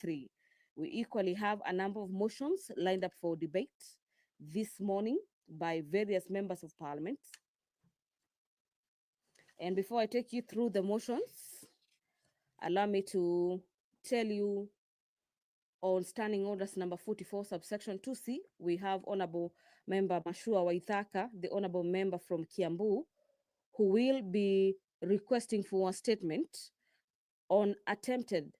3. We equally have a number of motions lined up for debate this morning by various members of parliament. And before I take you through the motions, allow me to tell you on Standing Orders number 44, subsection 2C, we have Honorable Member Mashua Waithaka, the Honorable Member from Kiambu, who will be requesting for a statement on attempted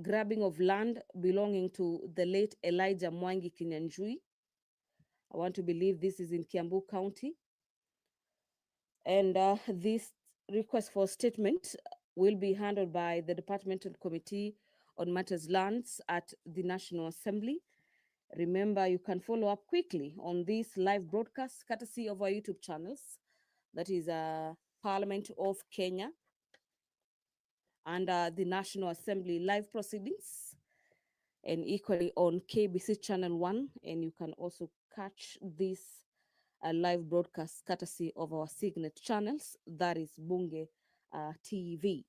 grabbing of land belonging to the late Elijah Mwangi Kinyanjui. I want to believe this is in Kiambu County. And this request for statement will be handled by the Departmental Committee on Matters Lands at the National Assembly. Remember, you can follow up quickly on this live broadcast courtesy of our YouTube channels. That is Parliament of Kenya and the National Assembly live proceedings, and equally on KBC Channel 1. And you can also catch this live broadcast courtesy of our signet channels, that is Bunge TV.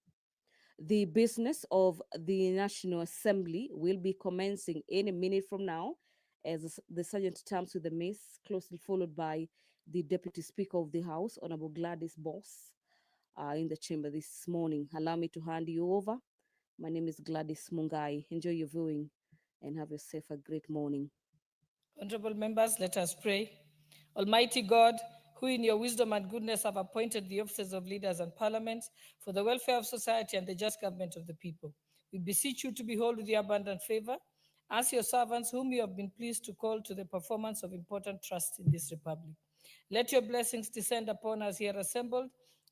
The business of the National Assembly will be commencing any minute from now as the sergeant terms with the mace, closely followed by the Deputy Speaker of the House, Honorable Gladys Boss, in the chamber this morning. Allow me to hand you over. My name is Gladys Mungai. Enjoy your viewing and have yourself a great morning. Honorable members, let us pray. Almighty God, who in your wisdom and goodness have appointed the offices of leaders and parliaments for the welfare of society and the just government of the people, we beseech you to behold with your abundant favor as your servants whom you have been pleased to call to the performance of important trusts in this republic. Let your blessings descend upon us here assembled,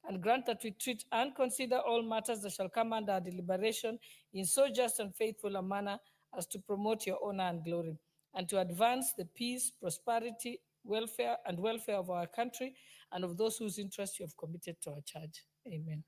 and grant that we treat and consider all matters that shall come under our deliberation in so just and faithful a manner as to promote your honor and glory, and to advance the peace, prosperity, welfare of our country and of those whose interests you have committed to our charge. Amen.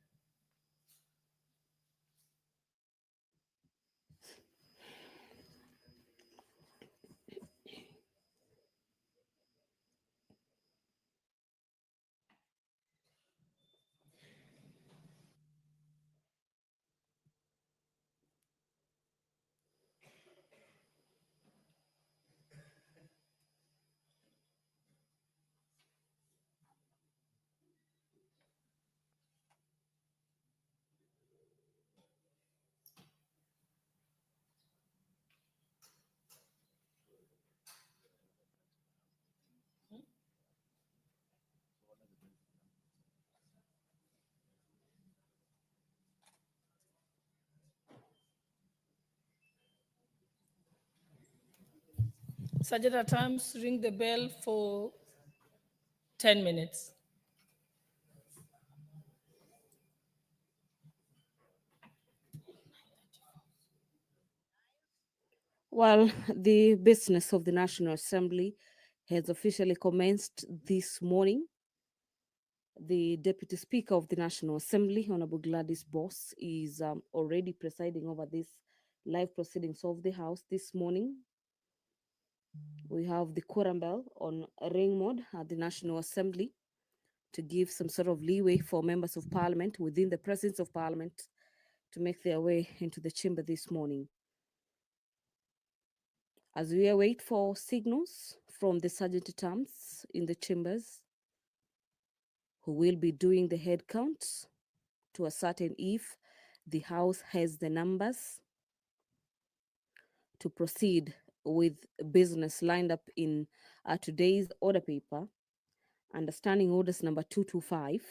Sergeant at Arms, ring the bell for 10 minutes. Well, the business of the National Assembly has officially commenced this morning. The Deputy Speaker of the National Assembly, Honorable Gladys Boss, is already presiding over this live proceedings of the House this morning. We have the quorum bell on ring mode at the National Assembly to give some sort of leeway for members of Parliament within the presence of Parliament to make their way into the chamber this morning. As we await for signals from the sergeant at arms in the chambers, who will be doing the head counts to ascertain if the House has the numbers to proceed with business lined up in today's order paper, understanding orders number 225,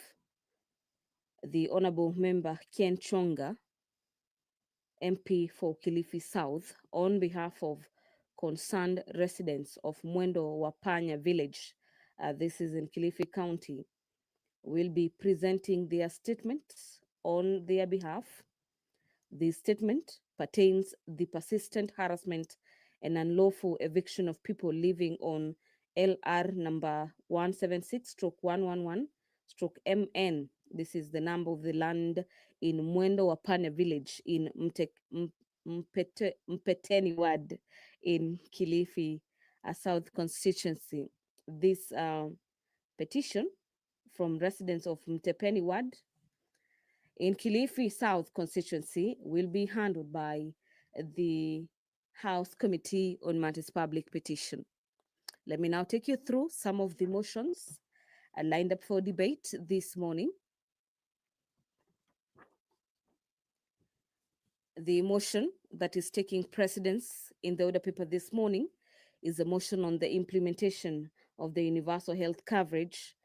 the Honorable Member Ken Chonga, MP for Kilifi South, on behalf of concerned residents of Mwendo Wapanya village, this is in Kilifi County, will be presenting their statements on their behalf. The statement pertains the persistent harassment and unlawful eviction of people living on LR number 176/111/MN. This is the number of the land in Mwendo Wapane village in Mpeteni ward in Kilifi South constituency. This petition from residents of Mtepeni ward in Kilifi South constituency will be handled by the House Committee on Matters Public Petition. Let me now take you through some of the motions lined up for debate this morning. The motion that is taking precedence in the order paper this morning is a motion on the implementation of the universal health coverage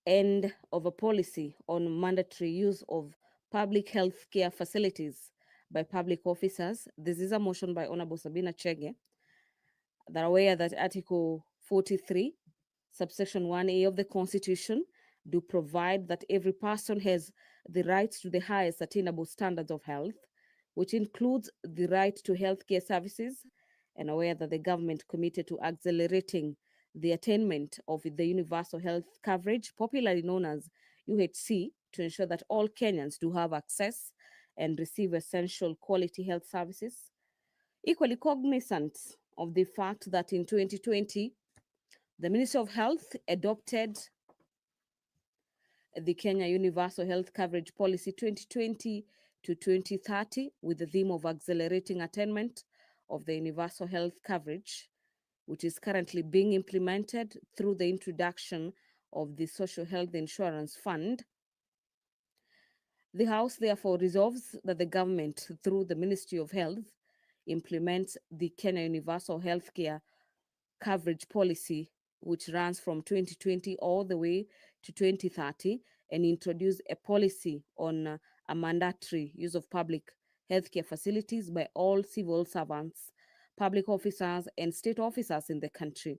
and of a policy on mandatory use of public health care facilities by public officers. This is a motion by Honorable Sabina Chege. They're aware that Article 43, subsection 1A of the Constitution do provide that every person has the right to the highest attainable standards of health, which includes the right to healthcare services, and aware that the government committed to accelerating the attainment of the universal health coverage, popularly known as UHC, to ensure that all Kenyans do have access and receive essential quality health services. Equally cognizant of the fact that in 2020, the Ministry of Health adopted the Kenya Universal Health Coverage Policy 2020 to 2030 with the theme of accelerating attainment of the universal health coverage, which is currently being implemented through the introduction of the Social Health Insurance Fund. The House therefore resolves that the government, through the Ministry of Health, implements the Kenya Universal Healthcare Coverage Policy, which runs from 2020 all the way to 2030, and introduce a policy on a mandatory use of public healthcare facilities by all civil servants, public officers, and state officers in the country.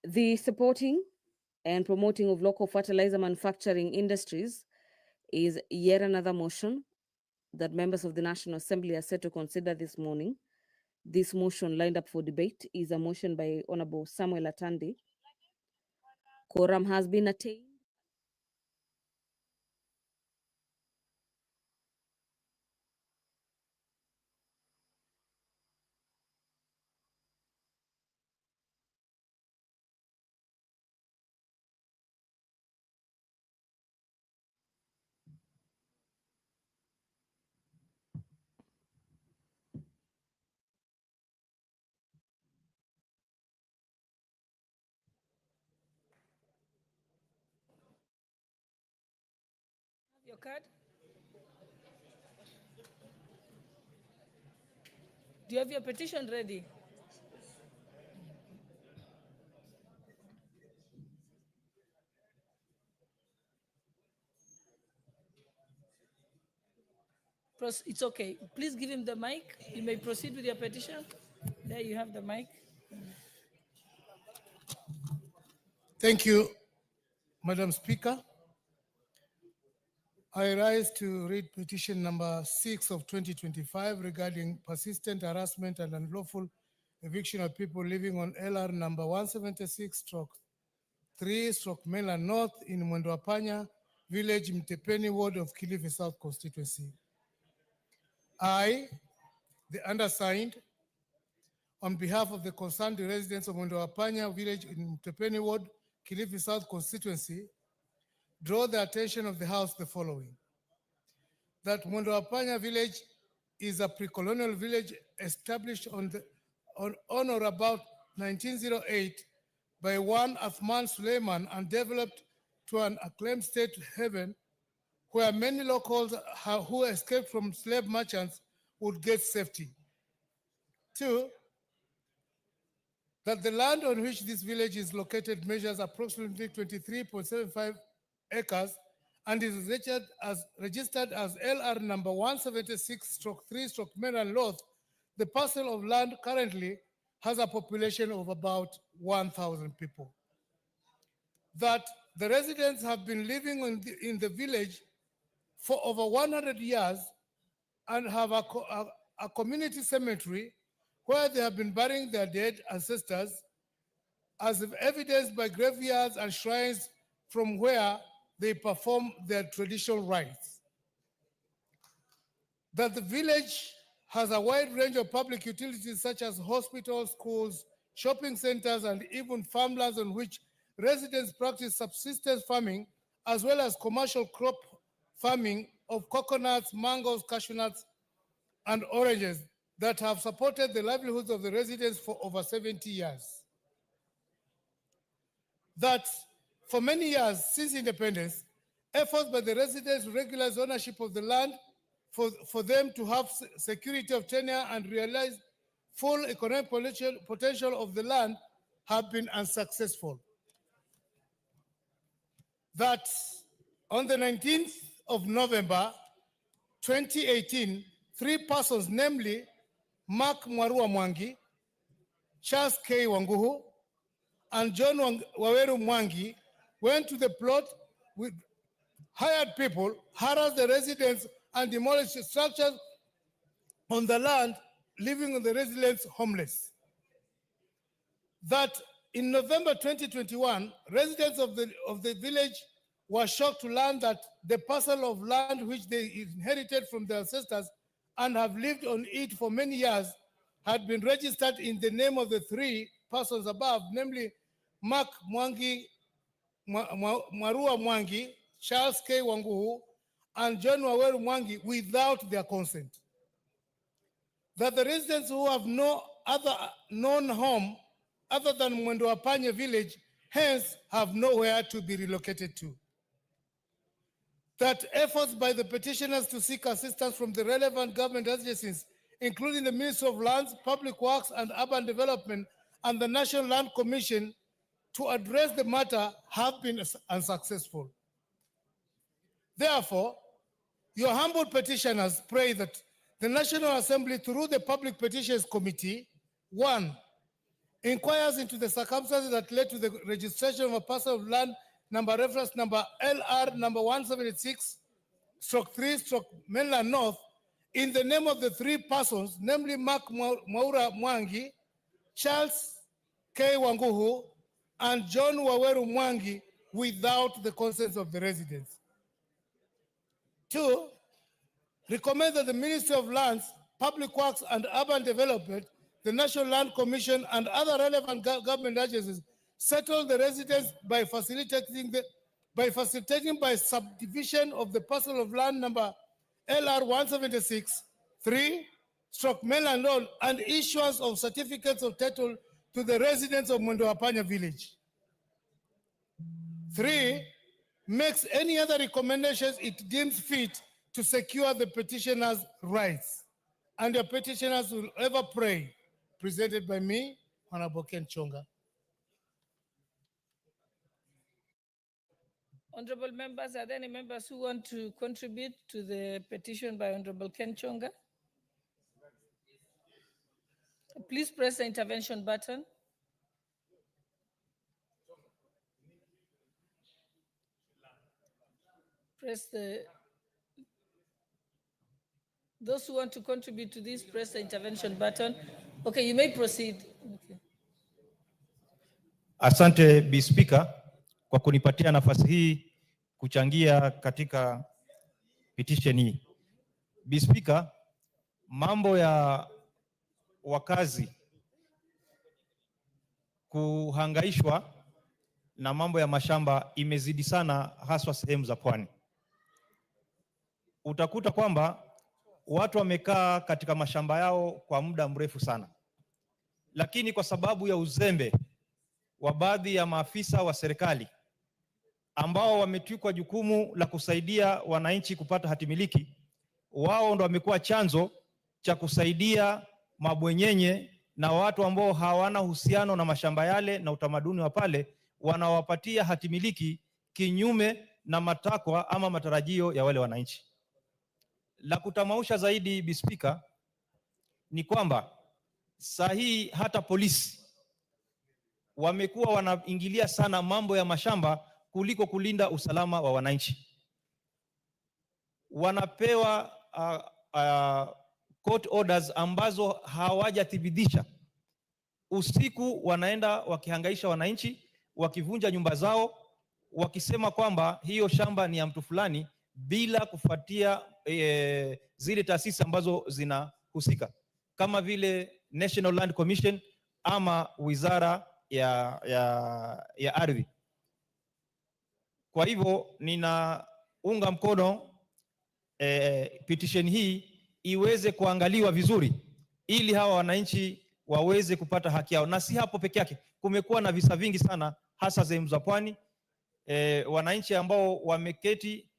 The supporting and promoting of local fertilizer manufacturing industries is yet another motion that members of the National Assembly are set to consider this morning. This motion lined up for debate is a motion by Honorable Samuel Atandi. Quorum has been attained. Your card? Do you have your petition ready? It's okay. Please give him the mic. You may proceed with your petition. There you have the mic. Thank you, Madam Speaker. I rise to read petition number 6 of 2025 regarding persistent harassment and unlawful eviction of people living on LR number 176/3/mainland North in Mwendwapanya Village, Mtepeni Ward of Kilifi South Constituency. I, the undersigned, on behalf of the concerned residents of Mwendwapanya Village in Mtepeni Ward, Kilifi South Constituency, draw the attention of the House the following. That Mwendwapanya Village is a pre-colonial village established on or about 1908 by one Athman Suleiman and developed to an acclaimed state haven where many locals who escaped from slave merchants would get safety. Two, that the land on which this village is located measures approximately 23.75 acres and is registered as LR number 176/3/mainland North. The parcel of land currently has a population of about 1,000 people. That the residents have been living in the village for over 100 years and have a community cemetery where they have been burying their dead ancestors, as evidenced by graveyards and shrines from where they perform their traditional rites. That the village has a wide range of public utilities such as hospitals, schools, shopping centers, and even farmlands on which residents practice subsistence farming as well as commercial crop farming of coconuts, mangoes, cashew nuts, and oranges that have supported the livelihoods of the residents for over 70 years. That for many years since independence, efforts by the residents to regularize ownership of the land for them to have security of tenure and realize full economic potential of the land have been unsuccessful. That on the 19th of November, 2018, 3 persons, namely Mark Mwarua Mwangi, Charles K. Wanguhu, and John Waweru Mwangi, went to the plot with hired people, harassed the residents, and demolished structures on the land, leaving the residents homeless. That in November 2021, residents of the village were shocked to learn that the parcel of land which they inherited from their ancestors and have lived on it for many years had been registered in the name of the 3 persons above, namely Mark Mwangi, Mwarua Mwangi, Charles K. Wanguhu, and John Waweru Mwangi, without their consent. That the residents who have no other known home other than Mwendo Apanya village, hence have nowhere to be relocated to. That efforts by the petitioners to seek assistance from the relevant government agencies, including the Ministry of Lands, Public Works and Urban Development and the National Land Commission, to address the matter have been unsuccessful. Therefore, your humble petitioners pray that the National Assembly, through the Public Petitions Committee, 1, inquires into the circumstances that led to the registration of a parcel of land number reference number LR number 176/3/ Mainland North in the name of the 3 persons, namely Mark Mwaura Mwangi, Charles K. Wanguhu, and John Waweru Mwangi, without the consent of the residents. 2, recommend that the Ministry of Lands, Public Works and Urban Development, the National Land Commission and other relevant government agencies settle the residents by facilitating by subdivision of the parcel of land number LR 176/3/ Mainland Road and issuance of certificates of title to the residents of Mwendo Apanya village. 3, makes any other recommendations it deems fit to secure the petitioners' rights. And the petitioners will ever pray. Presented by me, Honorable Ken Chonga. Honorable members, are there any members who want to contribute to the petition by Honorable Ken Chonga? Please press the intervention button. Those who want to contribute to this, press the intervention button. Okay, you may proceed. Okay. Asante Bi Speaker kwa kunipatia nafasi hii kuchangia katika petition hii. Bi Speaker, mambo ya wakazi kuhangaishwa na mambo ya mashamba imezidi sana, haswa sehemu za pwani. Utakuta kwamba watu wamekaa katika mashamba yao kwa muda mrefu sana, lakini kwa sababu ya uzembe wa baadhi ya maafisa wa serikali ambao wametwikwa jukumu la kusaidia wananchi kupata hatimiliki, wao ndo wamekuwa chanzo cha kusaidia mabwenyenye na watu ambao hawana uhusiano na mashamba yale na utamaduni wa pale, wanawapatia hatimiliki kinyume na matakwa ama matarajio ya wale wananchi. La kutamausha zaidi, Bi Speaker, ni kwamba sahihi hata polisi wamekuwa wanaingilia sana mambo ya mashamba kuliko kulinda usalama wa wananchi. Wanapewa court orders ambazo hawajathibitisha. Usiku wanaenda wakihangaisha wananchi, wakivunja nyumba zao, wakisema kwamba hiyo shamba ni ya mtu fulani bila kufuatia zile taasisi ambazo zinahusika kama vile National Land Commission ama Wizara ya Ardhi. Kwa hivyo ninaunga mkono petition hii iweze kuangaliwa vizuri ili hawa wananchi waweze kupata haki yao. Na si hapo peke yake, kumekuwa na visa vingi sana hasa sehemu za pwani, wananchi ambao wameketi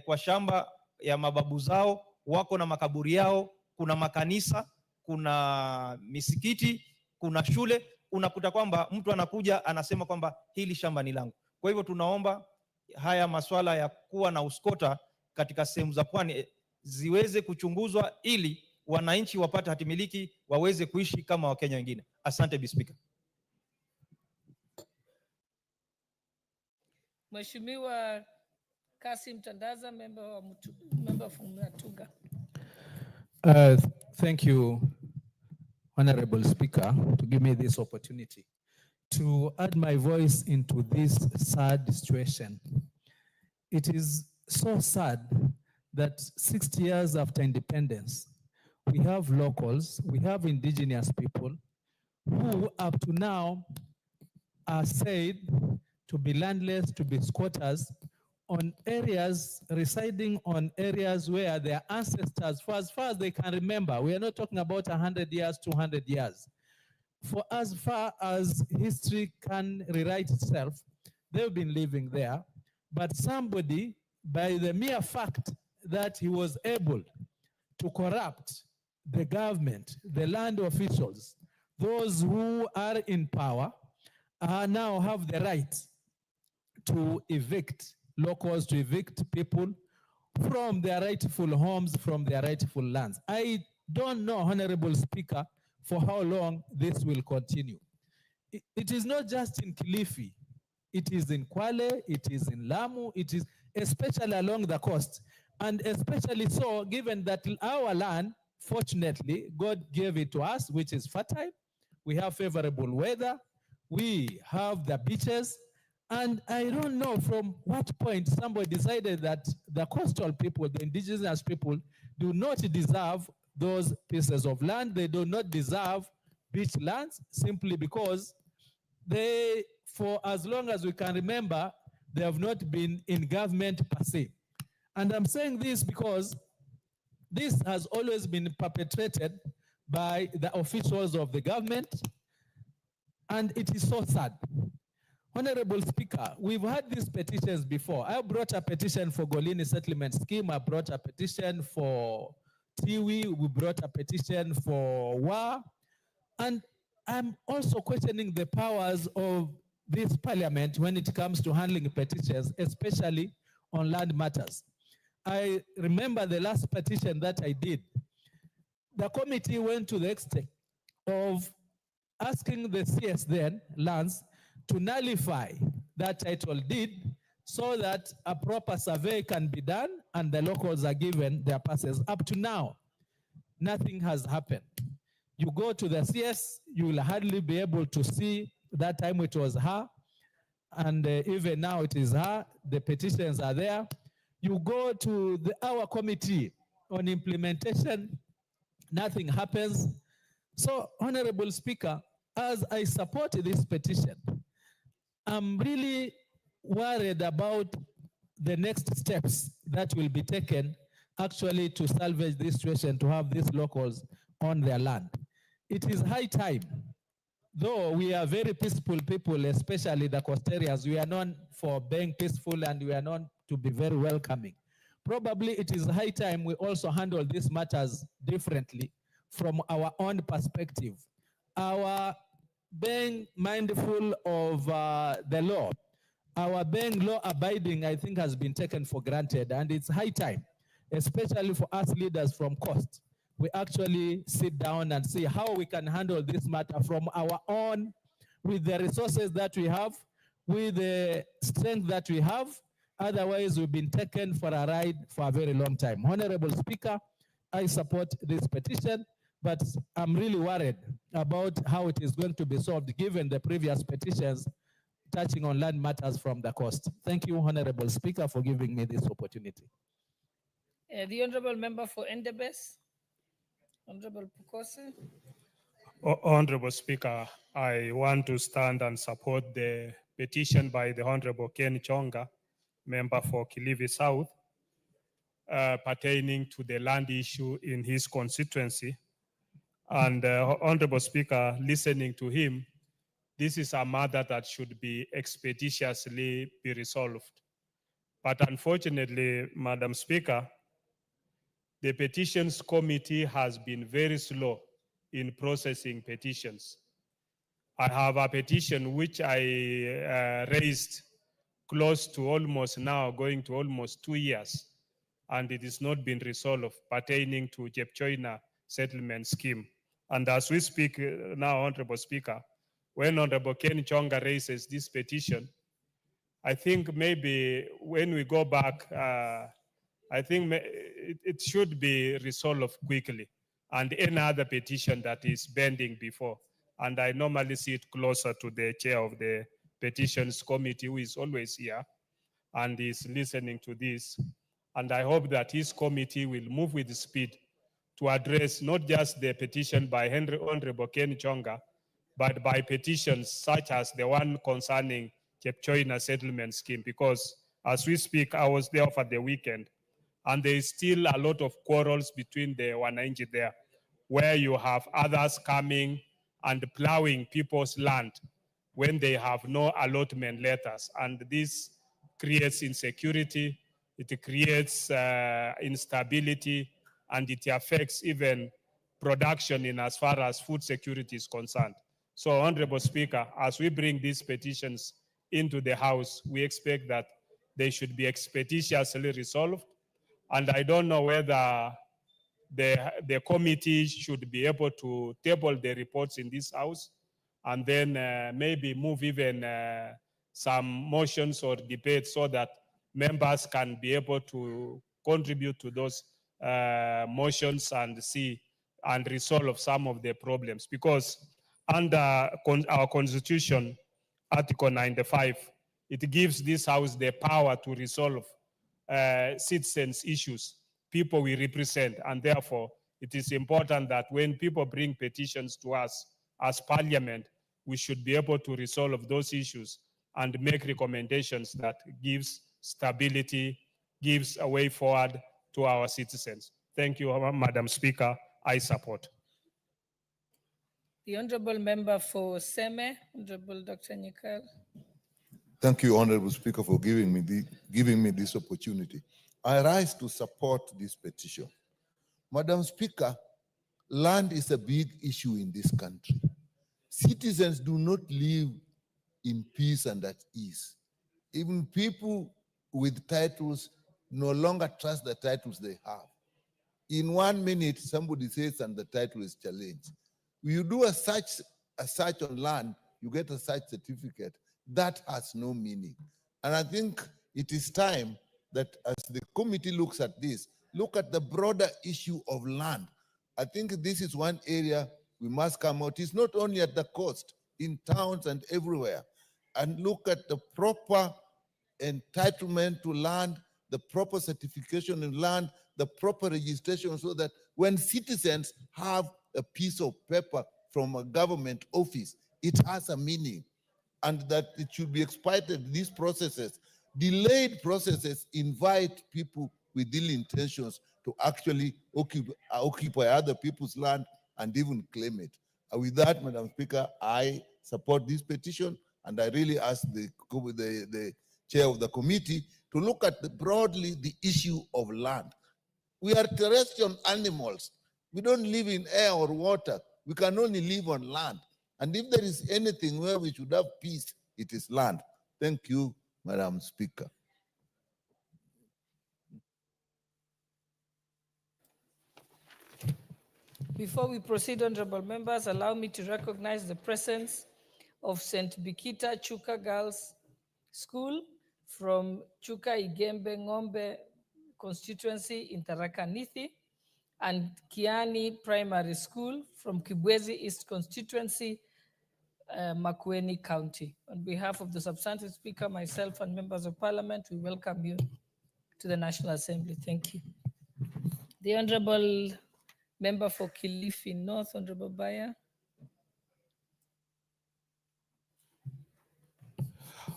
kwa shamba ya mababu zao, wako na makaburi yao, kuna makanisa, kuna misikiti, kuna shule, unakuta kwamba mtu anakuja anasema kwamba hili shamba ni langu. Kwa hivyo tunaomba haya masuala ya kuwa na uskota katika sehemu za pwani ziweze kuchunguzwa ili wananchi wapate hatimiliki waweze kuishi kama Wakenya wengine. Asante Bi Speaker. Mheshimiwa Kasim Tandaza, member from Matuga. Thank you, Honorable Speaker, to give me this opportunity to add my voice into this sad situation. It is so sad that 60 years after independence, we have locals, we have indigenous people who up to now are said to be landless, to be squatters on areas, residing on areas where their ancestors, for as far as they can remember, we are not talking about 100 years, 200 years. For as far as history can rewrite itself, they've been living there. But somebody, by the mere fact that he was able to corrupt the government, the land officials, those who are in power, now have the right to evict locals, to evict people from their rightful homes, from their rightful lands. I don't know, Honorable Speaker, for how long this will continue. It is not just in Kilifi. It is in Kwale, it is in Lamu, it is especially along the coast. And especially so, given that our land, fortunately, God gave it to us, which is fertile. We have favorable weather. We have the beaches. And I don't know from what point somebody decided that the coastal people, the indigenous people, do not deserve those pieces of land. They do not deserve beach lands simply because they, for as long as we can remember, they have not been in government per se. And I'm saying this because this has always been perpetrated by the officials of the government, and it is so sad. Honorable Speaker, we've had these petitions before. I brought a petition for Golini Settlement Scheme. I brought a petition for Tiwi. We brought a petition for WA. And I'm also questioning the powers of this parliament when it comes to handling petitions, especially on land matters. I remember the last petition that I did. The committee went to the extent of asking the CS then, lands, to nullify that title deed so that a proper survey can be done and the locals are given their passes. Up to now, nothing has happened. You go to the CS, you will hardly be able to see. That time it was her, and even now it is her. The petitions are there. You go to our committee on implementation, nothing happens. So, Honorable Speaker, as I support this petition, I'm really worried about the next steps that will be taken actually to salvage this situation, to have these locals on their land. It is high time, though we are very peaceful people, especially the coast areas. We are known for being peaceful and we are known to be very welcoming. Probably it is high time we also handle these matters differently from our own perspective. Our being mindful of the law, our being law-abiding, I think, has been taken for granted, and it's high time, especially for us leaders from coast, we actually sit down and see how we can handle this matter from our own, with the resources that we have, with the strength that we have. Otherwise, we've been taken for a ride for a very long time. Honorable Speaker, I support this petition, but I'm really worried about how it is going to be solved given the previous petitions touching on land matters from the coast. Thank you, Honorable Speaker, for giving me this opportunity. The Honorable Member for Endebess, Honorable Pukose. Honorable Speaker, I want to stand and support the petition by the Honorable Ken Chonga, member for Kilifi South. pertaining to the land issue in his constituency. And Honorable Speaker, listening to him, this is a matter that should be expeditiously be resolved. But unfortunately, Madam Speaker, the petitions committee has been very slow in processing petitions. I have a petition which I raised close to almost now, going to almost 2 years, and it is not been resolved pertaining to Jepchoina settlement scheme. And as we speak now, Honorable Speaker, when Honorable Ken Chonga raises this petition, I think maybe when we go back, I think it should be resolved quickly, and any other petition that is pending before. And I normally sit closer to the chair of the petitions committee, who is always here and is listening to this. And I hope that his committee will move with speed to address not just the petition by Honorable Ken Chonga, but by petitions such as the one concerning Chepchoina settlement scheme. Because as we speak, I was there for the weekend, and there is still a lot of quarrels between the Wananchi there, where you have others coming and plowing people's land when they have no allotment letters. And this creates insecurity, it creates instability, and it affects even production in as far as food security is concerned. So, Honorable Speaker, as we bring these petitions into the House, we expect that they should be expeditiously resolved. And I don't know whether the committee should be able to table the reports in this House and then maybe move even some motions or debates so that members can be able to contribute to those motions and see and resolve some of the problems. Because under our Constitution, Article 95, it gives this House the power to resolve citizens' issues, people we represent, and therefore it is important that when people bring petitions to us as Parliament, we should be able to resolve those issues and make recommendations that gives stability, gives a way forward to our citizens. Thank you, Madam Speaker. I support. The Honorable Member for Seme, Honorable Dr. Nyikal. Thank you, Honorable Speaker, for giving me this opportunity. I rise to support this petition. Madam Speaker, land is a big issue in this country. Citizens do not live in peace and at ease. Even people with titles no longer trust the titles they have. In 1 minute, somebody says and the title is challenged. You do a search on land, you get a search certificate. That has no meaning. And I think it is time that as the committee looks at this, look at the broader issue of land. I think this is one area we must come out. It's not only at the coast, in towns and everywhere. And look at the proper entitlement to land, the proper certification in land, the proper registration, so that when citizens have a piece of paper from a government office, it has a meaning, and that it should be expedited. These processes, delayed processes, invite people with ill intentions to actually occupy other people's land and even claim it. And with that, Madam Speaker, I support this petition, and I really ask the chair of the committee to look at broadly the issue of land. We are terrestrial animals. We don't live in air or water. We can only live on land. And if there is anything where we should have peace, it is land. Thank you, Madam Speaker. Before we proceed, honorable members, allow me to recognize the presence of St. Bikita Chuka Girls School from Chuka Igembe Ng'ombe constituency in Tharaka Nithi, and Kiani Primary School from Kibwezi East constituency, Makueni County. On behalf of the substantive speaker, myself, and members of parliament, we welcome you to the National Assembly. Thank you. The Honorable Member for Kilifi North, Honorable Baya.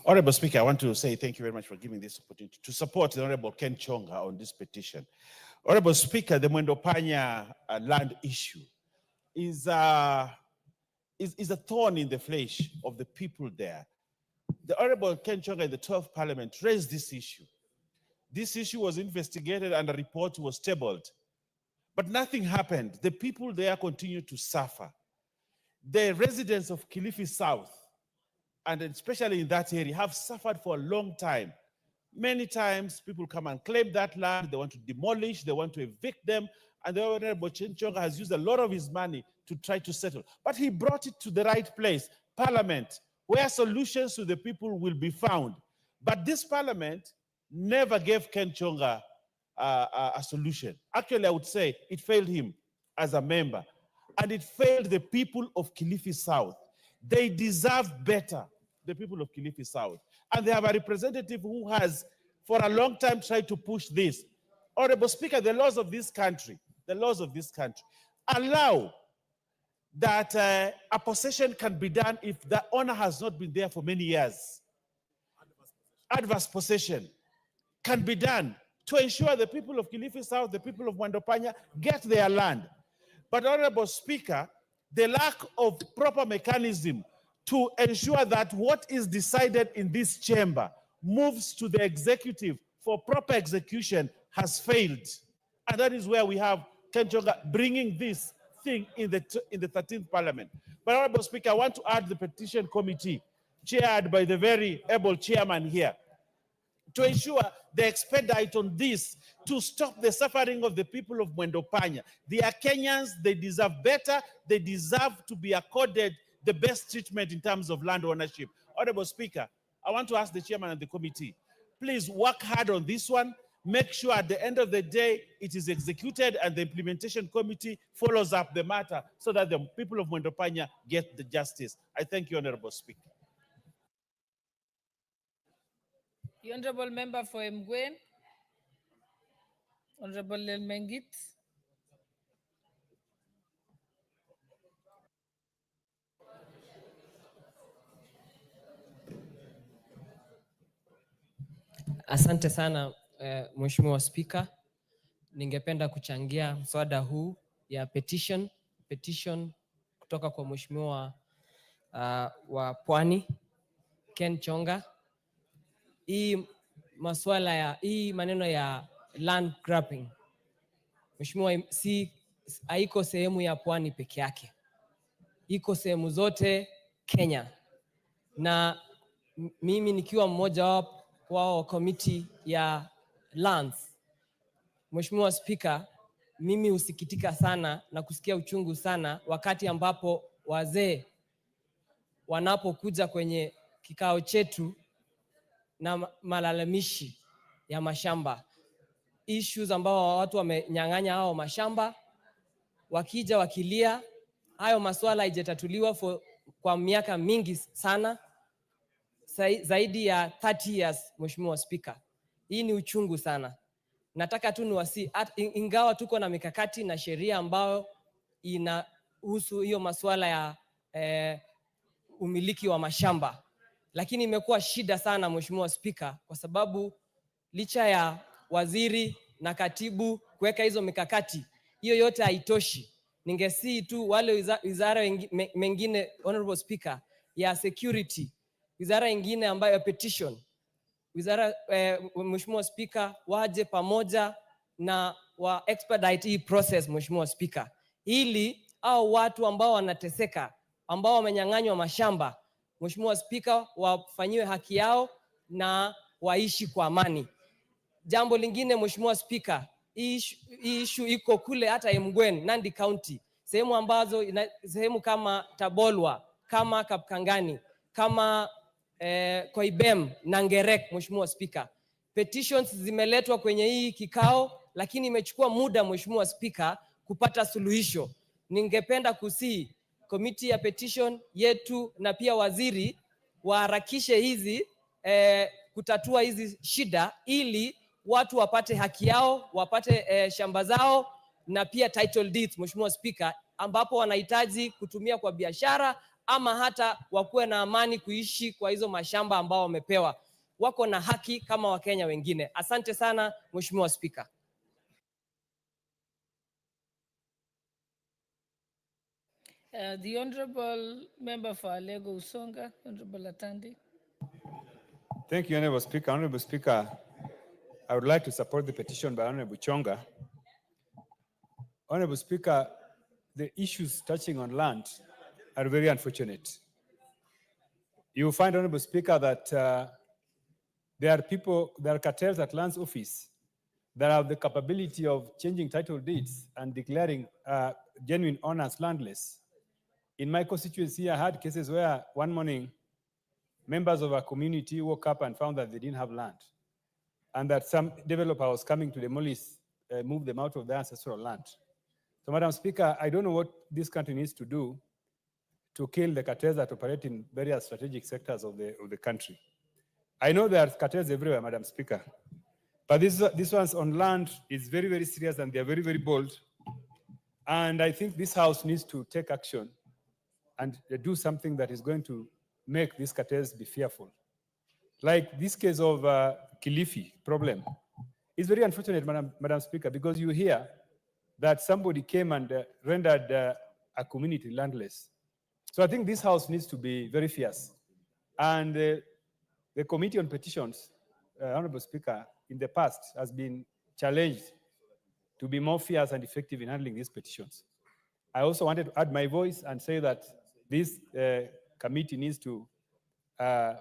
Honorable Speaker, I want to say thank you very much for giving this opportunity to support the Honorable Ken Chonga on this petition. Honorable Speaker, the Mwendopanya land issue is a thorn in the flesh of the people there. The Honorable Ken Chonga in the 12th Parliament raised this issue. This issue was investigated and a report was tabled, but nothing happened. The people there continue to suffer. The residents of Kilifi South, and especially in that area, have suffered for a long time. Many times people come and claim that land, they want to demolish, they want to evict them, and the Honorable Ken Chonga has used a lot of his money to try to settle. But he brought it to the right place, Parliament, where solutions to the people will be found. But this Parliament never gave Ken Chonga a solution. Actually, I would say it failed him as a member, and it failed the people of Kilifi South. They deserve better, the people of Kilifi South. And they have a representative who has, for a long time, tried to push this. Honorable Speaker, the laws of this country allow that a possession can be done if the owner has not been there for many years. Adverse possession can be done to ensure the people of Kilifi South, the people of Mwendopanya get their land. But Honorable Speaker, the lack of proper mechanism to ensure that what is decided in this chamber moves to the executive for proper execution has failed. And that is where we have Ken Chonga bringing this thing in the 13th Parliament. But Honorable Speaker, I want to add the petition committee chaired by the very able chairman here to ensure the expedite on this to stop the suffering of the people of Mwendopanya. They are Kenyans, they deserve better, they deserve to be accorded the best treatment in terms of land ownership. Honorable Speaker, I want to ask the chairman of the committee, please work hard on this one. Make sure at the end of the day, it is executed and the implementation committee follows up the matter so that the people of Mwendopanya get the justice. I thank you, Honorable Speaker. The Honorable Member for Mgwen, Honorable Lelmengit. Asante sana Mheshimiwa Spika. Ningependa kuchangia mswada huu ya petition kutoka kwa Mheshimiwa wa Pwani Ken Chonga. Hii maneno ya land grabbing, Mheshimiwa, haiko sehemu ya Pwani peke yake, iko sehemu zote Kenya, na mimi nikiwa mmoja wa committee ya lands. Mheshimiwa Speaker, mimi husikitika sana na kusikia uchungu sana wakati ambapo wazee wanapokuja kwenye kikao chetu na malalamishi ya mashamba, issues ambao watu wamenyang'anya hao mashamba, wakija wakilia, hayo masuala haijatatuliwa kwa miaka mingi sana, zaidi ya 30 years. Mheshimiwa Speaker, hii ni uchungu sana. Nataka tu niwasi, ingawa tuko na mikakati na sheria ambayo inahusu hiyo masuala ya umiliki wa mashamba, lakini imekuwa shida sana Mheshimiwa Speaker, kwa sababu licha ya waziri na katibu kuweka hizo mikakati, hiyo yote haitoshi. Ningesii tu wale wizara mengine, Honorable Speaker, ya security, wizara ingine ambayo petition, wizara Mheshimiwa Speaker, waje pamoja na wa expedite hii process Mheshimiwa Speaker, ili au watu ambao wanateseka, ambao wamenyang'anywa mashamba, Mheshimiwa Speaker, wafanyiwe haki yao na waishi kwa amani. Jambo lingine Mheshimiwa Speaker, hii issue iko kule hata Mgwen, Nandi County, sehemu ambazo sehemu kama Tabolwa, kama Kapkangani, kama Koibem na Ngerek. Mheshimiwa Speaker, petitions zimeletwa kwenye hii kikao, lakini imechukua muda Mheshimiwa Speaker kupata suluhisho. Ningependa kusii committee ya petition yetu na pia waziri waharakishe hizi kutatua hizi shida, ili watu wapate haki yao, wapate shamba zao na pia title deeds Mheshimiwa Speaker, ambapo wanahitaji kutumia kwa biashara ama hata wakuwe na amani kuishi kwa hizo mashamba ambao wamepewa. Wako na haki kama Wakenya wengine. Asante sana Mheshimiwa Spika. The Honorable Member for Alego Usonga, Honorable Atandi. Thank you, Honorable Speaker. Honorable Speaker, I would like to support the petition by Honorable Chonga. Honorable Speaker, the issues touching on land are very unfortunate. You will find, Honorable Speaker, that there are cartels at Land's office that have the capability of changing title deeds and declaring genuine owners landless. In my constituency, I had cases where one morning, members of our community woke up and found that they didn't have land, and that some developer was coming to demolish, move them out of their ancestral land. So, Madam Speaker, I don't know what this country needs to do to kill the cartels that operate in various strategic sectors of the country. I know there are cartels everywhere, Madam Speaker, but this one's on land is very, very serious, and they're very, very bold. And I think this House needs to take action and do something that is going to make these cartels be fearful. Like this case of Kilifi problem. It's very unfortunate, Madam Speaker, because you hear that somebody came and rendered a community landless. So I think this House needs to be very fierce. And the Committee on Petitions, Honorable Speaker, in the past has been challenged to be more fierce and effective in handling these petitions. I also wanted to add my voice and say that this committee needs to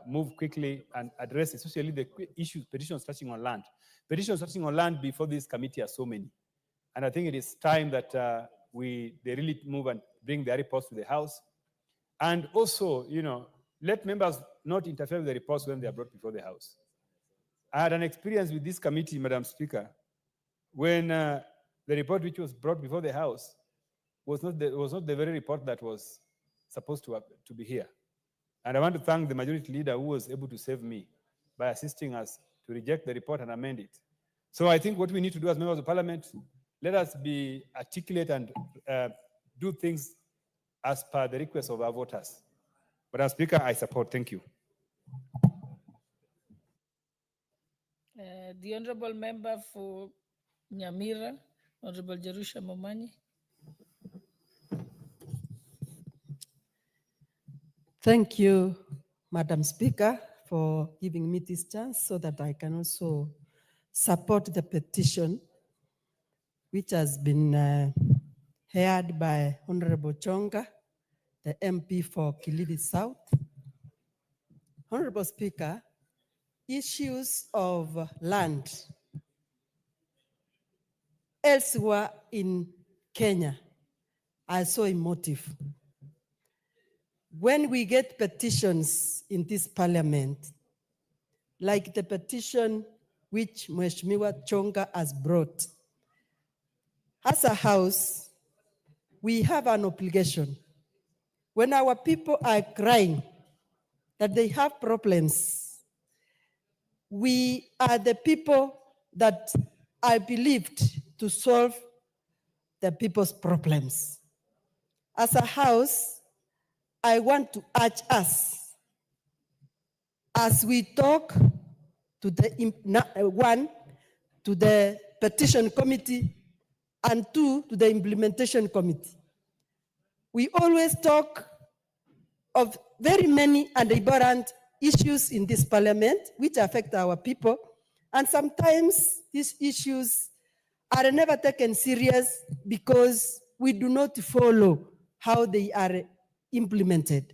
move quickly and address especially the issues, petitions touching on land. Petitions touching on land before this committee are so many. And I think it is time that they really move and bring their reports to the House. And also, let members not interfere with the reports when they are brought before the House. I had an experience with this committee, Madam Speaker, when the report which was brought before the House was not the very report that was supposed to be here. And I want to thank the majority leader who was able to save me by assisting us to reject the report and amend it. So I think what we need to do as members of Parliament, let us be articulate and do things as per the request of our voters. Madam Speaker, I support. Thank you. The Honorable Member for Nyamira, Honorable Jerusha Momanyi. Thank you, Madam Speaker, for giving me this chance so that I can also support the petition which has been heard by Honorable Chonga, the MP for Kilifi South. Honorable Speaker, issues of land elsewhere in Kenya are so emotive. When we get petitions in this parliament, like the petition which Mheshimiwa Chonga has brought, as a House, we have an obligation. When our people are crying that they have problems, we are the people that are believed to solve the people's problems. As a House, I want to urge us, as we talk to the petition committee, and two, to the implementation committee. We always talk of very many and important issues in this parliament which affect our people, and sometimes these issues are never taken serious because we do not follow how they are implemented.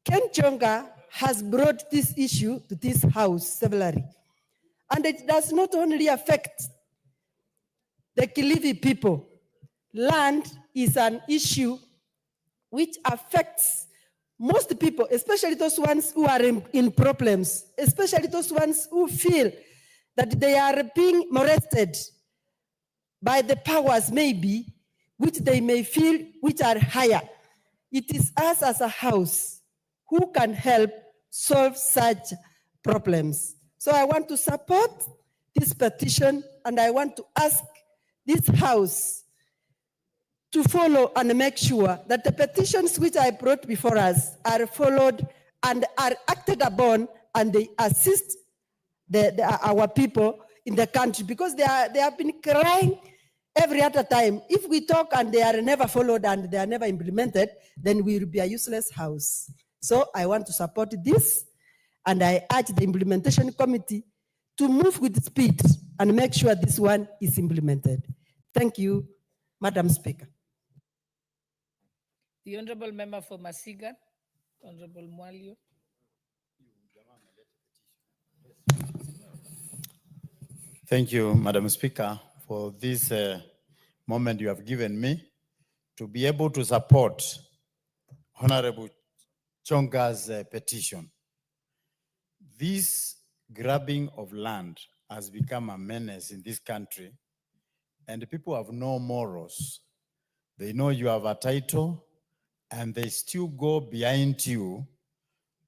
Ken Chonga has brought this issue to this House severally, and it does not only affect the Kilifi people. Land is an issue which affects most people, especially those ones who are in problems, especially those ones who feel that they are being molested by the powers maybe, which they may feel which are higher. It is us as a House who can help solve such problems. So I want to support this petition, and I want to ask this House to follow and make sure that the petitions which I brought before us are followed and are acted upon, and they assist our people in the country, because they have been crying every other time. If we talk and they are never followed and they are never implemented, then we will be a useless house. So I want to support this, and I urge the implementation committee to move with speed and make sure this one is implemented. Thank you, Madam Speaker. The Honorable Member for Masiga, Honorable Mwalio. Thank you, Madam Speaker, for this moment you have given me to be able to support Honorable Chonga's petition. This grabbing of land has become a menace in this country, and people have no morals. They know you have a title, and they still go behind you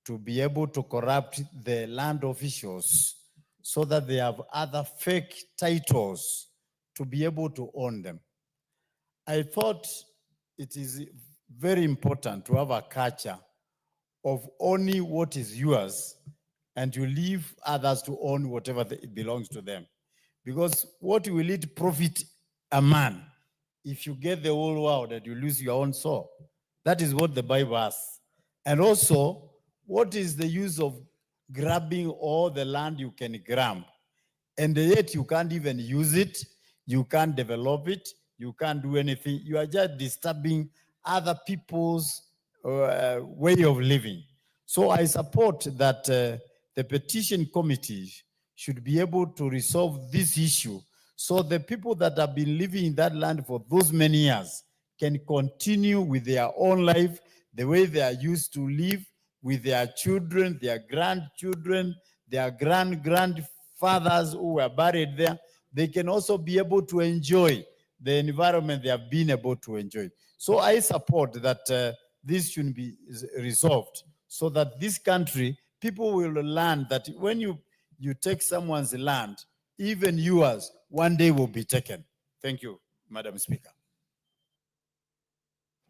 to be able to corrupt the land officials so that they have other fake titles to be able to own them. I thought it is very important to have a culture of owning what is yours, and you leave others to own whatever belongs to them. Because what will it profit a man if you get the whole world and you lose your own soul? That is what the Bible asks. And also, what is the use of grabbing all the land you can grab, and yet you can't even use it, you can't develop it, you can't do anything. You are just disturbing other people's way of living. So I support that the petition committee should be able to resolve this issue, so the people that have been living in that land for those many years can continue with their own life the way they are used to live, with their children, their grandchildren, their grandfathers who were buried there. They can also be able to enjoy the environment they have been able to enjoy. So I support that this should be resolved, so that this country, people will learn that when you take someone's land, even yours, one day will be taken. Thank you, Madam Speaker.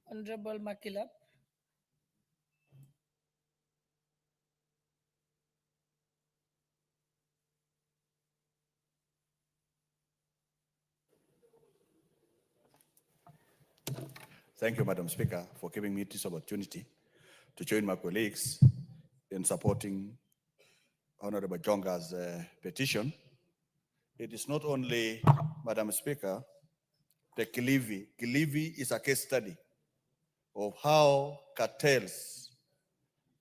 Honorable Makilap. Thank you, Madam Speaker, for giving me this opportunity to join my colleagues in supporting Honorable Jonga's petition. It is not only, Madam Speaker, the Kilifi. Kilifi is a case study of how cartels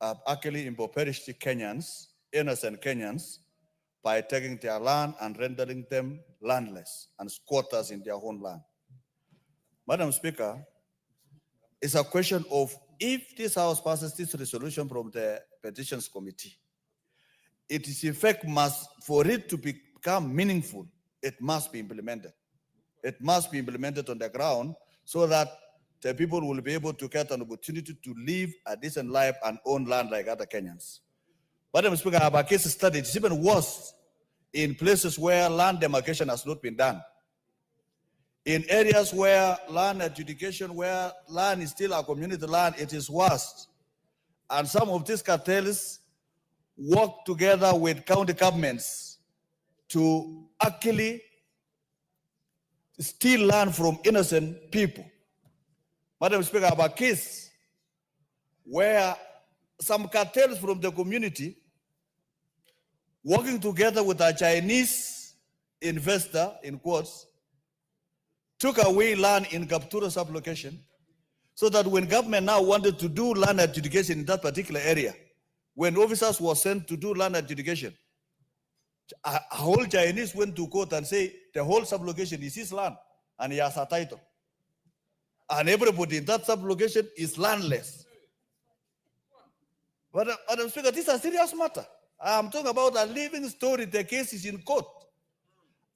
have actually impoverished Kenyans, innocent Kenyans, by taking their land and rendering them landless and squatters in their own land. Madam Speaker, it's a question of, if this House passes this resolution from the Petitions Committee, it is in fact for it to become meaningful, it must be implemented. It must be implemented on the ground, so that the people will be able to get an opportunity to live a decent life and own land like other Kenyans. Madam Speaker, our case study is even worse in places where land demarcation has not been done. In areas where land adjudication, where land is still a community land, it is worse. And some of these cartels work together with county governments to actually steal land from innocent people. Madam Speaker, I have a case where some cartels from the community, working together with a Chinese investor, in quotes, took away land in Kaptura sublocation, so that when government now wanted to do land adjudication in that particular area, when officers were sent to do land adjudication, a whole Chinese went to court and say the whole sublocation is his land and he has a title. And everybody in that sublocation is landless. But Madam Speaker, this is a serious matter. I'm talking about a living story. The case is in court.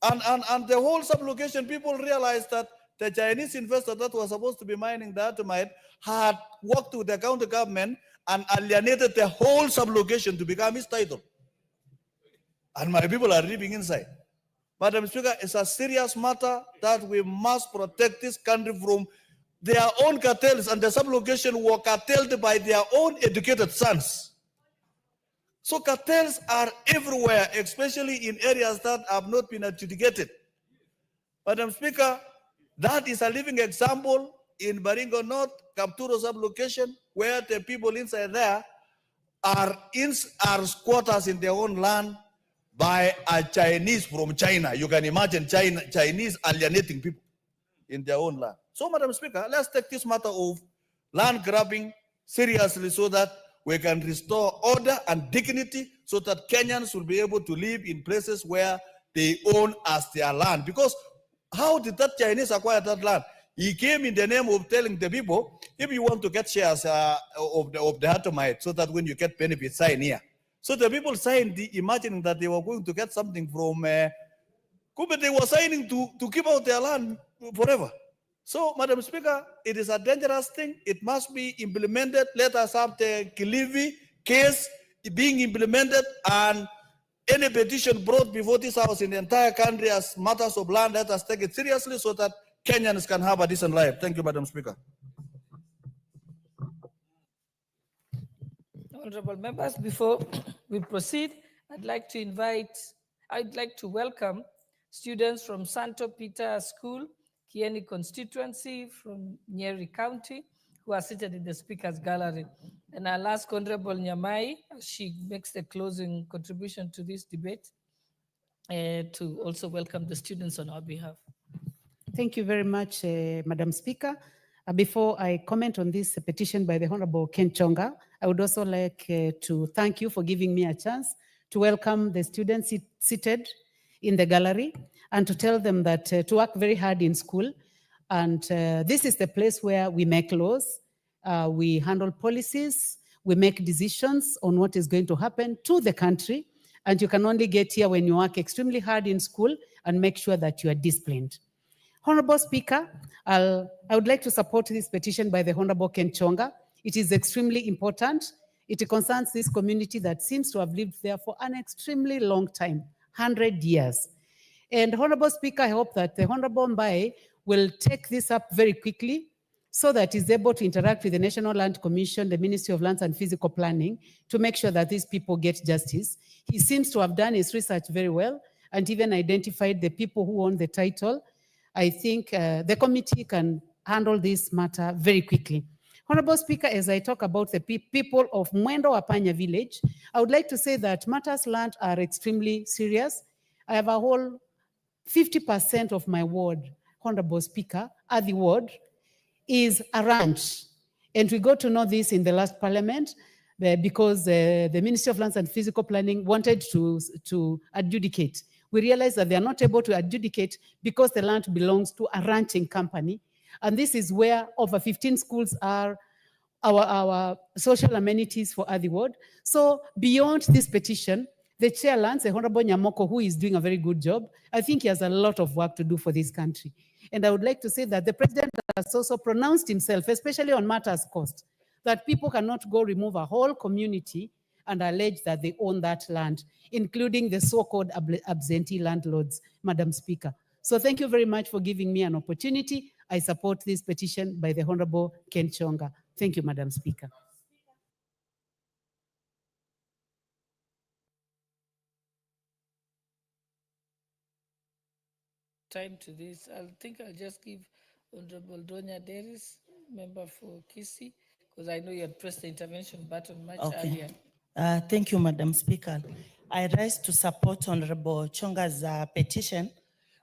And the whole sublocation, people realized that the Chinese investor that was supposed to be mining the atomite had worked with the county government and alienated the whole sublocation to become his title. And my people are living inside. Madam Speaker, it's a serious matter that we must protect this country from their own cartels, and the sublocation were cartelled by their own educated sons. So cartels are everywhere, especially in areas that have not been adjudicated. Madam Speaker, that is a living example in Baringo North, Kapturo sublocation, where the people inside there are squatters in their own land by a Chinese from China. You can imagine Chinese alienating people in their own land. So, Madam Speaker, let's take this matter of land grabbing seriously so that we can restore order and dignity so that Kenyans will be able to live in places where they own as their land. Because how did that Chinese acquire that land? He came in the name of telling the people, if you want to get shares of the atomite, so that when you get benefits, sign here. So the people signed, imagining that they were going to get something from, but they were signing to keep out their land forever. So, Madam Speaker, it is a dangerous thing. It must be implemented. Let us have the Kilifi case being implemented, and any petition brought before this house in the entire country as matters of land, let us take it seriously so that Kenyans can have a decent life. Thank you, Madam Speaker. Honorable members, before we proceed, I'd like to welcome students from Santo Peter School, Kieni constituency from Nyeri County, who are seated in the speaker's gallery. And I'll ask Honorable Nyamai, as she makes the closing contribution to this debate, to also welcome the students on our behalf. Thank you very much, Madam Speaker. Before I comment on this petition by the Honorable Ken Chonga, I would also like to thank you for giving me a chance to welcome the students seated in the gallery and to tell them that to work very hard in school. And this is the place where we make laws, we handle policies, we make decisions on what is going to happen to the country. And you can only get here when you work extremely hard in school and make sure that you are disciplined. Honorable Speaker, I would like to support this petition by the Honorable Ken Chonga. It is extremely important. It concerns this community that seems to have lived there for an extremely long time, 100 years. And Honorable Speaker, I hope that the Honorable Mbae will take this up very quickly so that he's able to interact with the National Land Commission, the Ministry of Lands and Physical Planning, to make sure that these people get justice. He seems to have done his research very well and even identified the people who own the title. I think the committee can handle this matter very quickly. Honorable Speaker, as I talk about the people of Mwendo Wapanya village, I would like to say that matters land are extremely serious. I have a whole 50% of my ward, Honorable Speaker, at the ward, is a ranch. And we got to know this in the last parliament because the Ministry of Lands and Physical Planning wanted to adjudicate. We realized that they are not able to adjudicate because the land belongs to a ranching company. And this is where over 15 schools are our social amenities for Adi Ward. So beyond this petition, the chair lands, the Honorable Nyamoko, who is doing a very good job, I think he has a lot of work to do for this country. And I would like to say that the president has also pronounced himself, especially on matters cost, that people cannot go remove a whole community and allege that they own that land, including the so-called absentee landlords, Madam Speaker. So thank you very much for giving me an opportunity. I support this petition by the Honorable Ken Chonga. Thank you, Madam Speaker. Time to this. I think I'll just give Honorable Donya Deris, member for Kisi, because I know you had pressed the intervention button much earlier. Thank you, Madam Speaker. I rise to support Honorable Chonga's petition.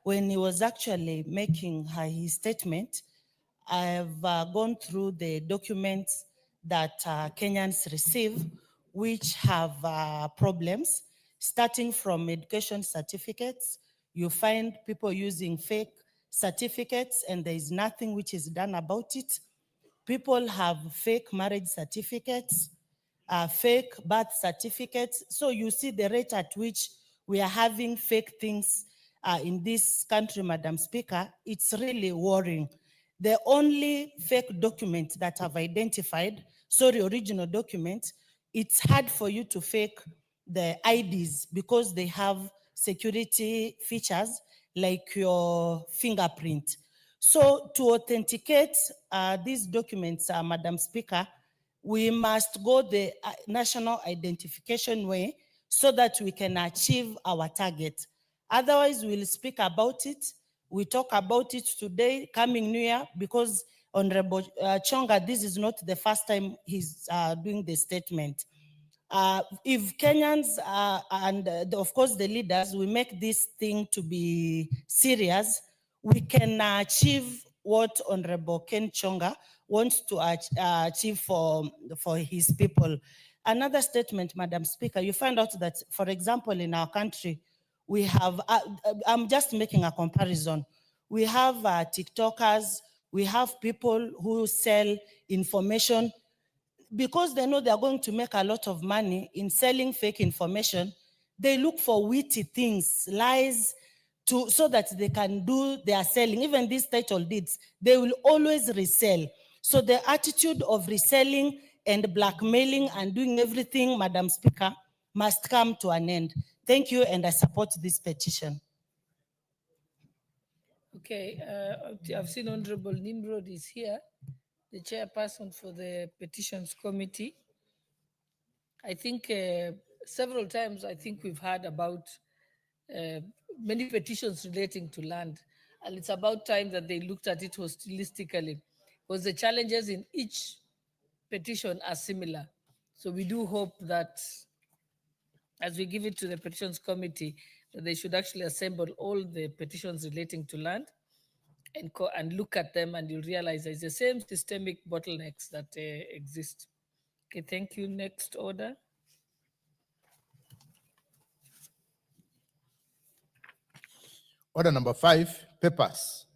When he was actually making his statement, I have gone through the documents that Kenyans receive, which have problems, starting from education certificates. You find people using fake certificates and there is nothing which is done about it. People have fake marriage certificates, fake birth certificates. So you see the rate at which we are having fake things in this country, Madam Speaker. It's really worrying. The only fake document that I've identified, original document, it's hard for you to fake the IDs because they have security features like your fingerprint. So to authenticate these documents, Madam Speaker, we must go the national identification way so that we can achieve our target. Otherwise, we'll speak about it. We talk about it today, coming New Year, because Honorable Chonga, this is not the first time he's doing the statement. If Kenyans and of course the leaders, we make this thing to be serious, we can achieve what Honorable Ken Chonga wants to achieve for his people. Another statement, Madam Speaker, you find out that, for example, in our country, we have, I'm just making a comparison. We have TikTokers, we have people who sell information because they know they are going to make a lot of money in selling fake information. They look for witty things, lies, so that they can do their selling. Even these title deeds, they will always resell. So the attitude of reselling and blackmailing and doing everything, Madam Speaker, must come to an end. Thank you, and I support this petition. Okay, I've seen Honorable Nimrod is here, the chairperson for the Petitions Committee. I think several times, I think we've heard about many petitions relating to land, and it's about time that they looked at it holistically, because the challenges in each petition are similar. So we do hope that as we give it to the Petitions Committee, that they should actually assemble all the petitions relating to land and look at them, and you'll realize it's the same systemic bottlenecks that exist. Okay, thank you. Next order. Order number 5, papers.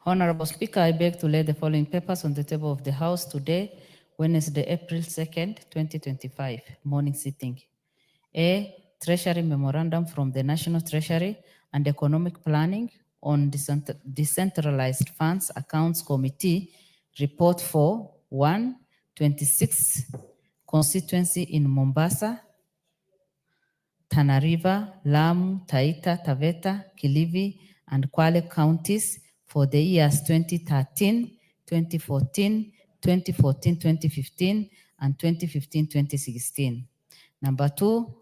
Honorable Speaker, I beg to lay the following papers on the table of the House today, Wednesday, April 2nd, 2025, morning sitting. A, Treasury Memorandum from the National Treasury and Economic Planning on Decentralized Funds Accounts Committee, Report for 126 constituency in Mombasa, Tana River, Lamu, Taita, Taveta, Kilifi, and Kwale counties for the years 2013, 2014, 2014, 2015, and 2015, 2016. Number 2,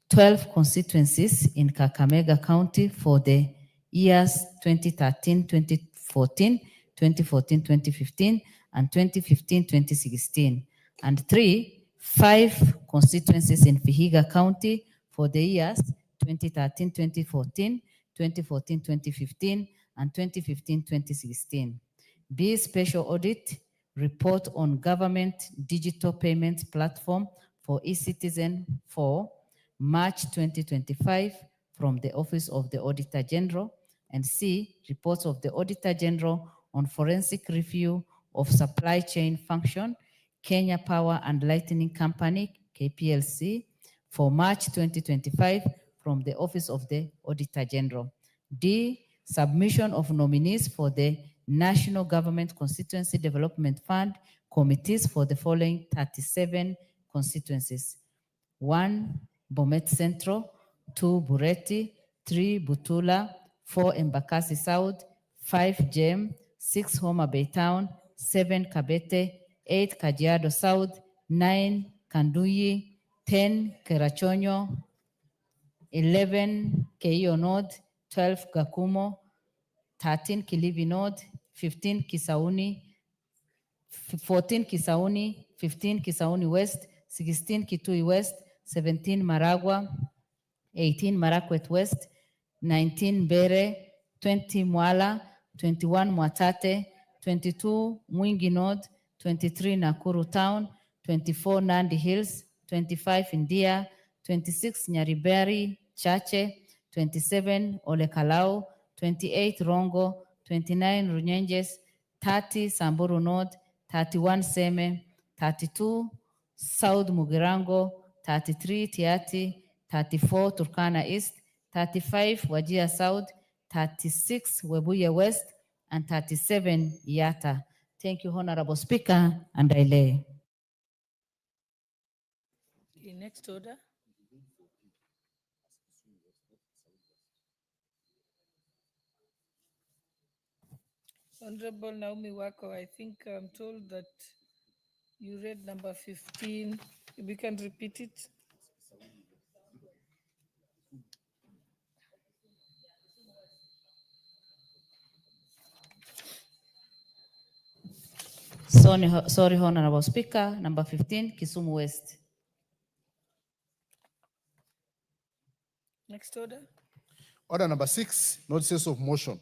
12 constituencies in Kakamega County for the years 2013, 2014, 2014, 2015, and 2015, 2016. And 3, 5 constituencies in Vihiga County for the years 2013, 2014, 2014, 2015, and 2015, 2016. B, special audit report on government digital payments platform for eCitizen for March 2025 from the Office of the Auditor General. And C, reports of the Auditor General on forensic review of supply chain function, Kenya Power and Lighting Company, KPLC, for March 2025 from the Office of the Auditor General. D, submission of nominees for the National Government Constituency Development Fund committees for the following 37 constituencies. 1, Bomet Central, 2, Bureti, 3, Butula, 4, Embakasi South, 5, Jem, 6, Homa Bay Town, 7, Kabete, 8, Kajiado South, 9, Kanduyi, 10, Kerachonyo, 11, Keio North, 12, Gakumo, 13, Kilifi North, 15, Kisauni, 14, Kisauni, 15, Kisauni West, 16, Kitui West, 17, Maragua, 18, Marakwet West, 19, Bere, 20, Mwala, 21, Mwatate, 22, Mwingi North, 23, Nakuru Town, 24, Nandi Hills, 25, India, 26, Nyaribari, Chache, 27, Olekalau, 28, Rongo, 29, Runyenjes, 30, Samburu North, 31, Seme, 32, South Mugirango, 33, Tiati, 34, Turkana East, 35, Wajir South, 36, Webuye West, and 37, Yata. Thank you, Honorable Speaker, and I lay. Okay, next order. Honorable Naomi Wako, I think I'm told that you read number 15. If you can repeat it. Sorry, Honorable Speaker. Number 15, Kisumu West. Next order. Order number 6, notices of motion.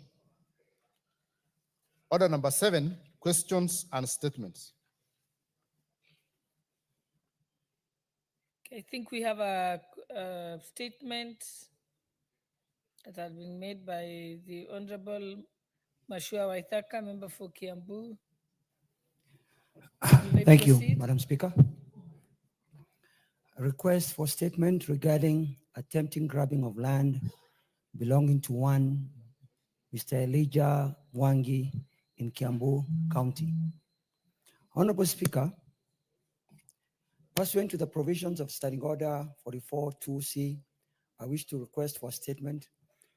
Order number 7, questions and statements. Okay, I think we have a statement that has been made by the Honorable Mashua Waithaka, member for Kiambu. You may Thank proceed. you, Madam Speaker. A request for statement regarding attempting grabbing of land belonging to one Mr. Elijah Mwangi in Kiambu County. Honorable Speaker, pursuant to the provisions of Standing Order 44-2C, I wish to request for a statement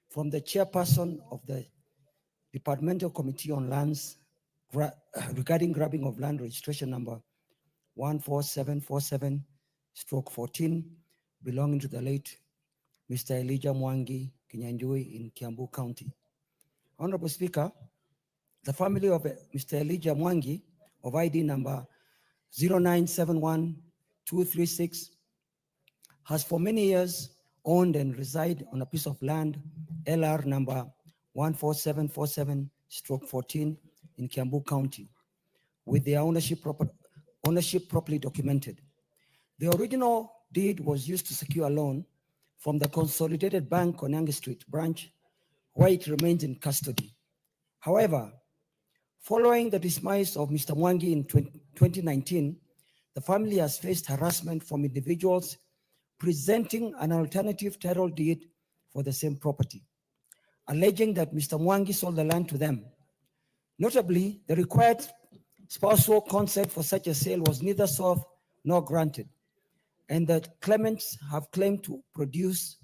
from the chairperson of the Departmental Committee on Lands regarding grabbing of land registration number 14747/14 belonging to the late Mr. Elijah Mwangi Kinyanjui in Kiambu County. Honorable Speaker, the family of Mr. Elijah Mwangi of ID number 0971236 has for many years owned and reside on a piece of land LR number 14747/14 in Kiambu County with their ownership properly documented. The original deed was used to secure a loan from the Consolidated Bank on Yangi Street branch, where it remains in custody. However, following the demise of Mr. Mwangi in 2019, the family has faced harassment from individuals presenting an alternative title deed for the same property, alleging that Mr. Mwangi sold the land to them. Notably, the required spousal consent for such a sale was neither sought nor granted, and the claimants have failed to produce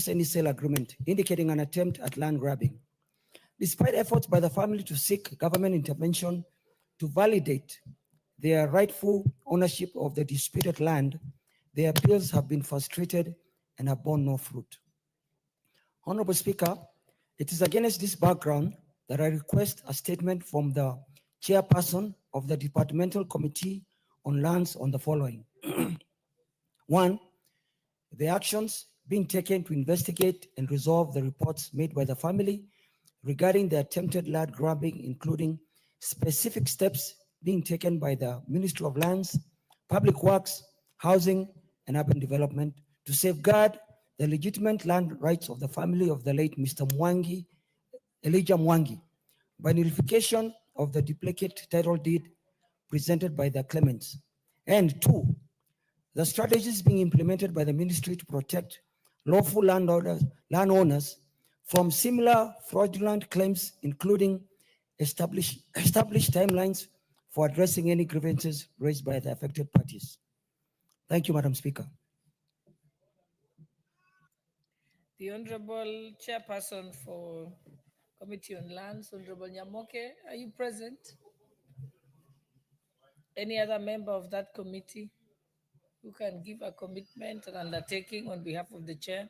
any sale agreement, indicating an attempt at land grabbing. Despite efforts by the family to seek government intervention to validate their rightful ownership of the disputed land, their appeals have been frustrated and have borne no fruit. Honorable Speaker, it is against this background that I request a statement from the chairperson of the Departmental Committee on Lands on the following. One, the actions being taken to investigate and resolve the reports made by the family regarding the attempted land grabbing, including specific steps being taken by the Ministry of Lands, Public Works, Housing, and Urban Development to safeguard the legitimate land rights of the family of the late Mr. Mwangi, Elijah Mwangi, by nullification of the duplicate title deed presented by the claimants. And two, the strategies being implemented by the ministry to protect lawful landowners from similar fraudulent claims, including established timelines for addressing any grievances raised by the affected parties. Thank you, Madam Speaker. The Honorable Chairperson for Committee on Lands, Honorable Nyamoke, are you present? Any other member of that committee who can give a commitment and undertaking on behalf of the chair?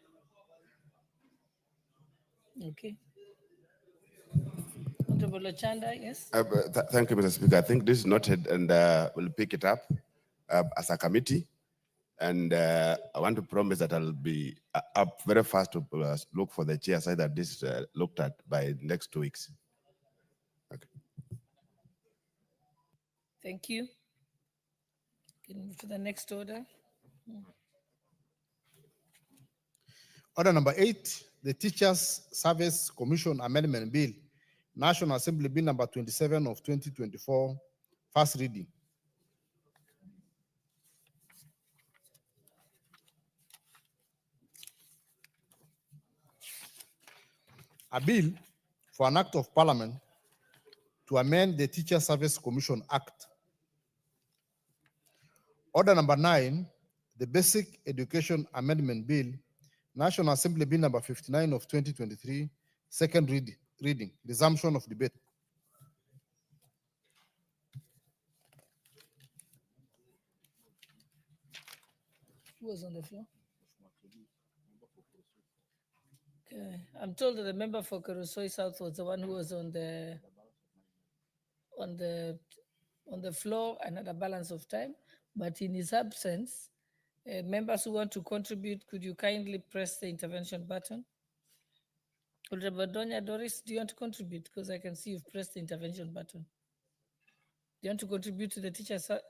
Okay. Honorable Ochanda, yes? Thank you, Mr. Speaker. I think this is noted, and we'll pick it up as a committee. And I want to promise that I'll be up very fast to look for the chair so that this is looked at by next 2 weeks. Okay. Thank you. Can move to the next order. Order number 8, the Teachers Service Commission Amendment Bill, National Assembly Bill number 27 of 2024, first reading. A bill for an act of parliament to amend the Teacher Service Commission Act. Order number 9, the Basic Education Amendment Bill, National Assembly Bill number 59 of 2023, second reading, resumption of debate. Who was on the floor? Okay. I'm told that the member for Kurusoi South was the one who was on the floor and had a balance of time. But in his absence, members who want to contribute, could you kindly press the intervention button? Honorable Donya Doris, do you want to contribute? Because I can see you've pressed the intervention button. Do you want to contribute to the teachers? Okay.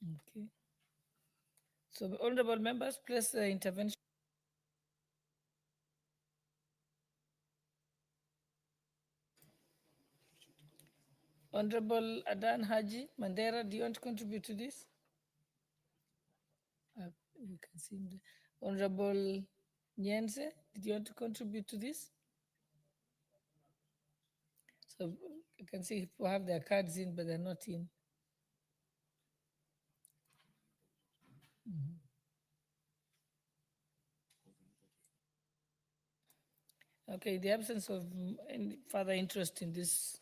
Okay. So, honorable members, press the intervention. Honorable Adan Haji Mandera, do you want to contribute to this? You can see him there. Honorable Nyense, did you want to contribute to this? So you can see people have their cards in, but they're not in. Okay, in the absence of any further interest in this,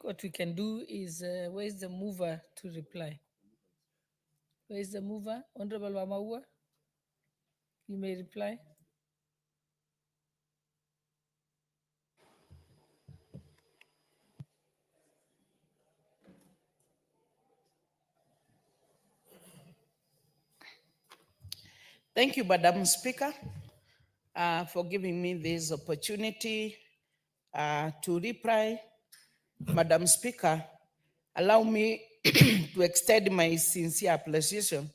what we can do is, where's the mover to reply? Where's the mover? Honorable Wamaua, you may reply. Thank you, Madam Speaker, for giving me this opportunity to reply. Madam Speaker, allow me to extend my sincere appreciation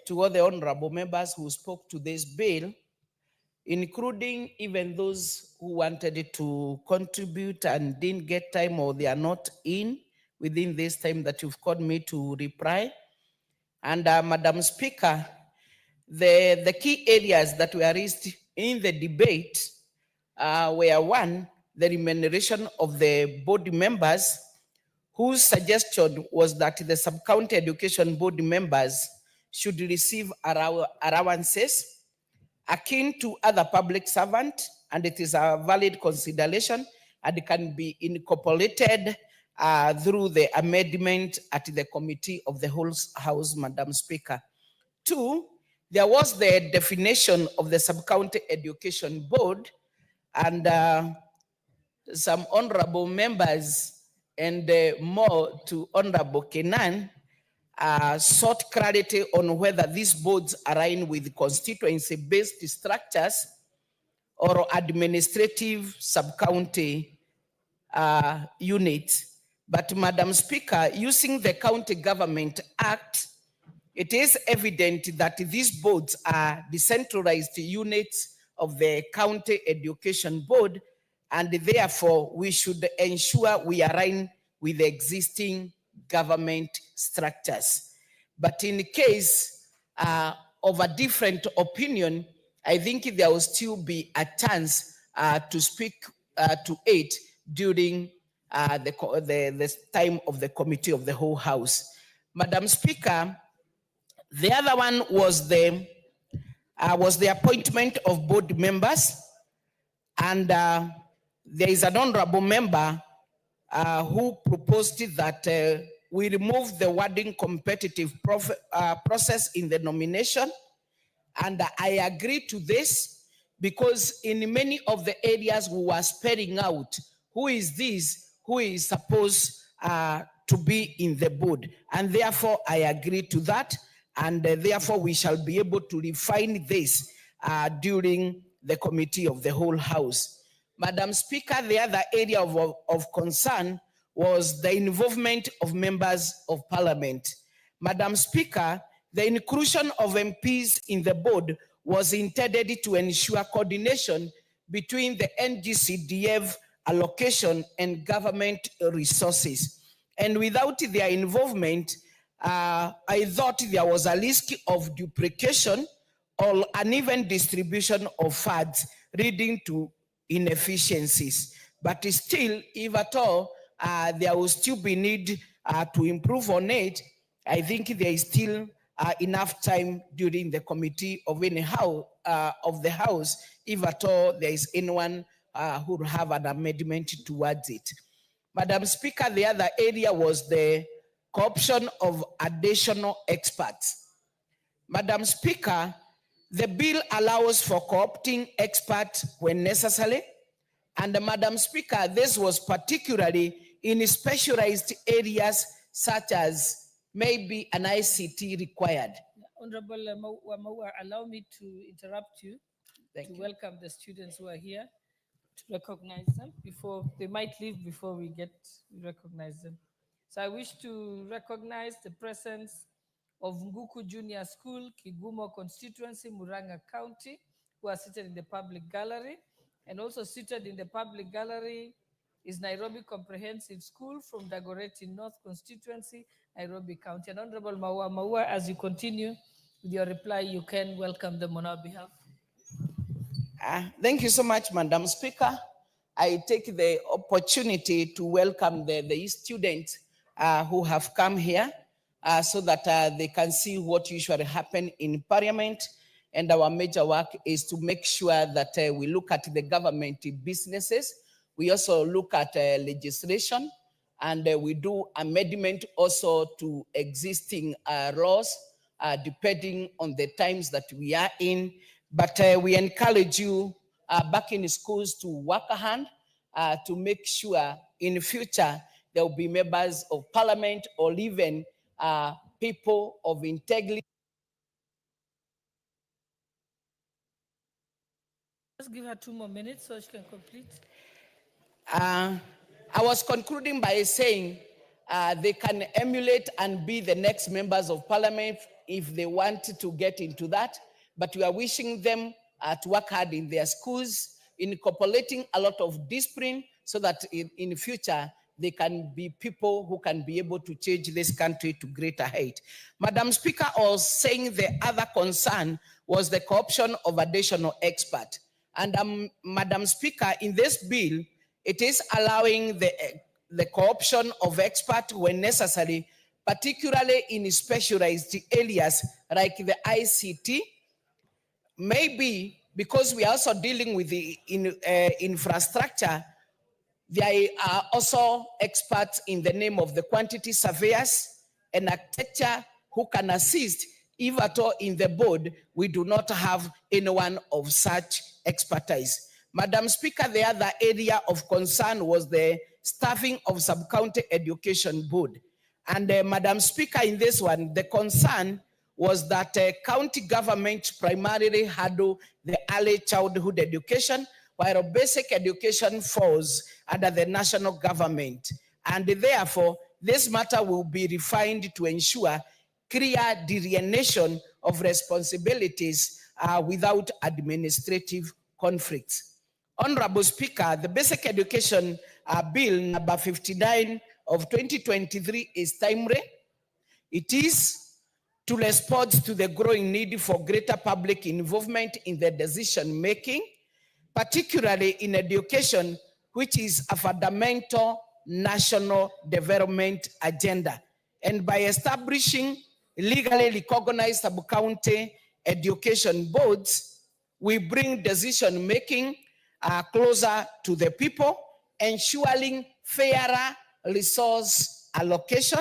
to all the honorable members who spoke to this bill, including even those who wanted to contribute and didn't get time, or they are not in within this time that you've called me to reply. And Madam Speaker, the key areas that were raised in the debate were: one, the remuneration of the board members, whose suggestion was that the sub-county education board members should receive allowances akin to other public servants, and it is a valid consideration and can be incorporated through the amendment at the committee of the whole house, Madam Speaker. Two, there was the definition of the sub-county education board, and some honorable members and more to Honorable Kenan sought clarity on whether these boards align with constituency-based structures or administrative sub-county units. But Madam Speaker, using the County Government Act, it is evident that these boards are decentralized units of the County Education Board, and therefore we should ensure we align with the existing government structures. But in case of a different opinion, I think there will still be a chance to speak to it during the time of the committee of the whole house. Madam Speaker, the other one was the appointment of board members, and there is an honorable member who proposed that we remove the wording competitive process in the nomination, and I agree to this because in many of the areas we were spelling out who is this, who is supposed to be in the board, and therefore I agree to that. And therefore we shall be able to refine this during the committee of the whole house. Madam Speaker, the other area of concern was the involvement of members of parliament. Madam Speaker, the inclusion of MPs in the board was intended to ensure coordination between the NGCDF allocation and government resources. And without their involvement, I thought there was a risk of duplication or uneven distribution of funds, leading to inefficiencies. But still, if at all, there will still be need to improve on it. I think there is still enough time during the committee of of the house, if at all there is anyone who will have an amendment towards it. Madam Speaker, the other area was the co-option of additional experts. Madam Speaker, the bill allows for co-opting experts when necessary. And Madam Speaker, this was particularly in specialized areas such as maybe an ICT required. Honorable Maua, allow me to interrupt you to welcome the students who are here, to recognize them before they might leave before we recognize them. So I wish to recognize the presence of Nguku Junior School, Kigumo constituency, Muranga County, who are seated in the public gallery. And also seated in the public gallery is Nairobi Comprehensive School from Dagoretti North constituency, Nairobi County. And Honorable Maua, as you continue with your reply, you can welcome them on our behalf. Thank you so much, Madam Speaker. I take the opportunity to welcome the students who have come here so that they can see what usually happens in Parliament. And our major work is to make sure that we look at the government businesses. We also look at legislation, and we do amendment also to existing laws, depending on the times that we are in. But we encourage you back in schools to work a hand to make sure in the future there will be members of parliament or even people of integrity. Let's give her 2 more minutes so she can complete. I was concluding by saying they can emulate and be the next members of parliament if they want to get into that. But we are wishing them to work hard in their schools, incorporating a lot of discipline so that in the future they can be people who can be able to change this country to greater height. Madam Speaker, I was saying the other concern was the co-option of additional expert. And Madam Speaker, in this bill, it is allowing the co-option of expert when necessary, particularly in specialized areas like the ICT. Maybe because we are also dealing with the infrastructure, there are also experts in the name of the quantity surveyors and architecture who can assist. If at all in the board, we do not have anyone of such expertise. Madam Speaker, the other area of concern was the staffing of sub-county education board. And Madam Speaker, in this one, the concern was that county government primarily handle the early childhood education, while basic education falls under the national government. And therefore, this matter will be refined to ensure clear delineation of responsibilities without administrative conflicts. Honorable Speaker, the Basic Education Bill number 59 of 2023 is timely. It is to respond to the growing need for greater public involvement in the decision making, particularly in education, which is a fundamental national development agenda. And by establishing legally recognized sub-county education boards, we bring decision making closer to the people, ensuring fairer resource allocation,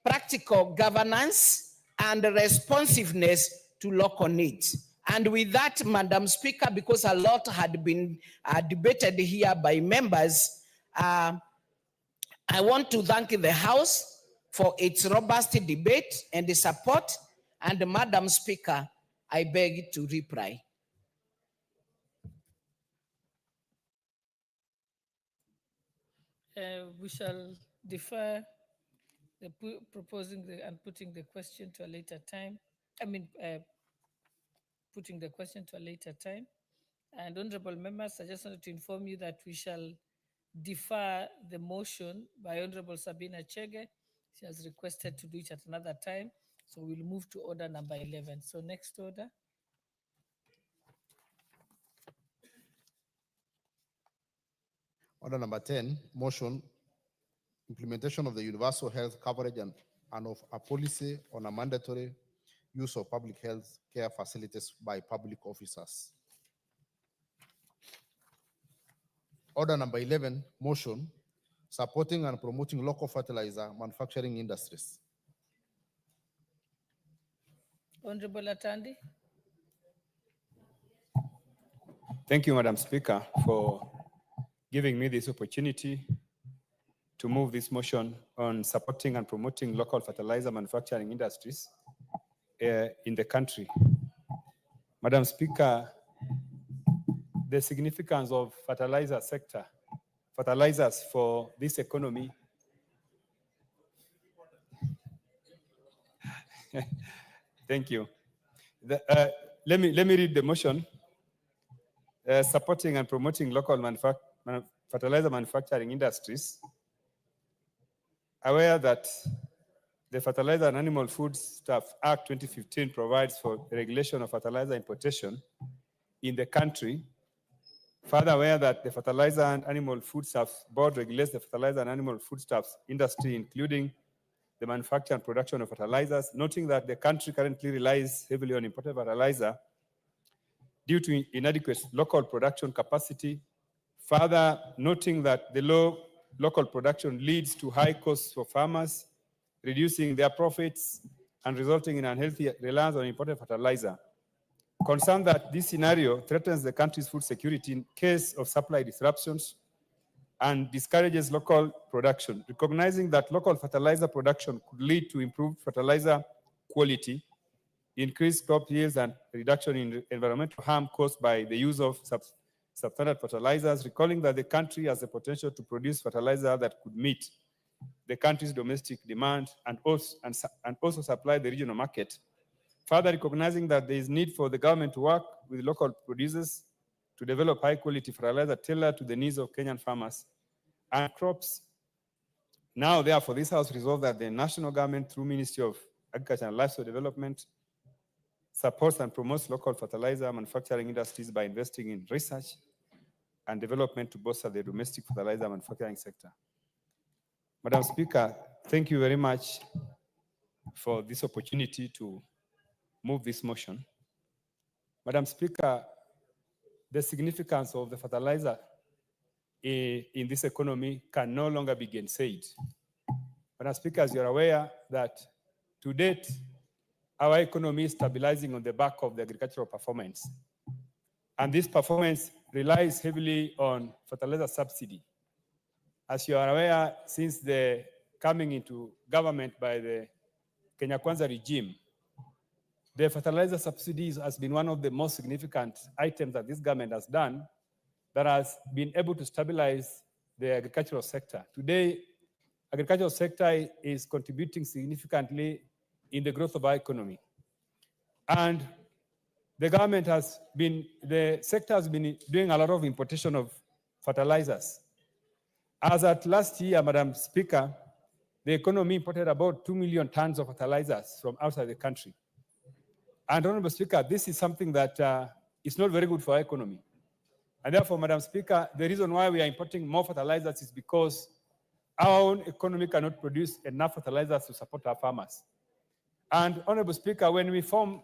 practical governance, and responsiveness to local needs. And with that, Madam Speaker, because a lot had been debated here by members, I want to thank the House for its robust debate and the support. And Madam Speaker, I beg to reply. We shall defer the proposing and putting the question to a later time. Putting the question to a later time. And honorable members, I just wanted to inform you that we shall defer the motion by Honorable Sabina Chege. She has requested to do it at another time. So we'll move to order number 11. So next order. Order number 10, motion, implementation of the universal health coverage and of a policy on a mandatory use of public health care facilities by public officers. Order number 11, motion, supporting and promoting local fertilizer manufacturing industries. Honorable Atandi. Thank you, Madam Speaker, for giving me this opportunity to move this motion on supporting and promoting local fertilizer manufacturing industries in the country. Madam Speaker, the significance of fertilizer sector, fertilizers for this economy. Thank you. Let me read the motion. Supporting and promoting local fertilizer manufacturing industries. Aware that the Fertilizer and Animal Foodstuff Act 2015 provides for the regulation of fertilizer importation in the country. Further aware that the Fertilizer and Animal Foodstuffs Board regulates the fertilizer and animal foodstuffs industry, including the manufacture and production of fertilizers, noting that the country currently relies heavily on imported fertilizer due to inadequate local production capacity. Further, noting that the low local production leads to high costs for farmers, reducing their profits and resulting in unhealthy reliance on imported fertilizer. Concerned that this scenario threatens the country's food security in case of supply disruptions and discourages local production, recognizing that local fertilizer production could lead to improved fertilizer quality, increased crop yields, and reduction in environmental harm caused by the use of substandard fertilizers, recalling that the country has the potential to produce fertilizer that could meet the country's domestic demand and also supply the regional market. Further, recognizing that there is need for the government to work with local producers to develop high-quality fertilizer tailored to the needs of Kenyan farmers and crops. Now, therefore, this House resolved that the national government, through Ministry of Agriculture and Livestock Development, supports and promotes local fertilizer manufacturing industries by investing in research and development to bolster the domestic fertilizer manufacturing sector. Madam Speaker, thank you very much for this opportunity to move this motion. Madam Speaker, the significance of the fertilizer in this economy can no longer be gainsaid. Madam Speaker, as you're aware that to date, our economy is stabilizing on the back of the agricultural performance. And this performance relies heavily on fertilizer subsidy. As you are aware, since the coming into government by the Kenya Kwanza regime, the fertilizer subsidies has been one of the most significant items that this government has done that has been able to stabilize the agricultural sector. Today, agricultural sector is contributing significantly in the growth of our economy. And the government the sector has been doing a lot of importation of fertilizers. As at last year, Madam Speaker, the economy imported about 2 million tons of fertilizers from outside the country. And Honorable Speaker, this is something that is not very good for our economy. And therefore, Madam Speaker, the reason why we are importing more fertilizers is because our own economy cannot produce enough fertilizers to support our farmers. And Honorable Speaker, when we form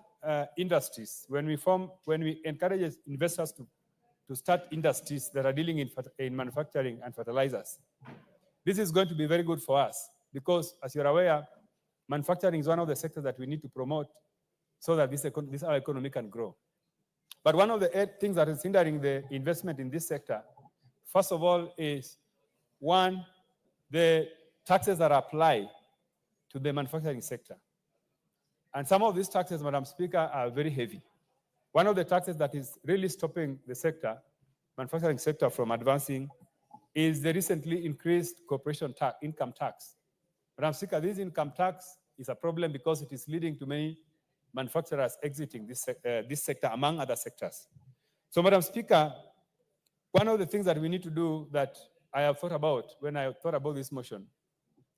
industries, when we encourage investors to start industries that are dealing in manufacturing and fertilizers, this is going to be very good for us because, as you're aware, manufacturing is one of the sectors that we need to promote so that our economy can grow. But one of the things that is hindering the investment in this sector, first of all, is one, the taxes that apply to the manufacturing sector. And some of these taxes, Madam Speaker, are very heavy. One of the taxes that is really stopping the sector, manufacturing sector, from advancing is the recently increased corporation income tax. Madam Speaker, this income tax is a problem because it is leading to many manufacturers exiting this sector, among other sectors. So, Madam Speaker, one of the things that we need to do that I have thought about when I thought about this motion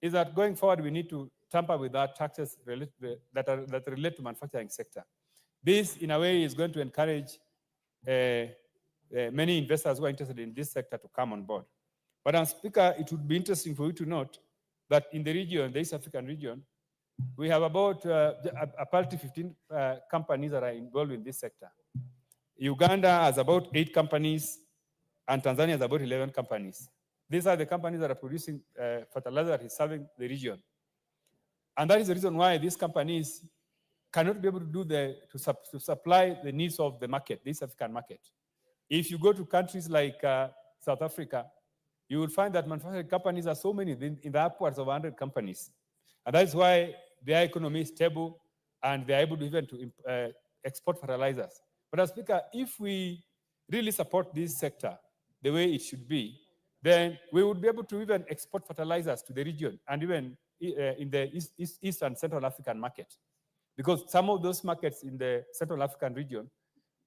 is that going forward, we need to tamper with our taxes that relate to manufacturing sector. This, in a way, is going to encourage many investors who are interested in this sector to come on board. But, Madam Speaker, it would be interesting for you to note that in the region, the East African region, we have about apparently 15 companies that are involved in this sector. Uganda has about 8 companies, and Tanzania has about 11 companies. These are the companies that are producing fertilizer that is serving the region. And that is the reason why these companies cannot be able to do to supply the needs of the market, this African market. If you go to countries like South Africa, you will find that manufacturing companies are so many, in the upwards of 100 companies. And that is why their economy is stable and they're able to even to export fertilizers. But as Speaker, if we really support this sector the way it should be, then we would be able to even export fertilizers to the region and even in the East and Central African market. Because some of those markets in the Central African region,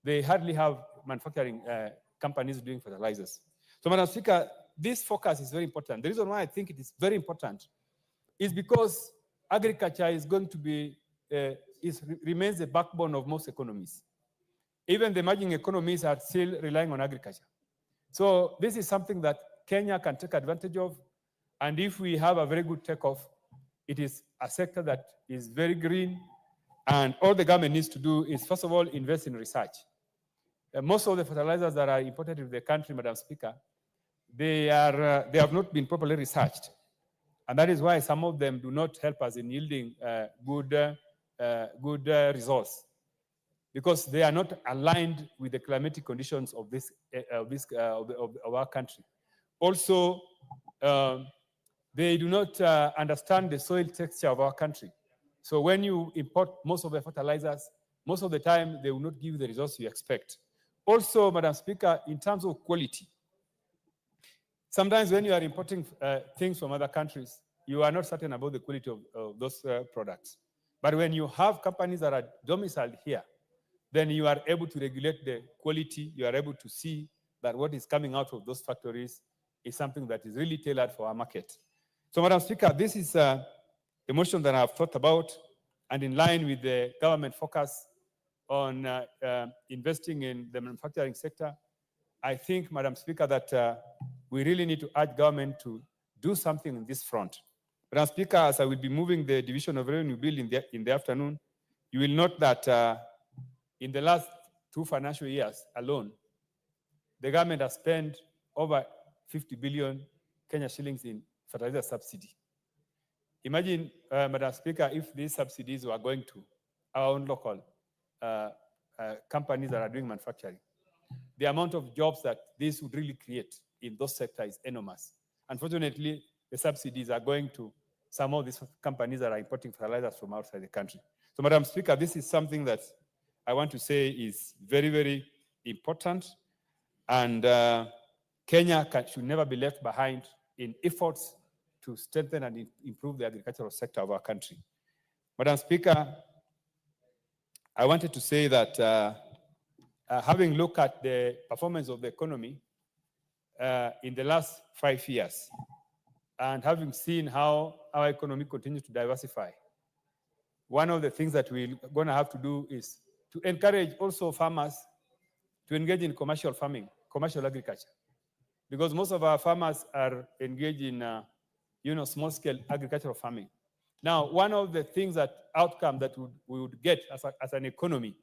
they hardly have manufacturing companies doing fertilizers. So, Madam Speaker, this focus is very important. The reason why I think it is very important is because agriculture is going to be, remains the backbone of most economies. Even the emerging economies are still relying on agriculture. So this is something that Kenya can take advantage of. And if we have a very good takeoff, it is a sector that is very green. And all the government needs to do is, first of all, invest in research. Most of the fertilizers that are imported into the country, Madam Speaker, they have not been properly researched. And that is why some of them do not help us in yielding good results, because they are not aligned with the climatic conditions of our country. Also, they do not understand the soil texture of our country. So when you import most of the fertilizers, most of the time they will not give the results you expect. Also, Madam Speaker, in terms of quality, sometimes when you are importing things from other countries, you are not certain about the quality of those products. But when you have companies that are domiciled here, then you are able to regulate the quality. You are able to see that what is coming out of those factories is something that is really tailored for our market. So, Madam Speaker, this is the motion that I have thought about, and in line with the government focus on investing in the manufacturing sector, I think, Madam Speaker, that we really need to urge government to do something in this front. Madam Speaker, as I will be moving the Division of Revenue Bill in the afternoon, you will note that in the last 2 financial years alone, the government has spent over 50 billion Kenya shillings in fertilizer subsidy. Imagine, Madam Speaker, if these subsidies were going to our own local companies that are doing manufacturing. The amount of jobs that this would really create in those sectors is enormous. Unfortunately, the subsidies are going to some of these companies that are importing fertilizers from outside the country. So, Madam Speaker, this is something that I want to say is very, very important. And Kenya should never be left behind in efforts to strengthen and improve the agricultural sector of our country. Madam Speaker, I wanted to say that having looked at the performance of the economy in the last 5 years, and having seen how our economy continues to diversify, one of the things that we're going to have to do is to encourage also farmers to engage in commercial farming, commercial agriculture, because most of our farmers are engaged in small-scale agricultural farming. Now, one of the things outcome that we would get as an economy,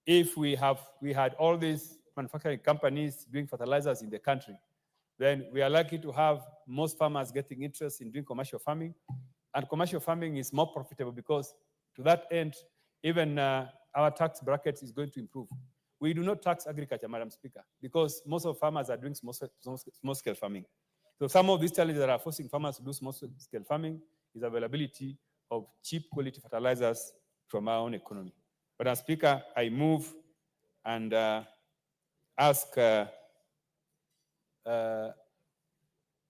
if we had all these manufacturing companies doing fertilizers in the country, then we are likely to have most farmers getting interest in doing commercial farming. And commercial farming is more profitable because to that end, even our tax bracket is going to improve. We do not tax agriculture, Madam Speaker, because most of farmers are doing small-scale farming. So some of these challenges that are forcing farmers to do small-scale farming is availability of cheap quality fertilizers from our own economy. Madam Speaker, I move and ask the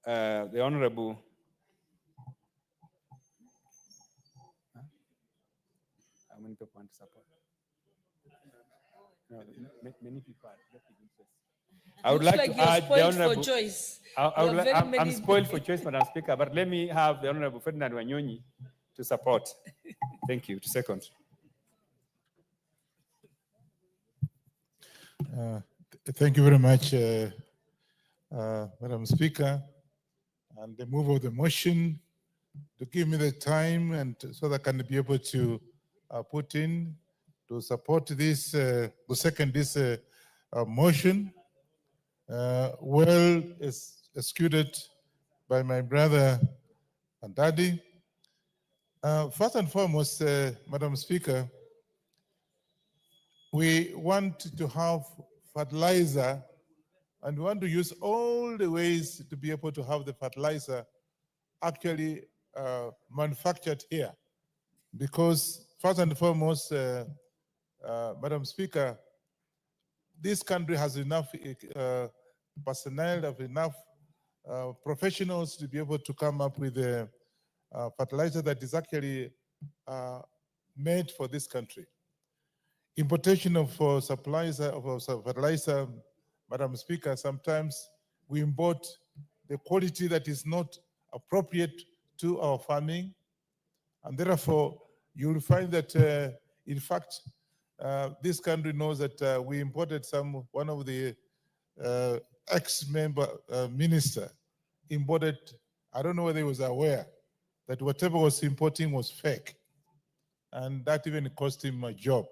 Honorable how many people want to support? No, many people are getting interest. I would like to add the Honorable. I'm spoiled for choice, Madam Speaker, but let me have the Honorable Ferdinand Wanyonyi to support. Thank you. To second. Thank you very much, Madam Speaker. And the move of the motion to give me the time and so that I can be able to put in to support this, to second this motion. Well executed by my brother and daddy. First and foremost, Madam Speaker, we want to have fertilizer, and we want to use all the ways to be able to have the fertilizer actually manufactured here. Because first and foremost, Madam Speaker, this country has enough personnel, of enough professionals to be able to come up with a fertilizer that is actually made for this country. Importation of supplies of fertilizer, Madam Speaker, sometimes we import the quality that is not appropriate to our farming, and therefore you'll find that, in fact, this country knows that we imported one of the ex-member minister imported, I don't know whether he was aware that whatever was importing was fake, and that even cost him a job.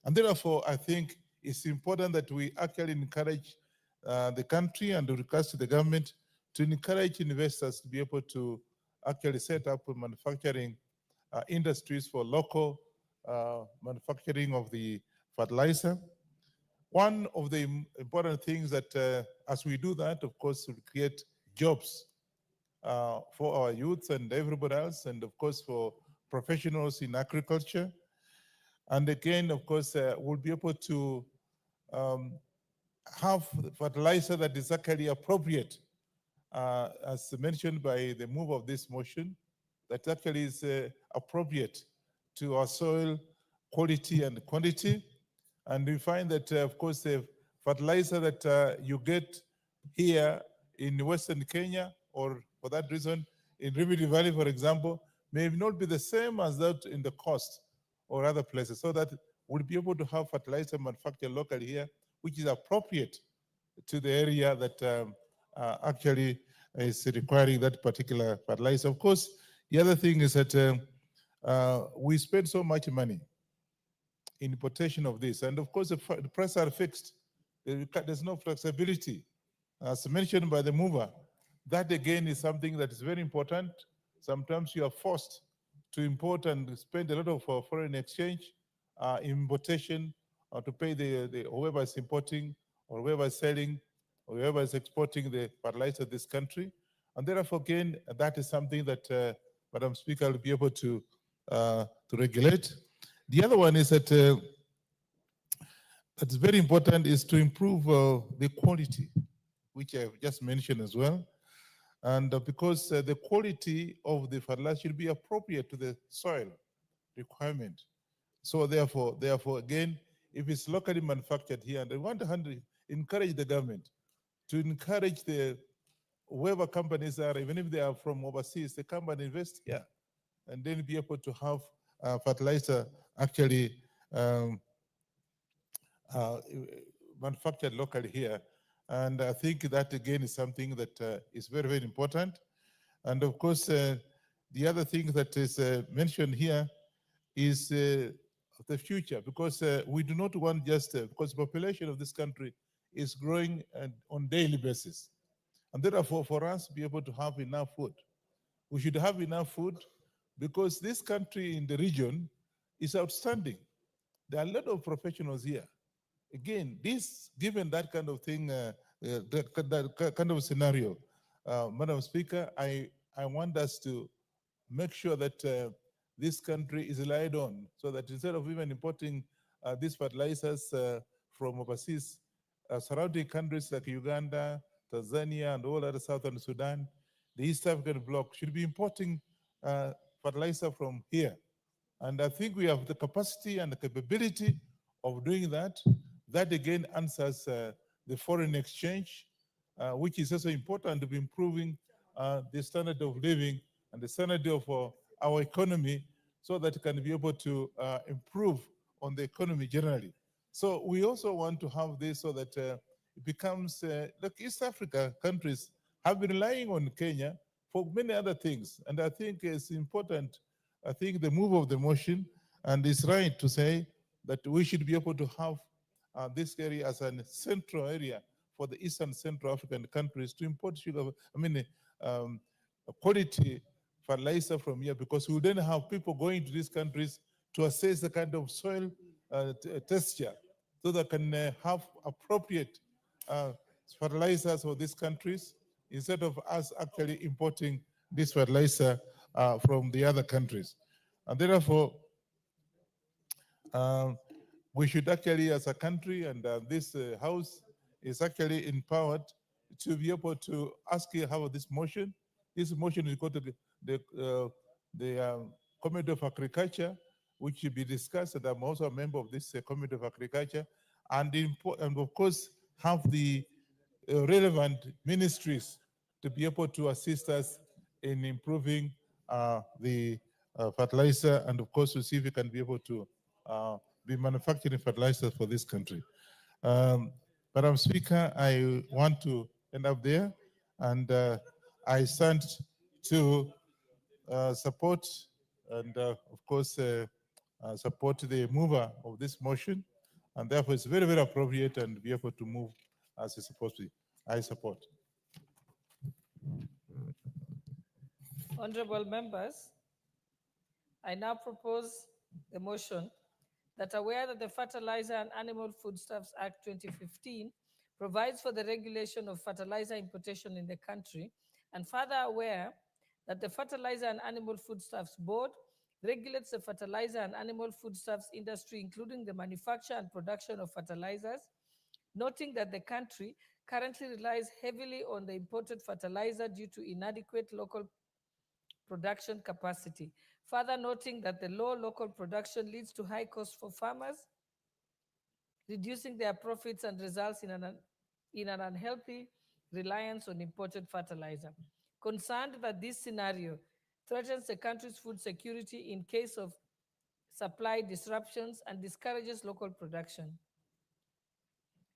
And therefore, I think it's important that we actually encourage the country and request to the government to encourage investors to be able to actually set up manufacturing industries for local manufacturing of the fertilizer. One of the important things that as we do that, of course, we create jobs for our youth and everybody else, and of course for professionals in agriculture. And again, of course, we'll be able to have fertilizer that is actually appropriate, as mentioned by the move of this motion, that actually is appropriate to our soil quality and quantity. And we find that, of course, the fertilizer that you get here in Western Kenya, or for that reason, in River Valley, for example, may not be the same as that in the coast or other places, so that we'll be able to have fertilizer manufactured locally here, which is appropriate to the area that actually is requiring that particular fertilizer. Of course, the other thing is that we spend so much money in importation of this, and of course the prices are fixed. There's no flexibility. As mentioned by the mover, that again is something that is very important. Sometimes you are forced to import and spend a lot of foreign exchange importation to pay the whoever is importing or whoever is selling or whoever is exporting the fertilizer to this country. And therefore, again, that is something that Madam Speaker will be able to regulate. The other one is that that's very important is to improve the quality, which I've just mentioned as well. And because the quality of the fertilizer should be appropriate to the soil requirement. So therefore, again, if it's locally manufactured here, and I want to encourage the government to encourage the whoever companies are, even if they are from overseas, they come and invest here, and then be able to have fertilizer actually manufactured locally here. And I think that again is something that is very, very important. And of course, the other thing that is mentioned here is the future, because we do not want just, because the population of this country is growing on daily basis. And therefore, for us to be able to have enough food, we should have enough food, because this country in the region is outstanding. There are a lot of professionals here. Again, this, given that kind of thing, that kind of scenario, Madam Speaker, I want us to make sure that this country is relied on, so that instead of even importing these fertilizers from overseas, surrounding countries like Uganda, Tanzania, and all other southern Sudan, the East African bloc should be importing fertilizer from here. And I think we have the capacity and the capability of doing that. That again answers the foreign exchange, which is also important to be improving the standard of living and the standard of our economy, so that it can be able to improve on the economy generally. So we also want to have this so that it becomes, like East Africa countries have been relying on Kenya for many other things. And I think it's important, I think the move of the motion, and it's right to say that we should be able to have this area as a central area for the Eastern Central African countries to import sugar, quality fertilizer from here, because we will then have people going to these countries to assess the kind of soil texture, so they can have appropriate fertilizers for these countries, instead of us actually importing this fertilizer from the other countries. And therefore, we should actually, as a country, and this House is actually empowered to be able to ask you how this motion. This motion will go to the Committee of Agriculture, which will be discussed, and I'm also a member of this Committee of Agriculture, and of course have the relevant ministries to be able to assist us in improving the fertilizer, and of course to see if we can be able to be manufacturing fertilizers for this country. Madam Speaker, I want to end up there, and I stand to support and of course support the mover of this motion, and therefore it's very, very appropriate and be able to move as it's supposed to be. I support. Honorable members, I now propose the motion that aware that the Fertilizer and Animal Foodstuffs Act 2015 provides for the regulation of fertilizer importation in the country, and further aware that the Fertilizer and Animal Foodstuffs Board regulates the fertilizer and animal foodstuffs industry, including the manufacture and production of fertilizers, noting that the country currently relies heavily on the imported fertilizer due to inadequate local production capacity. Further noting that the low local production leads to high costs for farmers, reducing their profits and results in an unhealthy reliance on imported fertilizer. Concerned that this scenario threatens the country's food security in case of supply disruptions and discourages local production.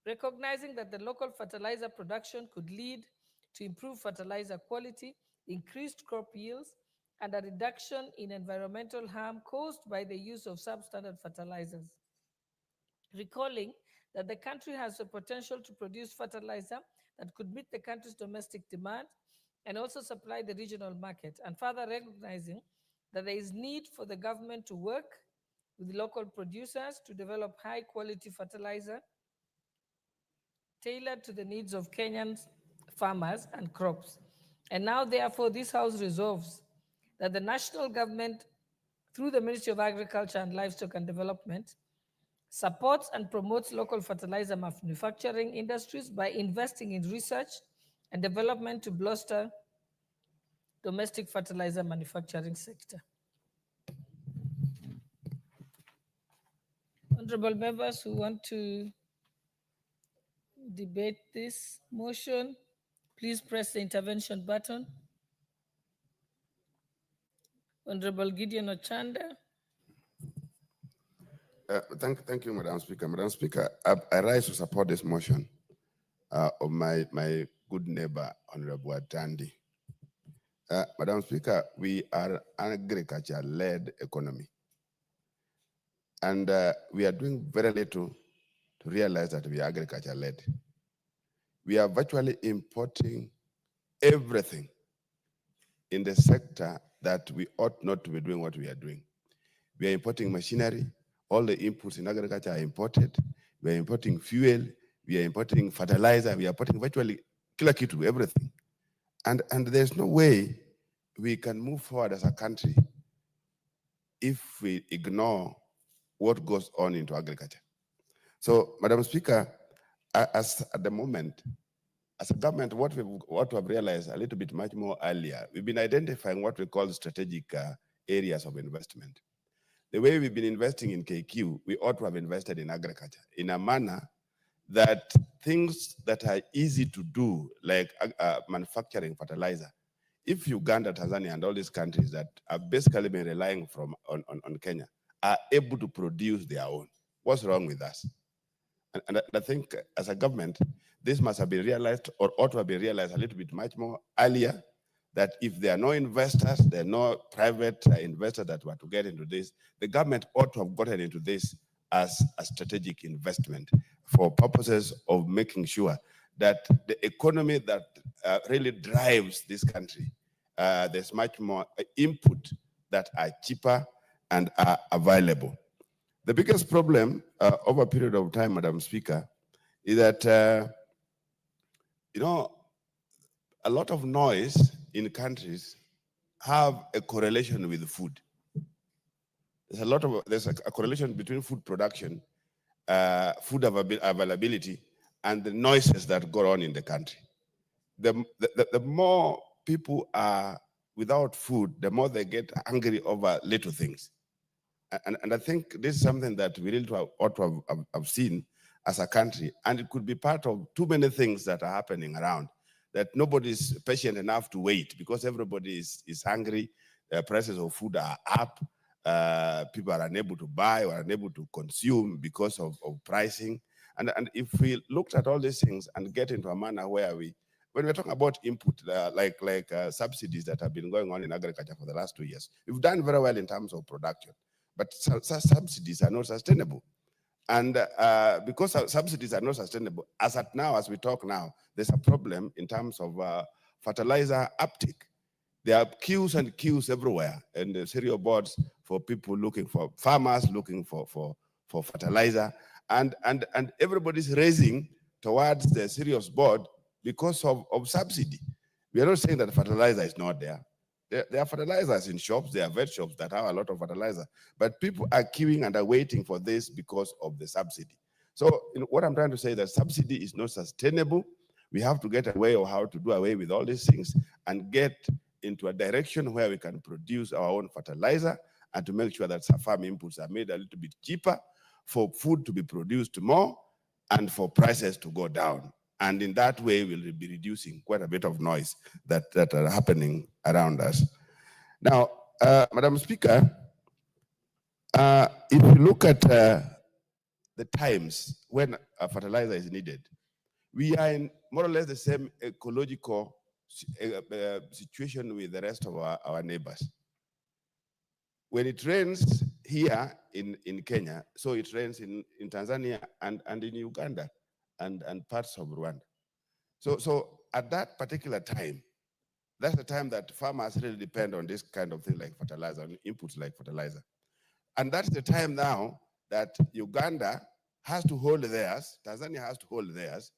Recognizing that the local fertilizer production could lead to improved fertilizer quality, increased crop yields, and a reduction in environmental harm caused by the use of substandard fertilizers. Recalling that the country has the potential to produce fertilizer that could meet the country's domestic demand and also supply the regional market, and further recognizing that there is need for the government to work with local producers to develop high-quality fertilizer tailored to the needs of Kenyan farmers and crops. And now, therefore, this House resolves that the national government, through the Ministry of Agriculture and Livestock and Development, supports and promotes local fertilizer manufacturing industries by investing in research and development to bolster domestic fertilizer manufacturing sector. Honorable members who want to debate this motion, please press the intervention button. Honorable Gideon Ochanda. Thank you, Madam Speaker. Madam Speaker, I rise to support this motion of my good neighbor, Honorable Atandi. Madam Speaker, we are an agriculture-led economy. And we are doing very little to realize that we are agriculture-led. We are virtually importing everything in the sector that we ought not to be doing what we are doing. We are importing machinery. All the inputs in agriculture are imported. We are importing fuel. We are importing fertilizer. We are importing virtually kila kitu, everything. And there's no way we can move forward as a country if we ignore what goes on into agriculture. So, Madam Speaker, as at the moment, as a government, what we have realized a little bit much more earlier, we've been identifying what we call strategic areas of investment. The way we've been investing in KQ, we ought to have invested in agriculture in a manner that things that are easy to do, like manufacturing fertilizer, if Uganda, Tanzania, and all these countries that have basically been relying on Kenya are able to produce their own, what's wrong with us? And I think as a government, this must have been realized, or ought to have been realized a little bit much more earlier, that if there are no investors, there are no private investors that were to get into this, the government ought to have gotten into this as a strategic investment for purposes of making sure that the economy that really drives this country, there's much more input that are cheaper and are available. The biggest problem over a period of time, Madam Speaker, is that, you know, a lot of noise in countries have a correlation with food. There's a correlation between food production, food availability, and the noises that go on in the country. The more people are without food, the more they get angry over little things. And I think this is something that we really ought to have seen as a country. And it could be part of too many things that are happening around, that nobody's patient enough to wait because everybody is hungry. The prices of food are up. People are unable to buy or unable to consume because of pricing. And if we looked at all these things and get into a manner where when we're talking about input, like subsidies that have been going on in agriculture for the last 2 years, we've done very well in terms of production. But subsidies are not sustainable. And because subsidies are not sustainable, as at now, as we talk now, there's a problem in terms of fertilizer uptake. There are queues and queues everywhere, and the cereal boards for people looking for, farmers looking for fertilizer, and everybody's racing towards the cereals board because of subsidy. We are not saying that fertilizer is not there. There are fertilizers in shops, there are vet shops that have a lot of fertilizer, but people are queuing and are waiting for this because of the subsidy. So what I'm trying to say is that subsidy is not sustainable. We have to get a way of how to do away with all these things and get into a direction where we can produce our own fertilizer and to make sure that farm inputs are made a little bit cheaper for food to be produced more and for prices to go down. And in that way, we'll be reducing quite a bit of noise that are happening around us. Now, Madam Speaker, if you look at the times when a fertilizer is needed, we are in more or less the same ecological situation with the rest of our neighbors. When it rains here in Kenya, so it rains in Tanzania and in Uganda and parts of Rwanda. So at that particular time, that's the time that farmers really depend on this kind of thing like fertilizer, on inputs like fertilizer. And that's the time now that Uganda has to hold theirs, Tanzania has to hold theirs,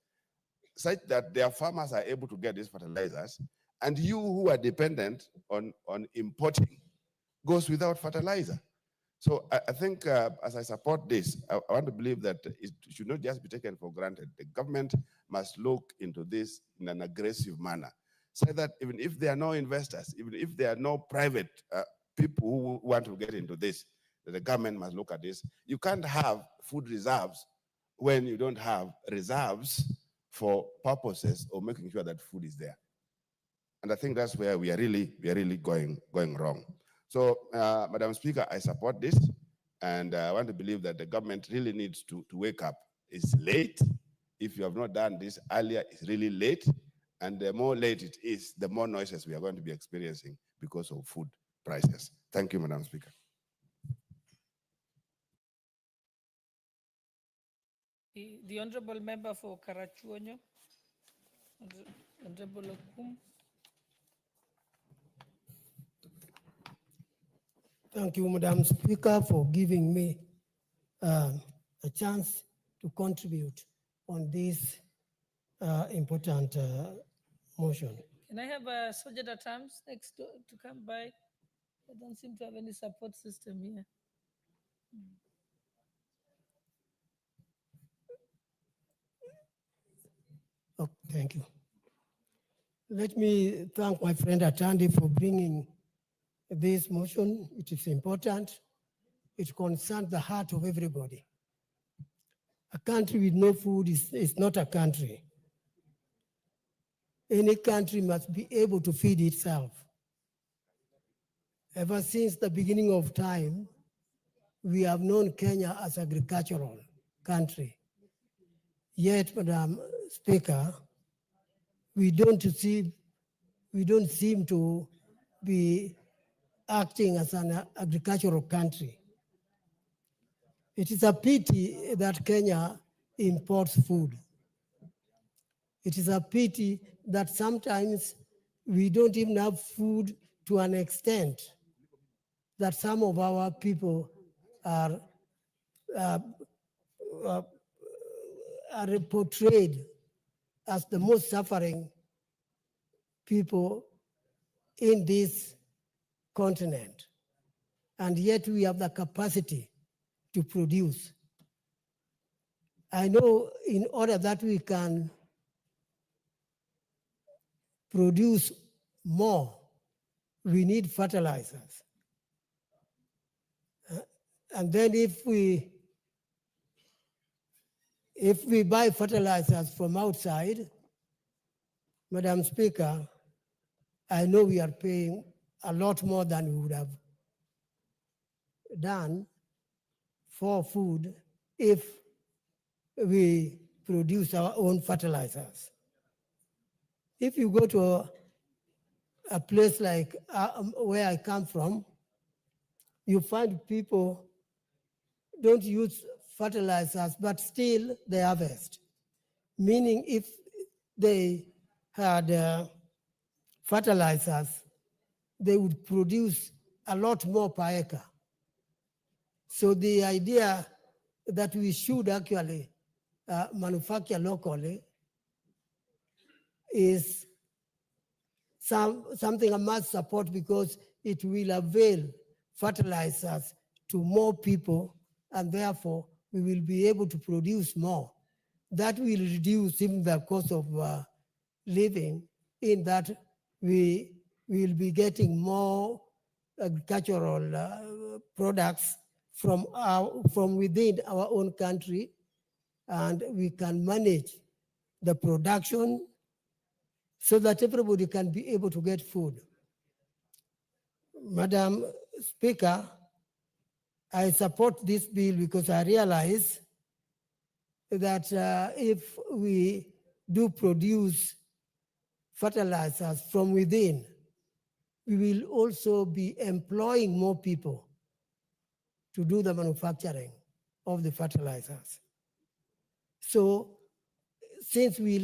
such that their farmers are able to get these fertilizers, and you who are dependent on importing goes without fertilizer. So I think as I support this, I want to believe that it should not just be taken for granted. The government must look into this in an aggressive manner, so that even if there are no investors, even if there are no private people who want to get into this, the government must look at this. You can't have food reserves when you don't have reserves for purposes of making sure that food is there. And I think that's where we are really going wrong. So, Madam Speaker, I support this, and I want to believe that the government really needs to wake up. It's late. If you have not done this earlier, it's really late. And the more late it is, the more noises we are going to be experiencing because of food prices. Thank you, Madam Speaker. The Honorable Member for Karachuonyo, Honorable Okum. Thank you, Madam Speaker, for giving me a chance to contribute on this important motion. Can I have Soja Terms next to come by? I don't seem to have any support system here. Oh, thank you. Let me thank my friend Atandi for bringing this motion. It is important. It concerns the heart of everybody. A country with no food is not a country. Any country must be able to feed itself. Ever since the beginning of time, we have known Kenya as an agricultural country. Yet, Madam Speaker, we don't seem to be acting as an agricultural country. It is a pity that Kenya imports food. It is a pity that sometimes we don't even have food to an extent that some of our people are, uh, uh, are portrayed as the most suffering people in this continent. And yet we have the capacity to produce. I know in order that we can produce more, we need fertilizers. And then if we buy fertilizers from outside, Madam Speaker, I know we are paying a lot more than we would have done for food if we produce our own fertilizers. If you go to a place like where I come from, you find people don't use fertilizers, but still they harvest. Meaning if they had fertilizers, they would produce a lot more per acre. So the idea that we should actually manufacture locally is something I must support because it will avail fertilizers to more people, and therefore we will be able to produce more. That will reduce even the cost of living, in that we will be getting more agricultural products from within our own country, and we can manage the production so that everybody can be able to get food. Madam Speaker, I support this bill because I realize that if we do produce fertilizers from within, we will also be employing more people to do the manufacturing of the fertilizers. So since we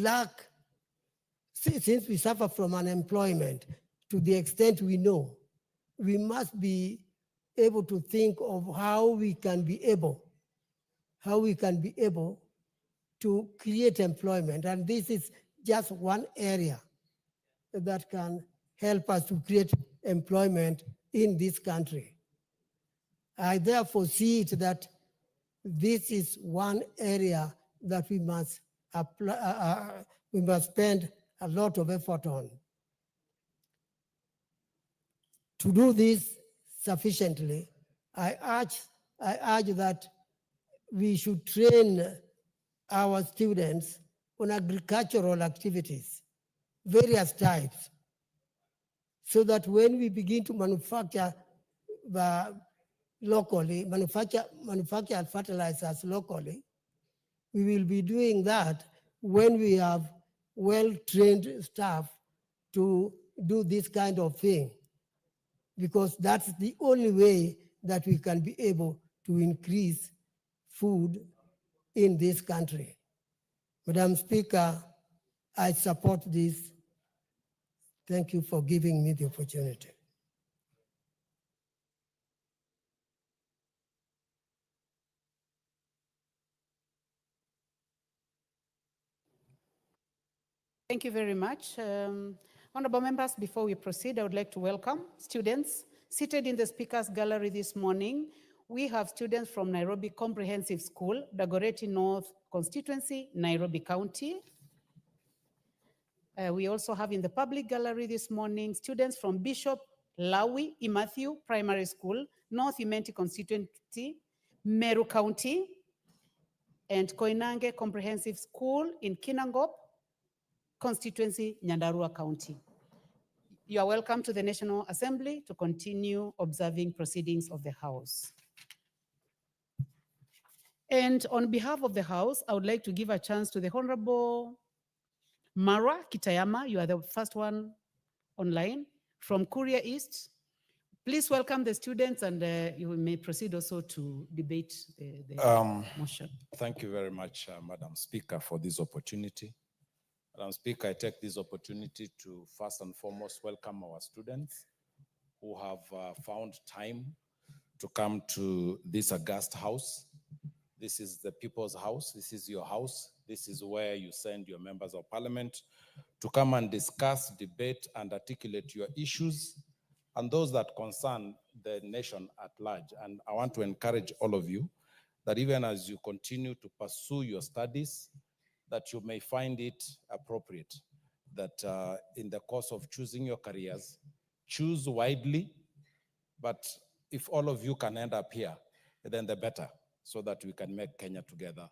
suffer from unemployment to the extent we know, we must be able to think of how we can be able to create employment. And this is just one area that can help us to create employment in this country. I therefore see it that this is one area that we must spend a lot of effort on. To do this sufficiently, I urge that we should train our students on agricultural activities, various types, so that when we begin to manufacture locally, manufacture fertilizers locally, we will be doing that when we have well-trained staff to do this kind of thing, because that's the only way that we can be able to increase food in this country. Madam Speaker, I support this. Thank you for giving me the opportunity. Thank you very much. Honorable members, before we proceed, I would like to welcome students seated in the speakers gallery this morning. We have students from Nairobi Comprehensive School, Dagoretti North Constituency, Nairobi County. We also have in the public gallery this morning students from Bishop Lawi Imatthew Primary School, North Imenti Constituency, Meru County, and Koinange Comprehensive School in Kinangop Constituency, Nyandarua County. You are welcome to the National Assembly to continue observing proceedings of the House. And on behalf of the House, I would like to give a chance to the Honorable Mara Kitayama. You are the first one online from Kuria East. Please welcome the students, and you may proceed also to debate the motion. Thank you very much, Madam Speaker, for this opportunity. Madam Speaker, I take this opportunity to first and foremost welcome our students who have found time to come to this august house. This is the people's house. This is your house. This is where you send your members of parliament to come and discuss, debate, and articulate your issues and those that concern the nation at large. And I want to encourage all of you that even as you continue to pursue your studies, that you may find it appropriate that in the course of choosing your careers, choose widely, but if all of you can end up here, then the better, so that we can make Kenya together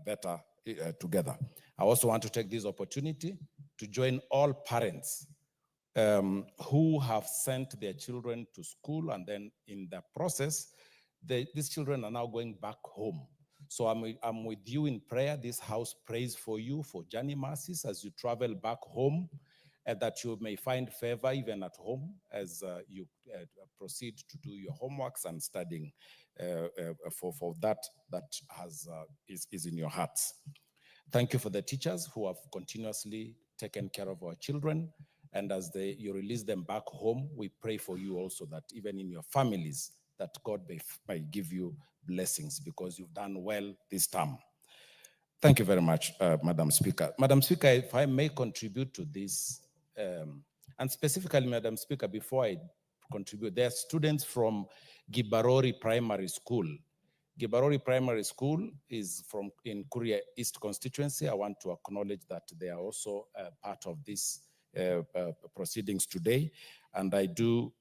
better together. I also want to take this opportunity to join all parents who have sent their children to school, and then in the process, these children are now going back home. So I'm with you in prayer. This house prays for you for journey mercies as you travel back home, and that you may find favor even at home as you proceed to do your homeworks and studying for that is in your hearts. Thank you for the teachers who have continuously taken care of our children. And as you release them back home, we pray for you also that even in your families, that God may give you blessings because you've done well this term. Thank you very much, Madam Speaker. Madam Speaker, if I may contribute to this, and specifically, Madam Speaker, before I contribute, there are students from Gibarori Primary School. Gibarori Primary School is in Kuria East constituency. I want to acknowledge that they are also part of this proceedings today, and I do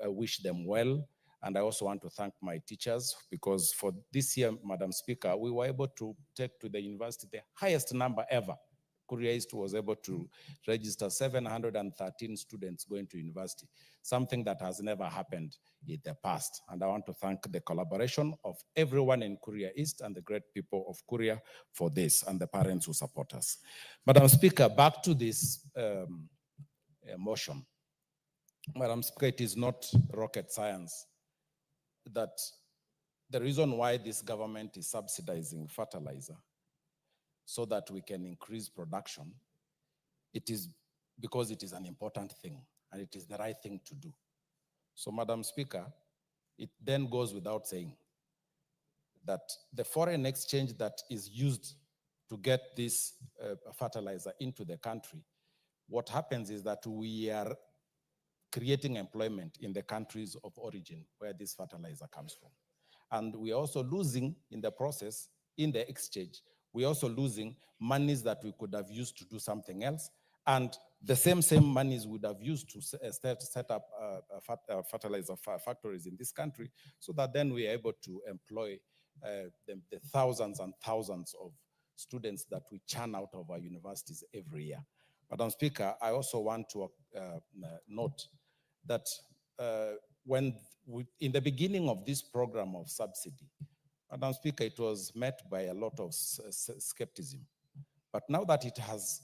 wish them well. And I also want to thank my teachers because for this year, Madam Speaker, we were able to take to the university the highest number ever. Kuria East was able to register 713 students going to university, something that has never happened in the past. And I want to thank the collaboration of everyone in Kuria East and the great people of Kuria for this and the parents who support us. Madam Speaker, back to this motion. Madam Speaker, it is not rocket science that the reason why this government is subsidizing fertilizer so that we can increase production, it is because it is an important thing and it is the right thing to do. So, Madam Speaker, it then goes without saying that the foreign exchange that is used to get this fertilizer into the country, what happens is that we are creating employment in the countries of origin where this fertilizer comes from. And we are also losing in the process, in the exchange, we're also losing monies that we could have used to do something else. And the same monies would have used to set up fertilizer factories in this country, so that then we are able to employ the thousands and thousands of students that we churn out of our universities every year. Madam Speaker, I also want to note that in the beginning of this program of subsidy, Madam Speaker, it was met by a lot of skepticism. But now that it has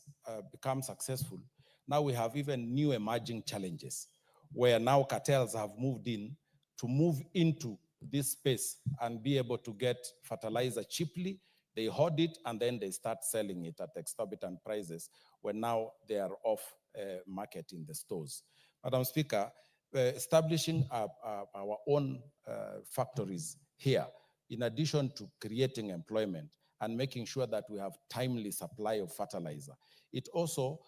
become successful, now we have even new emerging challenges where now cartels have moved into this space and be able to get fertilizer cheaply. They hoard it and then they start selling it at exorbitant prices when now they are off market in the stores. Madam Speaker, establishing our own factories here, in addition to creating employment and making sure that we have timely supply of fertilizer, it also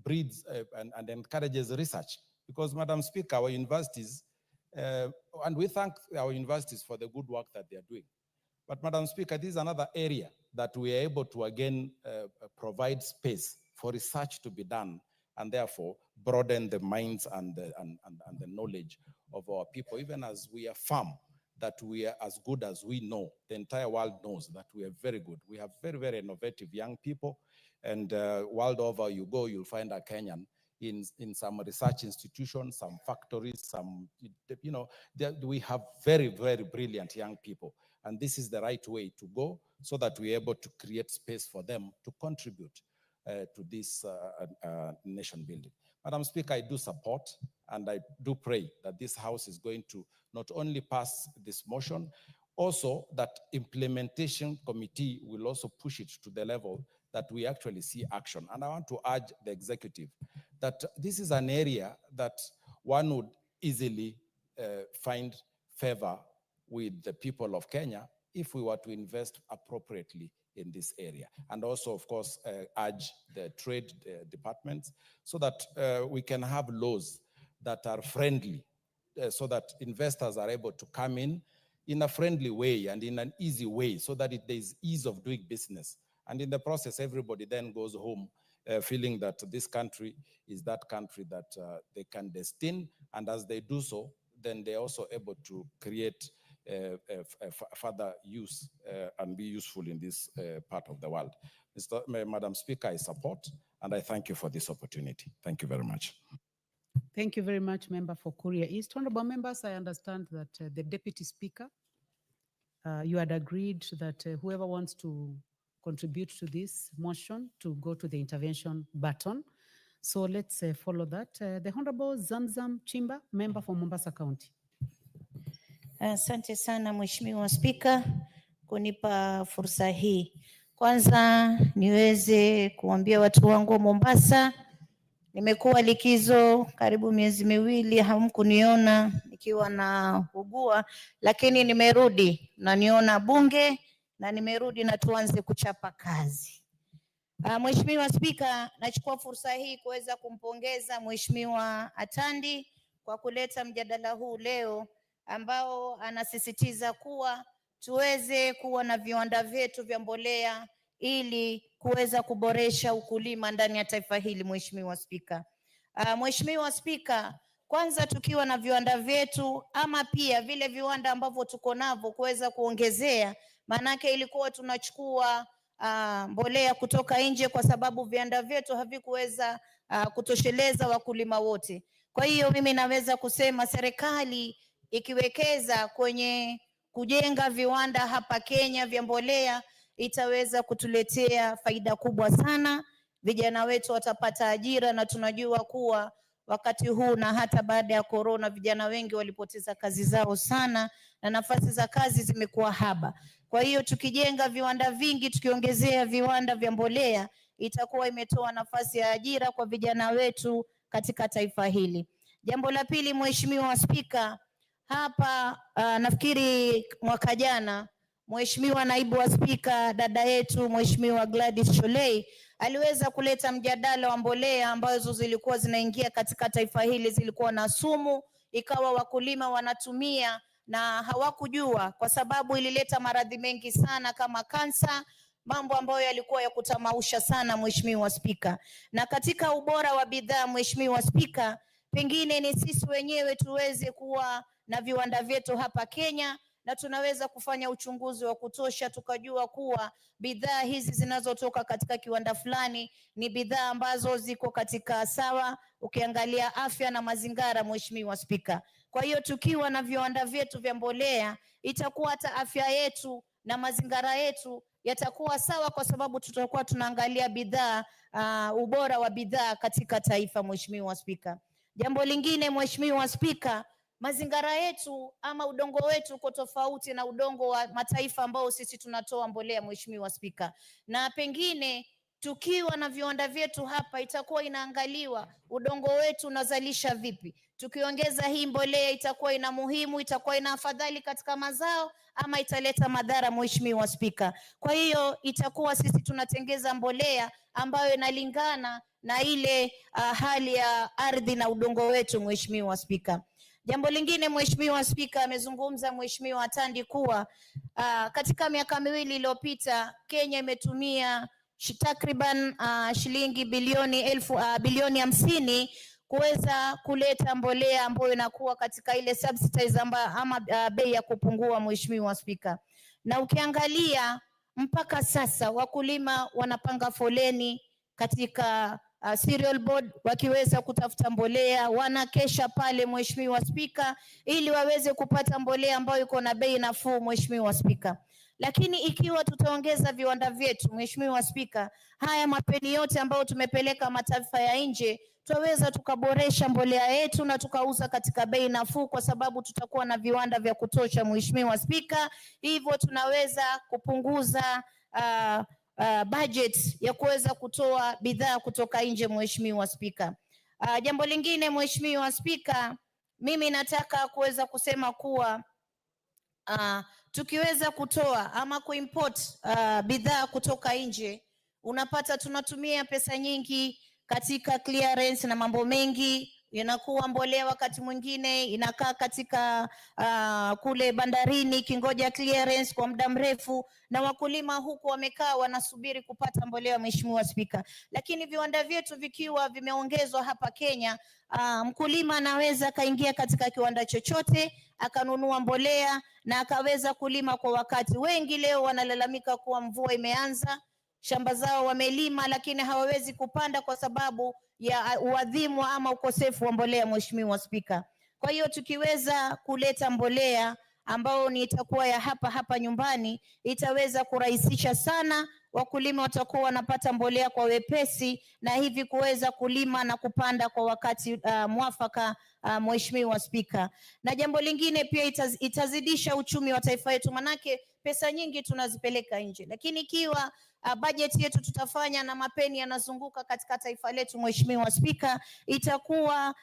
breeds and encourages research. Because, Madam Speaker, our universities, and we thank our universities for the good work that they are doing. But, Madam Speaker, this is another area that we are able to again provide space for research to be done, and therefore broaden the minds and the knowledge of our people, even as we are firm that we are as good as we know. The entire world knows that we are very good. We have very, very innovative young people, and world over you go, you'll find a Kenyan in some research institutions, some factories, some, we have very, very brilliant young people. And this is the right way to go so that we're able to create space for them to contribute to this nation building. Madam Speaker, I do support and I do pray that this House is going to not only pass this motion, also that implementation committee will also push it to the level that we actually see action. And I want to urge the executive that this is an area that one would easily find favor with the people of Kenya if we were to invest appropriately in this area. And also, of course, urge the trade departments so that we can have laws that are friendly, so that investors are able to come in a friendly way and in an easy way, so that there is ease of doing business. And in the process, everybody then goes home feeling that this country is that country that they can destine. And as they do so, then they're also able to create further use and be useful in this part of the world. Madam Speaker, I support and I thank you for this opportunity. Thank you very much. Thank you very much, Member for Kuria East. Honorable members, I understand that the Deputy Speaker, you had agreed that whoever wants to contribute to this motion to go to the intervention button. So let's follow that. The Honorable Zamzam Chimba, Member for Mombasa County. Asante sana Mheshimiwa Spika kunipa fursa hii. Kwanza niweze kuambia watu wangu wa Mombasa, nimekuwa likizo karibu miezi miwili, hamkuniona nikiwa na ugua, lakini nimerudi na niona bunge na nimerudi na tuanze kuchapa kazi. Mheshimiwa Spika, nachukua fursa hii kuweza kumpongeza Mheshimiwa Atandi kwa kuleta mjadala huu leo, ambao anasisitiza kuwa tuweze kuwa na viwanda vyetu vya mbolea ili kuweza kuboresha ukulima ndani ya taifa hili. Mheshimiwa Spika, Mheshimiwa Spika, kwanza tukiwa na viwanda vyetu ama pia vile viwanda ambavyo tuko navyo kuweza kuongezea, manake ilikuwa tunachukua mbolea kutoka nje kwa sababu viwanda vyetu havikuweza kutosheleza wakulima wote. Kwa hiyo mimi naweza kusema serikali ikiwekeza kwenye kujenga viwanda hapa Kenya vya mbolea itaweza kutuletea faida kubwa sana. Vijana wetu watapata ajira, na tunajua kuwa wakati huu na hata baada ya corona vijana wengi walipoteza kazi zao sana na nafasi za kazi zimekuwa haba. Kwa hiyo tukijenga viwanda vingi, tukiongezea viwanda vya mbolea, itakuwa imetoa nafasi ya ajira kwa vijana wetu katika taifa hili. Jambo la pili, Mheshimiwa Spika, hapa nafikiri mwaka jana Mheshimiwa Naibu wa Spika dada yetu Mheshimiwa Gladys Sholei aliweza kuleta mjadala wa mbolea ambazo zilikuwa zinaingia katika taifa hili, zilikuwa na sumu, ikawa wakulima wanatumia na hawakujua, kwa sababu ilileta maradhi mengi sana kama kansa, mambo ambayo yalikuwa ya kutamausha sana Mheshimiwa Spika. Na katika ubora wa bidhaa Mheshimiwa Spika, pengine ni sisi wenyewe tuweze kuwa na viwanda vyetu hapa Kenya, na tunaweza kufanya uchunguzi wa kutosha tukajua kuwa bidhaa hizi zinazotoka katika kiwanda fulani ni bidhaa ambazo ziko katika sawa ukiangalia afya na mazingira Mheshimiwa Spika. Kwa hiyo tukiwa na viwanda vyetu vya mbolea, itakuwa hata afya yetu na mazingira yetu yatakuwa sawa, kwa sababu tutakuwa tunaangalia bidhaa, ubora wa bidhaa katika taifa Mheshimiwa Spika. Jambo lingine Mheshimiwa Spika, mazingira yetu ama udongo wetu uko tofauti na udongo wa mataifa ambao sisi tunatoa mbolea Mheshimiwa Spika. Na pengine tukiwa na viwanda vyetu hapa itakuwa inaangaliwa udongo wetu unazalisha vipi. Tukiongeza hii mbolea itakuwa ina muhimu, itakuwa ina afadhali katika mazao ama italeta madhara Mheshimiwa Spika. Kwa hiyo itakuwa sisi tunatengeza mbolea ambayo inalingana na ile hali ya ardhi na udongo wetu Mheshimiwa Spika. Jambo lingine Mheshimiwa Spika, amezungumza Mheshimiwa Atandi kuwa katika miaka miwili iliyopita Kenya imetumia takriban shilingi bilioni 50 kuweza kuleta mbolea ambayo inakuwa katika ile subsidies ama bei ya kupungua Mheshimiwa Spika. Na ukiangalia mpaka sasa wakulima wanapanga foleni katika cereal board wakiweza kutafuta mbolea, wanakesha pale Mheshimiwa Spika, ili waweze kupata mbolea ambayo iko na bei nafuu Mheshimiwa Spika. Lakini ikiwa tutaongeza viwanda vyetu Mheshimiwa Spika, haya mapeni yote ambayo tumepeleka mataifa ya nje, tutaweza tukaboresha mbolea yetu na tukauza katika bei nafuu, kwa sababu tutakuwa na viwanda vya kutosha Mheshimiwa Spika. Hivyo tunaweza kupunguza budget ya kuweza kutoa bidhaa kutoka nje, Mheshimiwa Spika. Jambo lingine Mheshimiwa Spika, mimi nataka kuweza kusema kuwa tukiweza kutoa ama kuimport bidhaa kutoka nje, unapata tunatumia pesa nyingi katika clearance na mambo mengi, inakuwa mbolea wakati mwingine inakaa katika kule bandarini kingoja clearance kwa muda mrefu, na wakulima huku wamekaa wanasubiri kupata mbolea, Mheshimiwa Spika. Lakini viwanda vyetu vikiwa vimeongezwa hapa Kenya, mkulima anaweza kaingia katika kiwanda chochote akanunua mbolea na akaweza kulima kwa wakati. Wengi leo wanalalamika kuwa mvua imeanza, shamba zao wamelima lakini hawawezi kupanda kwa sababu ya uadhimu ama ukosefu wa mbolea, Mheshimiwa Spika. Kwa hiyo tukiweza kuleta mbolea ambao ni itakuwa ya hapa nyumbani, itaweza kurahisisha sana, wakulima watakuwa wanapata mbolea kwa wepesi na hivi kuweza kulima na kupanda kwa wakati mwafaka, Mheshimiwa Spika. Na jambo lingine pia itazidisha uchumi wa taifa letu, manake pesa nyingi tunazipeleka nje, lakini ikiwa bajeti yetu tutafanya na mapeni yanazunguka katika taifa letu, Mheshimiwa Spika, itakuwa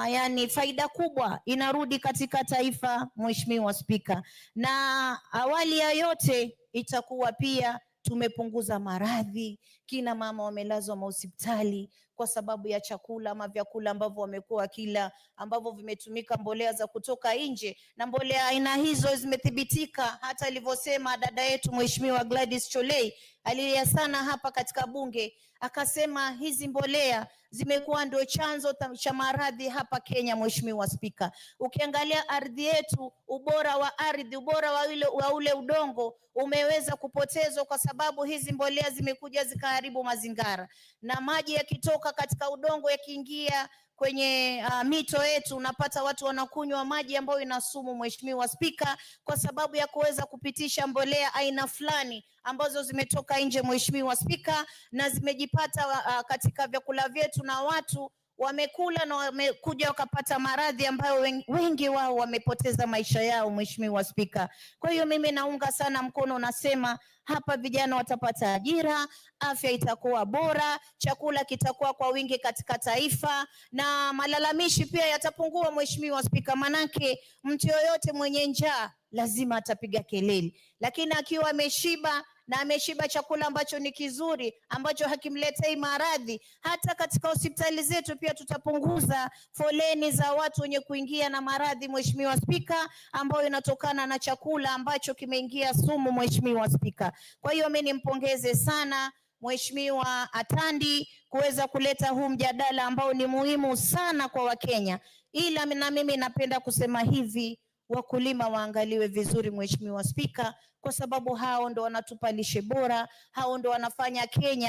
yani faida kubwa inarudi katika taifa, Mheshimiwa Spika. Na awali ya yote itakuwa pia tumepunguza maradhi, kina mama wamelazwa mahospitali kwa sababu ya chakula ama vyakula ambavyo wamekuwa kila ambavyo vimetumika mbolea za kutoka nje, na mbolea aina hizo zimethibitika, hata alivyosema dada yetu Mheshimiwa Gladys Cholei alilia sana hapa katika bunge, akasema hizi mbolea zimekuwa ndio chanzo cha maradhi hapa Kenya, Mheshimiwa Spika. Ukiangalia ardhi yetu, ubora wa ardhi, ubora wa ule udongo umeweza kupotezwa kwa sababu hizi mbolea zimekuja zikaharibu mazingira, na maji yakitoka katika udongo yakiingia kwenye mito yetu, unapata watu wanakunywa maji ambayo ina sumu, Mheshimiwa Spika, kwa sababu ya kuweza kupitisha mbolea aina fulani ambazo zimetoka nje, Mheshimiwa Spika, na zimejipata katika vyakula vyetu na watu wamekula na wamekuja wakapata maradhi ambayo wengi wao wamepoteza maisha yao, Mheshimiwa Spika. Kwa hiyo mimi naunga sana mkono, nasema hapa vijana watapata ajira, afya itakuwa bora, chakula kitakuwa kwa wingi katika taifa, na malalamishi pia yatapungua, Mheshimiwa Spika, manake mtu yoyote mwenye njaa lazima atapiga kelele, lakini akiwa ameshiba na ameshiba chakula ambacho ni kizuri, ambacho hakimletei maradhi, hata katika hospitali zetu pia tutapunguza foleni za watu wenye kuingia na maradhi, Mheshimiwa Spika, ambayo inatokana na chakula ambacho kimeingia sumu, Mheshimiwa Spika. Kwa hiyo mimi nimpongeze sana Mheshimiwa Atandi kuweza kuleta huu mjadala ambao ni muhimu sana kwa Wakenya, ila na mimi napenda kusema hivi, wakulima waangaliwe vizuri, Mheshimiwa Spika, kwa sababu hao ndo wanatupa lishe bora, hao ndo wanafanya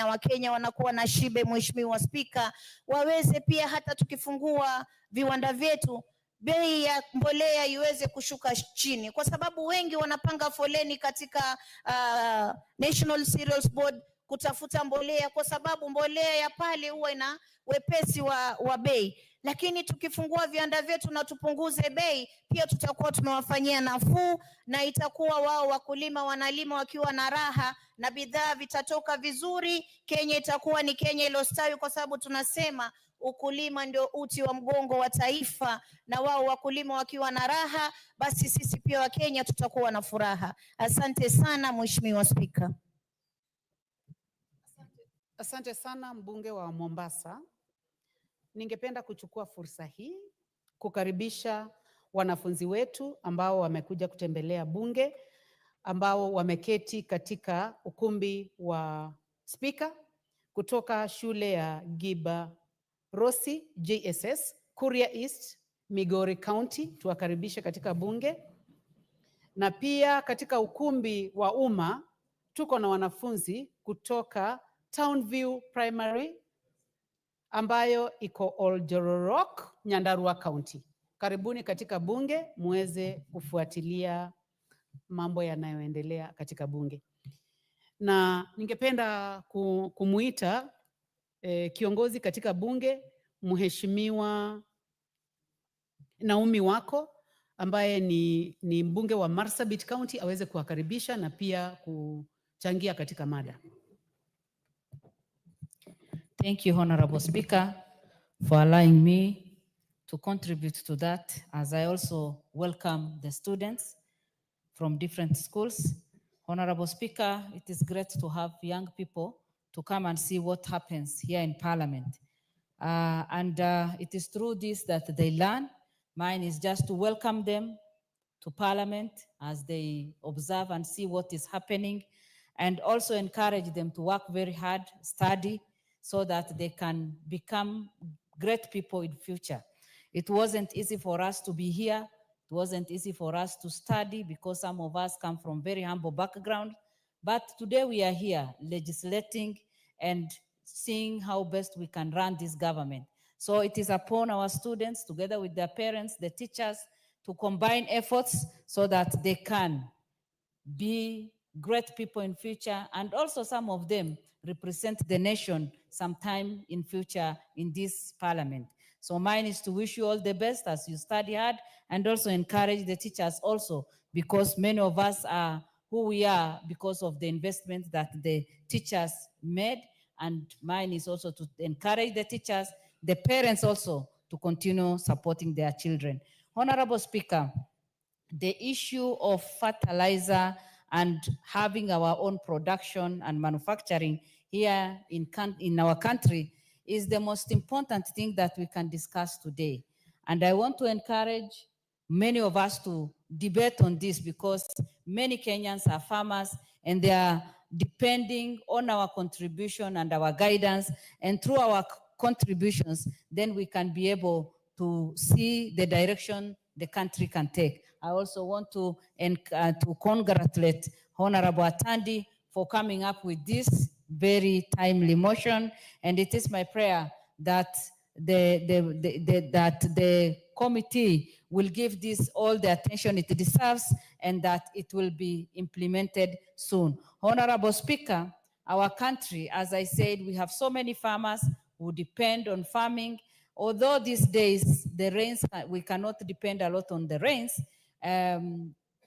Wakenya wanakuwa na shibe, Mheshimiwa Spika. Waweze pia hata tukifungua viwanda vyetu, bei ya mbolea iweze kushuka chini, kwa sababu wengi wanapanga foleni katika National Cereals Board kutafuta mbolea, kwa sababu mbolea ya pale huwa ina wepesi wa bei. Lakini tukifungua viwanda vyetu na tupunguze bei, pia tutakuwa tumewafanyia nafuu, na itakuwa wao wakulima wanalima wakiwa na raha na bidhaa vitatoka vizuri. Kenya itakuwa ni Kenya iliyostawi, kwa sababu tunasema ukulima ndio uti wa mgongo wa taifa, na wao wakulima wakiwa na raha, basi sisi pia wa Kenya tutakuwa na furaha. Asante sana Mheshimiwa Spika. Asante sana mbunge wa Mombasa. Ningependa kuchukua fursa hii kukaribisha wanafunzi wetu ambao wamekuja kutembelea bunge, ambao wameketi katika ukumbi wa spika kutoka shule ya Giba Rosi JSS, Kuria East, Migori County. Tuwakaribishe katika bunge. Na pia katika ukumbi wa umma tuko na wanafunzi kutoka Townview Primary ambayo iko Oljororok, Nyandarua County. Karibuni katika bunge muweze kufuatilia mambo yanayoendelea katika bunge. Na ningependa kumuita kiongozi katika bunge, Mheshimiwa Naomi Wako, ambaye ni mbunge wa Marsabit County, aweze kuwakaribisha na pia kuchangia katika mada. Thank you, Honorable Speaker, for allowing me to contribute to that, as I also welcome the students from different schools. Honorable Speaker, it is great to have young people to come and see what happens here in Parliament. It is through this that they learn. Mine is just to welcome them to Parliament as they observe and see what is happening, and also encourage them to work very hard, study, so that they can become great people in future. It wasn't easy for us to be here. It wasn't easy for us to study because some of us come from very humble background. But today we are here legislating and seeing how best we can run this government. So it is upon our students, together with their parents, the teachers, to combine efforts so that they can be great people in future, and also some of them represent the nation sometime in future in this parliament. So mine is to wish you all the best as you study hard, and also encourage the teachers also, because many of us are who we are because of the investment that the teachers made. And mine is also to encourage the teachers, the parents also, to continue supporting their children. Honorable Speaker, the issue of fertilizer and having our own production and manufacturing here in our country is the most important thing that we can discuss today. And I want to encourage many of us to debate on this, because many Kenyans are farmers and they are depending on our contribution and our guidance, and through our contributions, then we can be able to see the direction the country can take. I also want to congratulate Honorable Atandi for coming up with this very timely motion, and it is my prayer that the committee will give this all the attention it deserves, and that it will be implemented soon. Honorable Speaker, our country, as I said, we have so many farmers who depend on farming. Although these days the rains, we cannot depend a lot on the rains,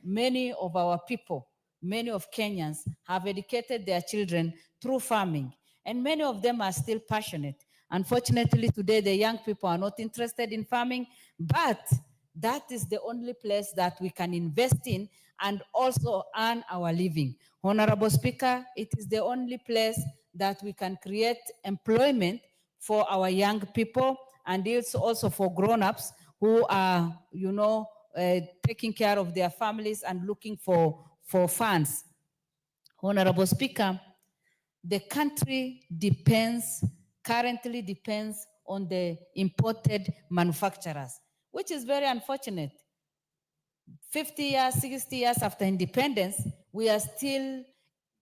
many of our people, many of Kenyans have educated their children through farming, and many of them are still passionate. Unfortunately, today the young people are not interested in farming, but that is the only place that we can invest in and also earn our living. Honorable Speaker, it is the only place that we can create employment for our young people, and it's also for grown-ups who are, taking care of their families and looking for funds. Honorable Speaker, the country currently depends on the imported manufacturers, which is very unfortunate. 50 years, 60 years after independence, we are still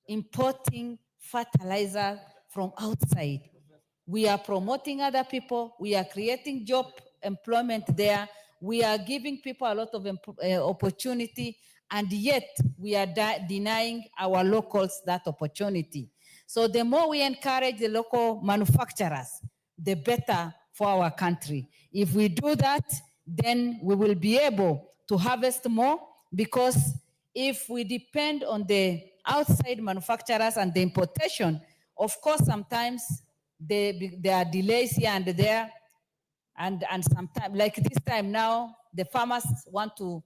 importing fertilizer from outside. We are promoting other people. We are creating job employment there. We are giving people a lot of opportunity, and yet we are denying our locals that opportunity. So the more we encourage the local manufacturers, the better for our country. If we do that, then we will be able to harvest more, because if we depend on the outside manufacturers and the importation, of course, sometimes there are delays here and there, and sometimes, like this time now, the farmers want to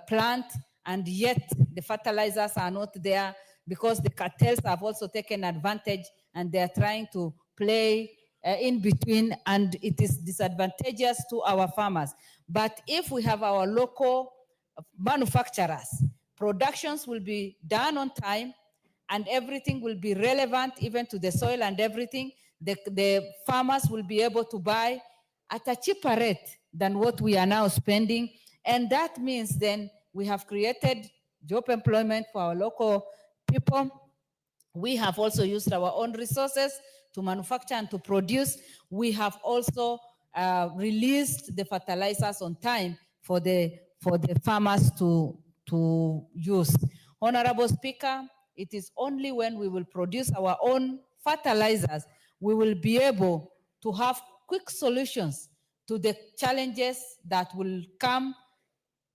plant, and yet the fertilizers are not there, because the cartels have also taken advantage, and they are trying to play in between, and it is disadvantageous to our farmers. But if we have our local manufacturers, productions will be done on time, and everything will be relevant even to the soil and everything. The farmers will be able to buy at a cheaper rate than what we are now spending. And that means then we have created job employment for our local people. We have also used our own resources to manufacture and to produce. We have also released the fertilizers on time for the farmers to use. Honorable Speaker, it is only when we will produce our own fertilizers we will be able to have quick solutions to the challenges that will come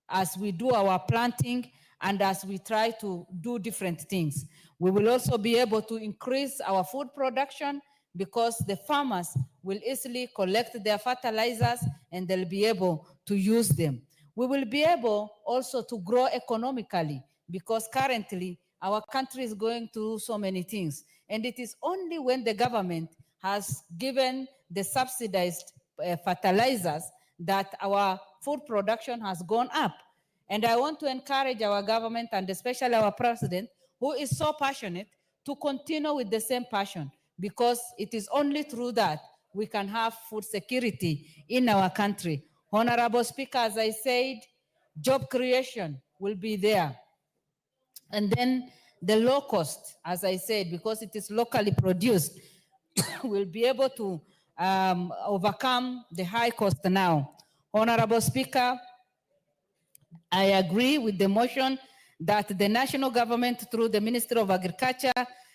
as we do our planting and as we try to do different things. We will also be able to increase our food production, because the farmers will easily collect their fertilizers and they'll be able to use them. We will be able also to grow economically because currently our country is going through so many things. And it is only when the government has given the subsidized fertilizers that our food production has gone up. And I want to encourage our government and especially our president, who is so passionate, to continue with the same passion, because it is only through that we can have food security in our country. Honorable Speaker, as I said, job creation will be there. And then the low cost, as I said, because it is locally produced, will be able to overcome the high cost now. Honorable Speaker, I agree with the motion that the national government through the Ministry of Agriculture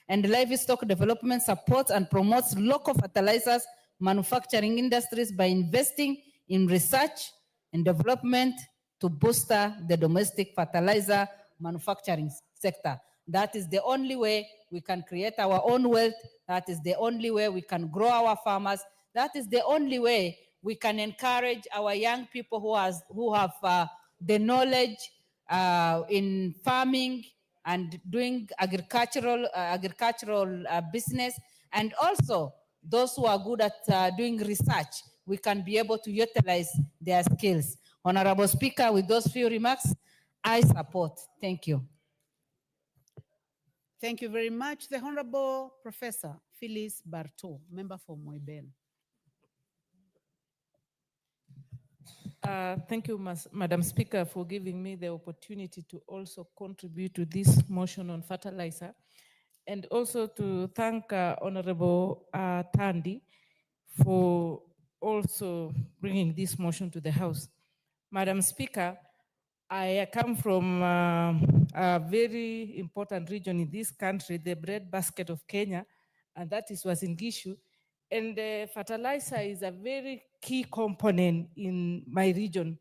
and Livestock Development supports and promotes local fertilizers manufacturing industries by investing in research and development to boost the domestic fertilizer manufacturing sector. That is the only way we can create our own wealth. That is the only way we can grow our farmers. That is the only way we can encourage our young people who have the knowledge in farming and doing agricultural business, and also those who are good at doing research. We can be able to utilize their skills. Honorable Speaker, with those few remarks, I support. Thank you. Thank you very much. The Honorable Professor Phyllis Barto, member for Moibel. Thank you, Madam Speaker, for giving me the opportunity to also contribute to this motion on fertilizer, and also to thank Honorable Tandy for also bringing this motion to the House. Madam Speaker, I come from a very important region in this country, the breadbasket of Kenya, and that is Uasin Gishu. And fertilizer is a very key component in my region.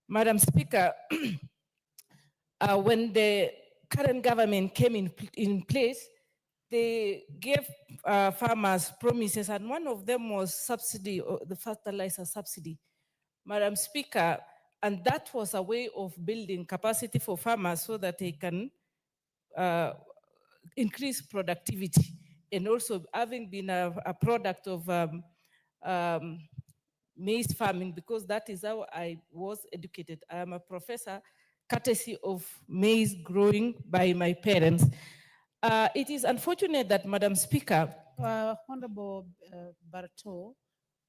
Madam Speaker, when the current government came in place, they gave farmers promises, and one of them was subsidy, the fertilizer subsidy. Madam Speaker, and that was a way of building capacity for farmers so that they can increase productivity. And also, having been a product of maize farming, because that is how I was educated. I am a professor, courtesy of maize growing by my parents. It is unfortunate that, Madam Speaker, Honorable Barto,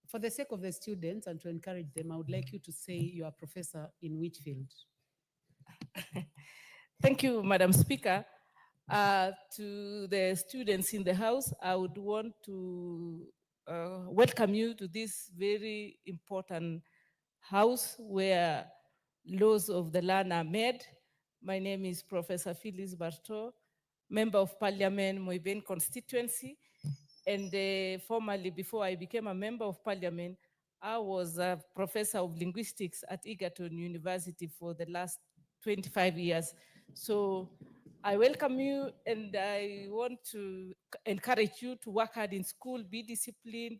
for the sake of the students and to encourage them, I would like you to say you are a professor in which field? Thank you, Madam Speaker. To the students in the House, I would want to welcome you to this very important house where laws of the land are made. My name is Professor Phyllis Barto, Member of Parliament, Moiben constituency. And formerly, before I became a Member of Parliament, I was a professor of linguistics at Egerton University for the last 25 years. So I welcome you, and I want to encourage you to work hard in school, be disciplined,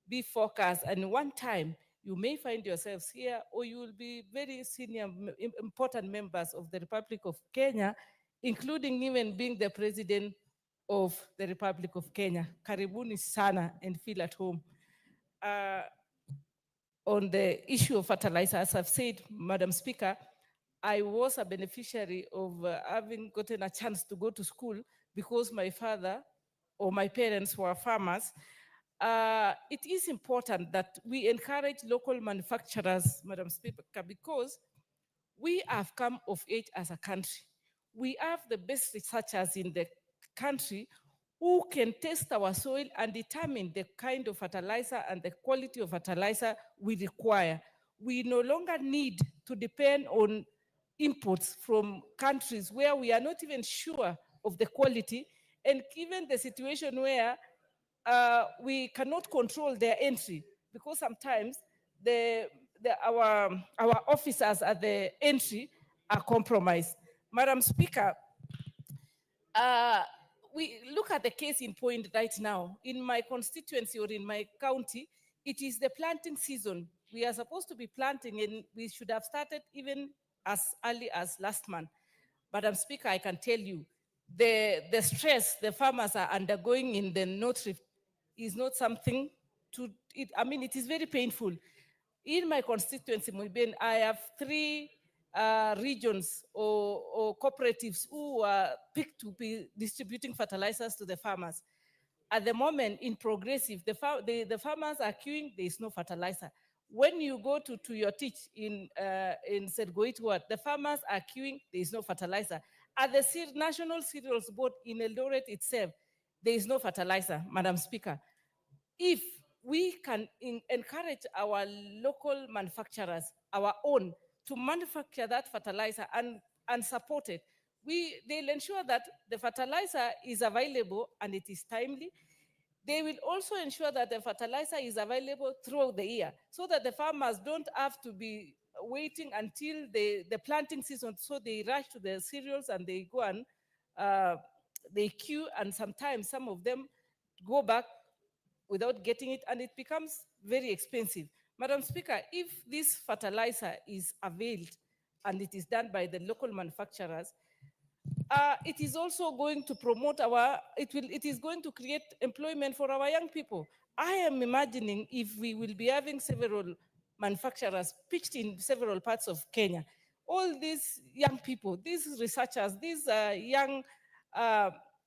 be focused, and one time you may find yourselves here, or you will be very senior, important members of the Republic of Kenya, including even being the President of the Republic of Kenya. Karibuni sana, and feel at home. On the issue of fertilizer, as I've said, Madam Speaker, I was a beneficiary of having gotten a chance to go to school because my father or my parents were farmers. It is important that we encourage local manufacturers, Madam Speaker, because we have come of age as a country. We have the best researchers in the country who can test our soil and determine the kind of fertilizer and the quality of fertilizer we require. We no longer need to depend on imports from countries where we are not even sure of the quality, and given the situation where we cannot control their entry, because sometimes our officers at the entry are compromised. Madam Speaker, we look at the case in point right now. In my constituency or in my county, it is the planting season. We are supposed to be planting, and we should have started even as early as last month. Madam Speaker, I can tell you, the stress the farmers are undergoing in the North Rift is not something to, I mean, it is very painful. In my constituency, Muiben, I have three regions or cooperatives who are picked to be distributing fertilizers to the farmers. At the moment, in Progressive, the farmers are queuing, there is no fertilizer. When you go to your teach in Sedgoitward, the farmers are queuing, there is no fertilizer. At the National Cereals Board in Eldoret itself, there is no fertilizer, Madam Speaker. If we can encourage our local manufacturers, our own, to manufacture that fertilizer and support it, they'll ensure that the fertilizer is available and it is timely. They will also ensure that the fertilizer is available throughout the year so that the farmers don't have to be waiting until the planting season. So they rush to the cereals and they go and they queue, and sometimes some of them go back without getting it, and it becomes very expensive. Madam Speaker, if this fertilizer is availed and it is done by the local manufacturers, it is also going to promote it is going to create employment for our young people. I am imagining if we will be having several manufacturers pitched in several parts of Kenya, all these young people, these researchers, these young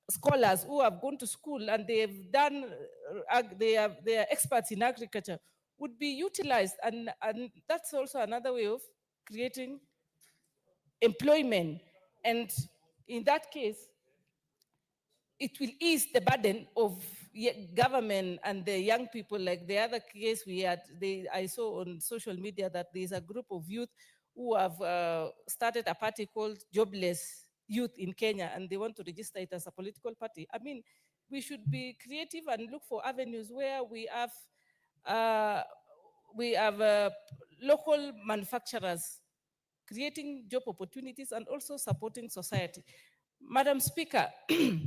scholars who have gone to school and they have done, they are experts in agriculture, would be utilized, and that's also another way of creating employment. And in that case, it will ease the burden of government and the young people. Like the other case we had, I saw on social media that there's a group of youth who have started a party called Jobless Youth in Kenya, and they want to register it as a political party. I mean, we should be creative and look for avenues where we have local manufacturers creating job opportunities and also supporting society. Madam Speaker, the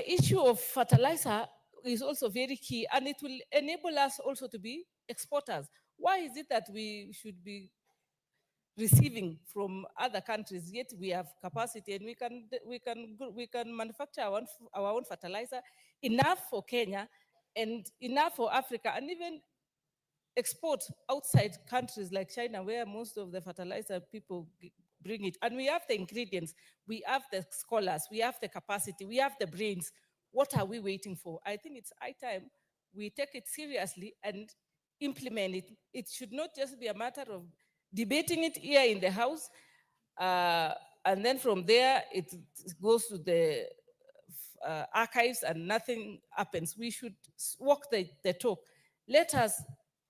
issue of fertilizer is also very key, and it will enable us also to be exporters. Why is it that we should be receiving from other countries, yet we have capacity and we can manufacture our own fertilizer, enough for Kenya and enough for Africa, and even export outside countries like China, where most of the fertilizer people bring it. And we have the ingredients, we have the scholars, we have the capacity, we have the brains. What are we waiting for? I think it's high time we take it seriously and implement it. It should not just be a matter of debating it here in the House, and then from there it goes to the archives and nothing happens. We should walk the talk. Let us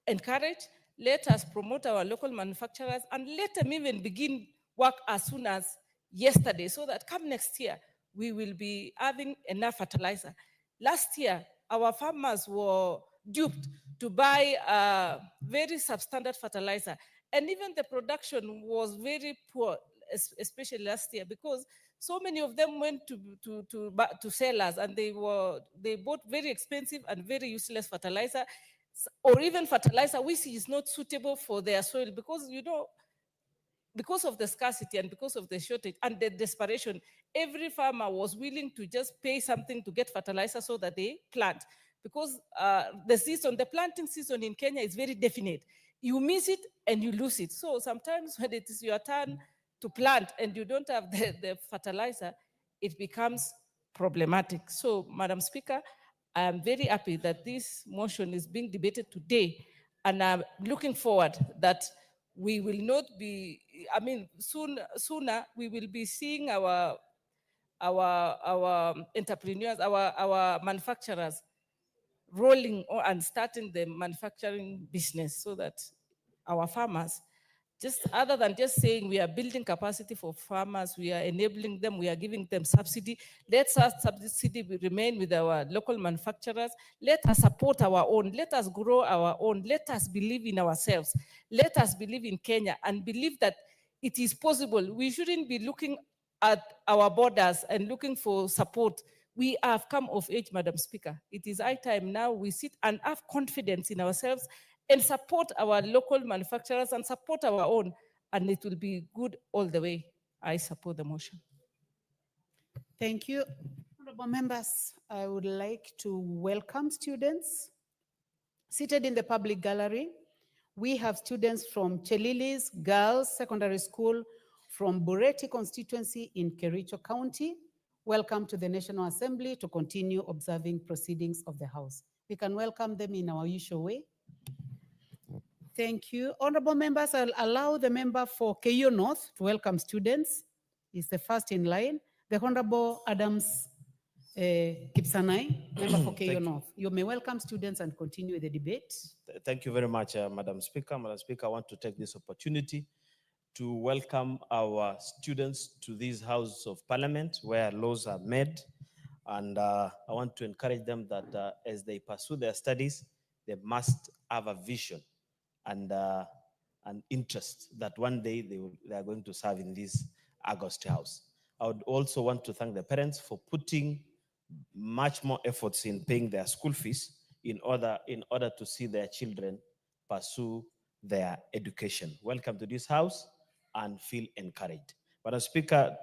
encourage, let us promote our local manufacturers, and let them even begin work as soon as yesterday, so that come next year, we will be having enough fertilizer. Last year, our farmers were duped to buy very substandard fertilizer, and even the production was very poor, especially last year, because so many of them went to sellers, and they bought very expensive and very useless fertilizer, or even fertilizer which is not suitable for their soil, because of the scarcity and because of the shortage and the desperation. Every farmer was willing to just pay something to get fertilizer so that they plant, because the planting season in Kenya is very definite. You miss it and you lose it. So sometimes when it is your turn to plant and you don't have the fertilizer, it becomes problematic. So, Madam Speaker, I am very happy that this motion is being debated today, and I'm looking forward that we will not be, sooner we will be seeing our entrepreneurs, our manufacturers rolling and starting the manufacturing business, so that our farmers, just other than just saying we are building capacity for farmers, we are enabling them, we are giving them subsidy. Let us subsidy remain with our local manufacturers. Let us support our own. Let us grow our own. Let us believe in ourselves. Let us believe in Kenya and believe that it is possible. We shouldn't be looking at our borders and looking for support. We have come of age, Madam Speaker. It is high time now we sit and have confidence in ourselves and support our local manufacturers and support our own, and it will be good all the way. I support the motion. Thank you. Honorable members, I would like to welcome students seated in the public gallery. We have students from Chelilis Girls Secondary School from Bureti constituency in Kericho County. Welcome to the National Assembly to continue observing proceedings of the House. We can welcome them in our usual way. Thank you. Honorable members, I'll allow the member for KU North to welcome students. He's the first in line. The Honorable Adams Kipsanai, member for KU North. You may welcome students and continue the debate. Thank you very much, Madam Speaker. Madam Speaker, I want to take this opportunity to welcome our students to this House of Parliament where laws are made. And I want to encourage them that as they pursue their studies, they must have a vision and an interest that one day they are going to serve in this August House. I would also want to thank the parents for putting much more efforts in paying their school fees in order to see their children pursue their education. Welcome to this House and feel encouraged. Madam Speaker,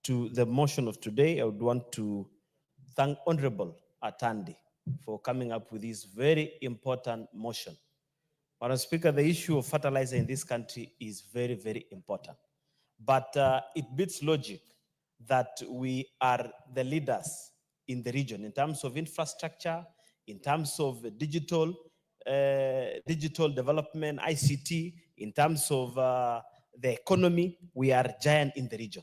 to the motion of today, I would want to thank Honorable Atandi for coming up with this very important motion. Madam Speaker, the issue of fertilizer in this country is very, very important. But it beats logic that we are the leaders in the region in terms of infrastructure, in terms of digital development, ICT, in terms of the economy. We are giant in the region.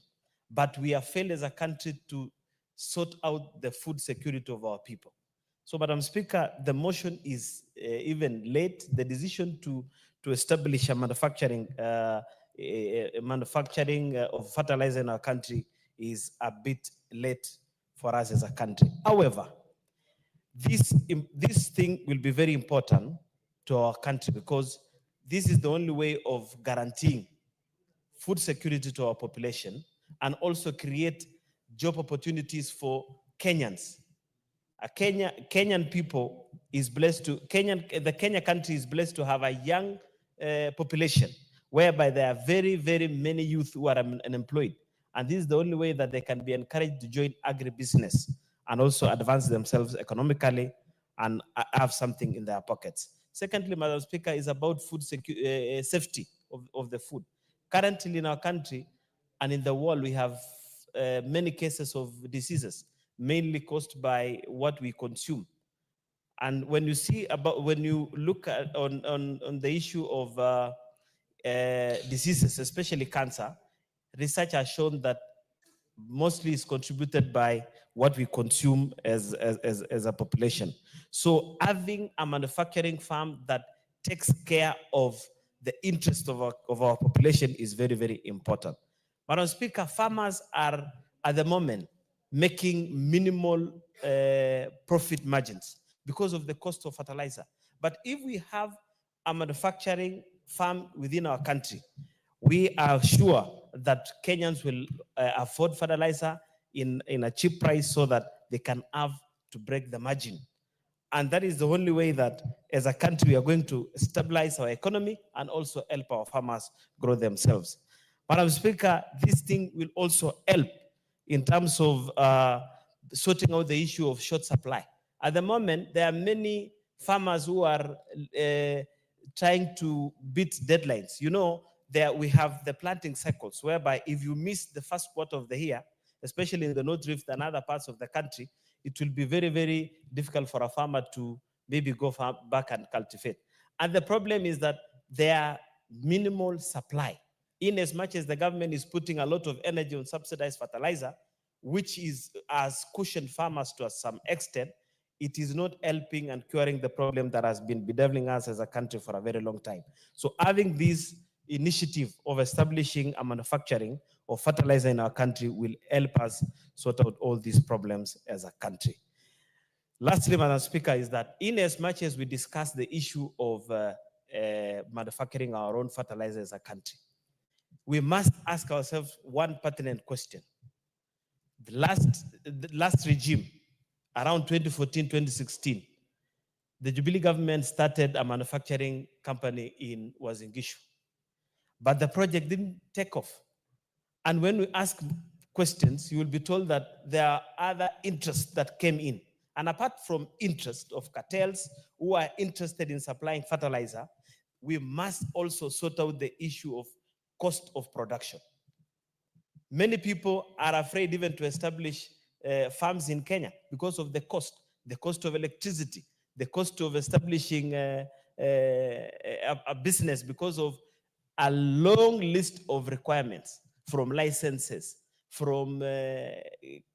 But we have failed as a country to sort out the food security of our people. So, Madam Speaker, the motion is even late. The decision to establish a manufacturing of fertilizer in our country is a bit late for us as a country. However, this thing will be very important to our country because this is the only way of guaranteeing food security to our population and also create job opportunities for Kenyans. Kenyan people is blessed to, the Kenya country is blessed to have a young population whereby there are very, very many youth who are unemployed. And this is the only way that they can be encouraged to join agribusiness and also advance themselves economically and have something in their pockets. Secondly, Madam Speaker, is about food safety of the food. Currently in our country and in the world, we have many cases of diseases, mainly caused by what we consume. And when you look at on the issue of diseases, especially cancer, research has shown that mostly is contributed by what we consume as a population. So having a manufacturing farm that takes care of the interest of our population is very, very important. Madam Speaker, farmers are at the moment making minimal profit margins because of the cost of fertilizer. But if we have a manufacturing farm within our country, we are sure that Kenyans will afford fertilizer in a cheap price so that they can have to break the margin. And that is the only way that as a country we are going to stabilize our economy and also help our farmers grow themselves. Madam Speaker, this thing will also help in terms of sorting out the issue of short supply. At the moment, there are many farmers who are trying to beat deadlines. You know, we have the planting cycles, whereby if you miss the first quarter of the year, especially in the North Rift and other parts of the country, it will be very, very difficult for a farmer to maybe go back and cultivate. And the problem is that there are minimal supply. In as much as the government is putting a lot of energy on subsidized fertilizer, which has cushioned farmers to some extent, it is not helping and curing the problem that has been bedeviling us as a country for a very long time. So having this initiative of establishing a manufacturing of fertilizer in our country will help us sort out all these problems as a country. Lastly, Madam Speaker, is that in as much as we discuss the issue of manufacturing our own fertilizer as a country, we must ask ourselves one pertinent question. the last regime, around 2014, 2016, the Jubilee government started a manufacturing company in Wazingishu. But the project didn't take off. And when we ask questions, you will be told that there are other interests that came in. And apart from interest of cartels who are interested in supplying fertilizer, we must also sort out the issue of cost of production. Many people are afraid even to establish farms in Kenya because of the cost of electricity, the cost of establishing a business because of a long list of requirements from licenses, from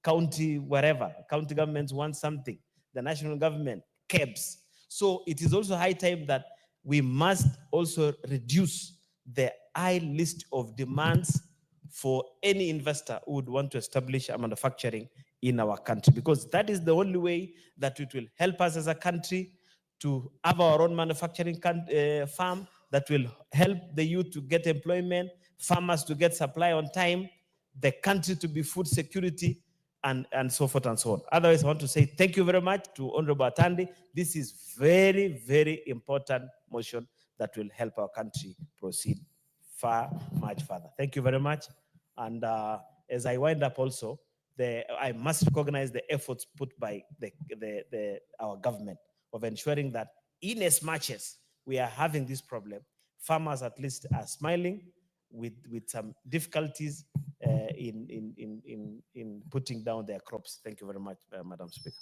county, wherever. County governments want something, the national government, KEBS. So it is also high time that we must also reduce the high list of demands for any investor who would want to establish a manufacturing in our country, because that is the only way that it will help us as a country to have our own manufacturing farm that will help the youth to get employment, farmers to get supply on time, the country to be food security, and so forth and so on. Otherwise, I want to say thank you very much to Honorable Atandi. This is very, very important motion that will help our country proceed much further. Thank you very much. And as I wind up also, I must recognize the efforts put by our government of ensuring that in as much as we are having this problem, farmers at least are smiling with some difficulties in putting down their crops. Thank you very much, Madam Speaker.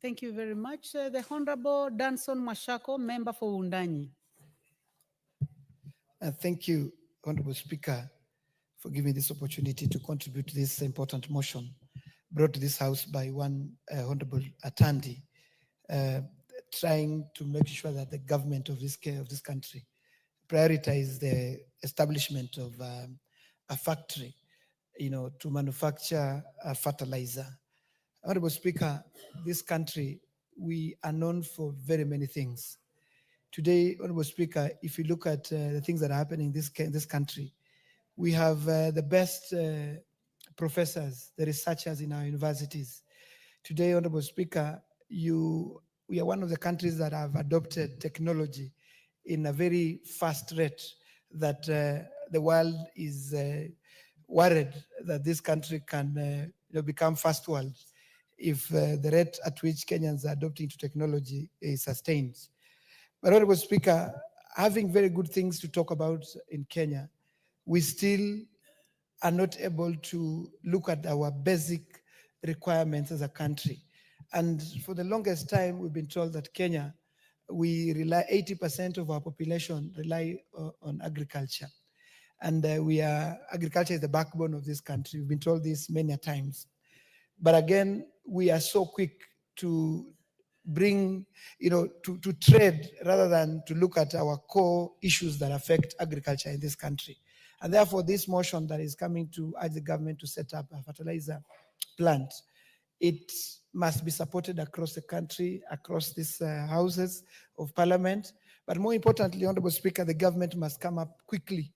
Thank you very much. The Honorable Danson Mashako, member for Undanyi. Thank you, Honorable Speaker, for giving me this opportunity to contribute to this important motion brought to this House by one Honorable Atandi, trying to make sure that the government of this country prioritize the establishment of a factory, to manufacture fertilizer. Honorable Speaker, this country, we are known for very many things. Today, Honorable Speaker, if you look at the things that are happening in this country, we have the best professors, the researchers in our universities. Today, Honorable Speaker, we are one of the countries that have adopted technology in a very fast rate that the world is worried that this country can become first world if the rate at which Kenyans are adopting to technology is sustained. But Honorable Speaker, having very good things to talk about in Kenya, we still are not able to look at our basic requirements as a country. And for the longest time, we've been told that Kenya, we rely, 80% of our population rely on agriculture. And agriculture is the backbone of this country. We've been told this many times. But again, we are so quick to bring, to trade rather than to look at our core issues that affect agriculture in this country. And therefore, this motion that is coming to urge the government to set up a fertilizer plant, it must be supported across the country, across these houses of parliament. But more importantly, Honorable Speaker, the government must come up quickly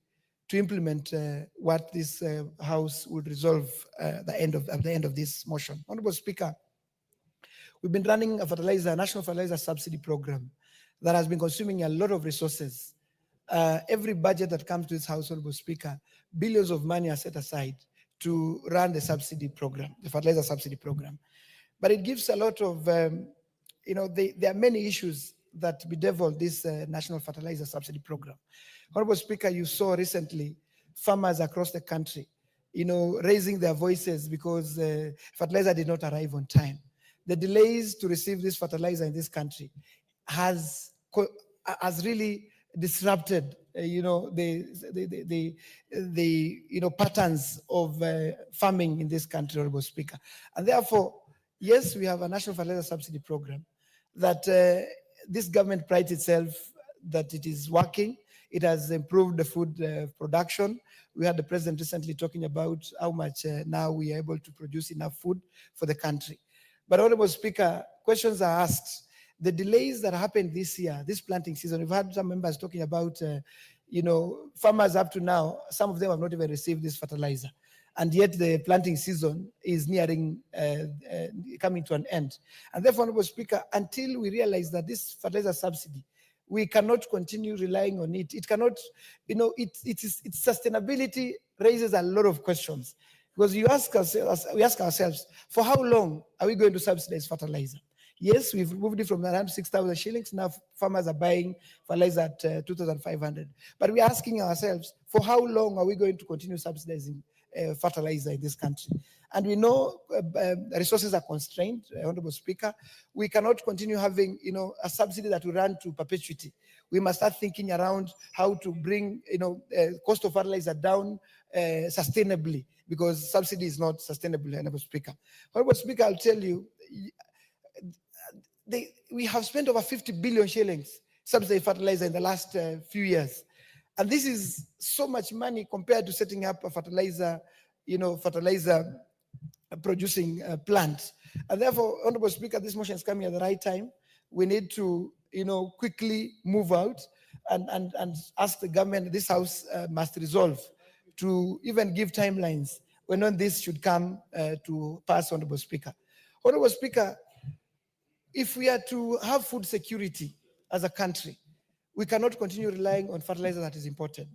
to implement what this House would resolve at the end of this motion. Honorable Speaker, we've been running a national fertilizer subsidy program that has been consuming a lot of resources. Every budget that comes to this House, Honorable Speaker, billions of money are set aside to run the subsidy program, the fertilizer subsidy program. But it gives a lot of, there are many issues that bedevil this national fertilizer subsidy program. Honorable Speaker, you saw recently farmers across the country, raising their voices because fertilizer did not arrive on time. The delays to receive this fertilizer in this country has really disrupted, the patterns of farming in this country, Honorable Speaker. And therefore, yes, we have a national fertilizer subsidy program that this government prides itself that it is working. It has improved the food production. We had the president recently talking about how much now we are able to produce enough food for the country. But Honorable Speaker, questions are asked. The delays that happened this year, this planting season, we've had some members talking about, farmers up to now, some of them have not even received this fertilizer. and yet the planting season is nearing, coming to an end. And therefore, Honorable Speaker, until we realize that this fertilizer subsidy, we cannot continue relying on it. It cannot, its sustainability raises a lot of questions. Because we ask ourselves, for how long are we going to subsidize fertilizer? Yes, we've moved it from around 6,000 shillings. Now farmers are buying fertilizer at 2,500. But we're asking ourselves, for how long are we going to continue subsidizing fertilizer in this country? And we know resources are constrained, Honorable Speaker. We cannot continue having, a subsidy that will run to perpetuity. We must start thinking around how to bring, cost of fertilizer down sustainably, because subsidy is not sustainable, Honorable Speaker. Honorable Speaker, I'll tell you, we have spent over 50 billion shillings subsidizing fertilizer in the last few years. And this is so much money compared to setting up a fertilizer producing plant. And therefore, Honorable Speaker, this motion is coming at the right time. We need to, quickly move out and ask the government, this House must resolve to even give timelines when this should come to pass, Honorable Speaker. Honorable Speaker, if we are to have food security as a country, we cannot continue relying on fertilizer that is imported.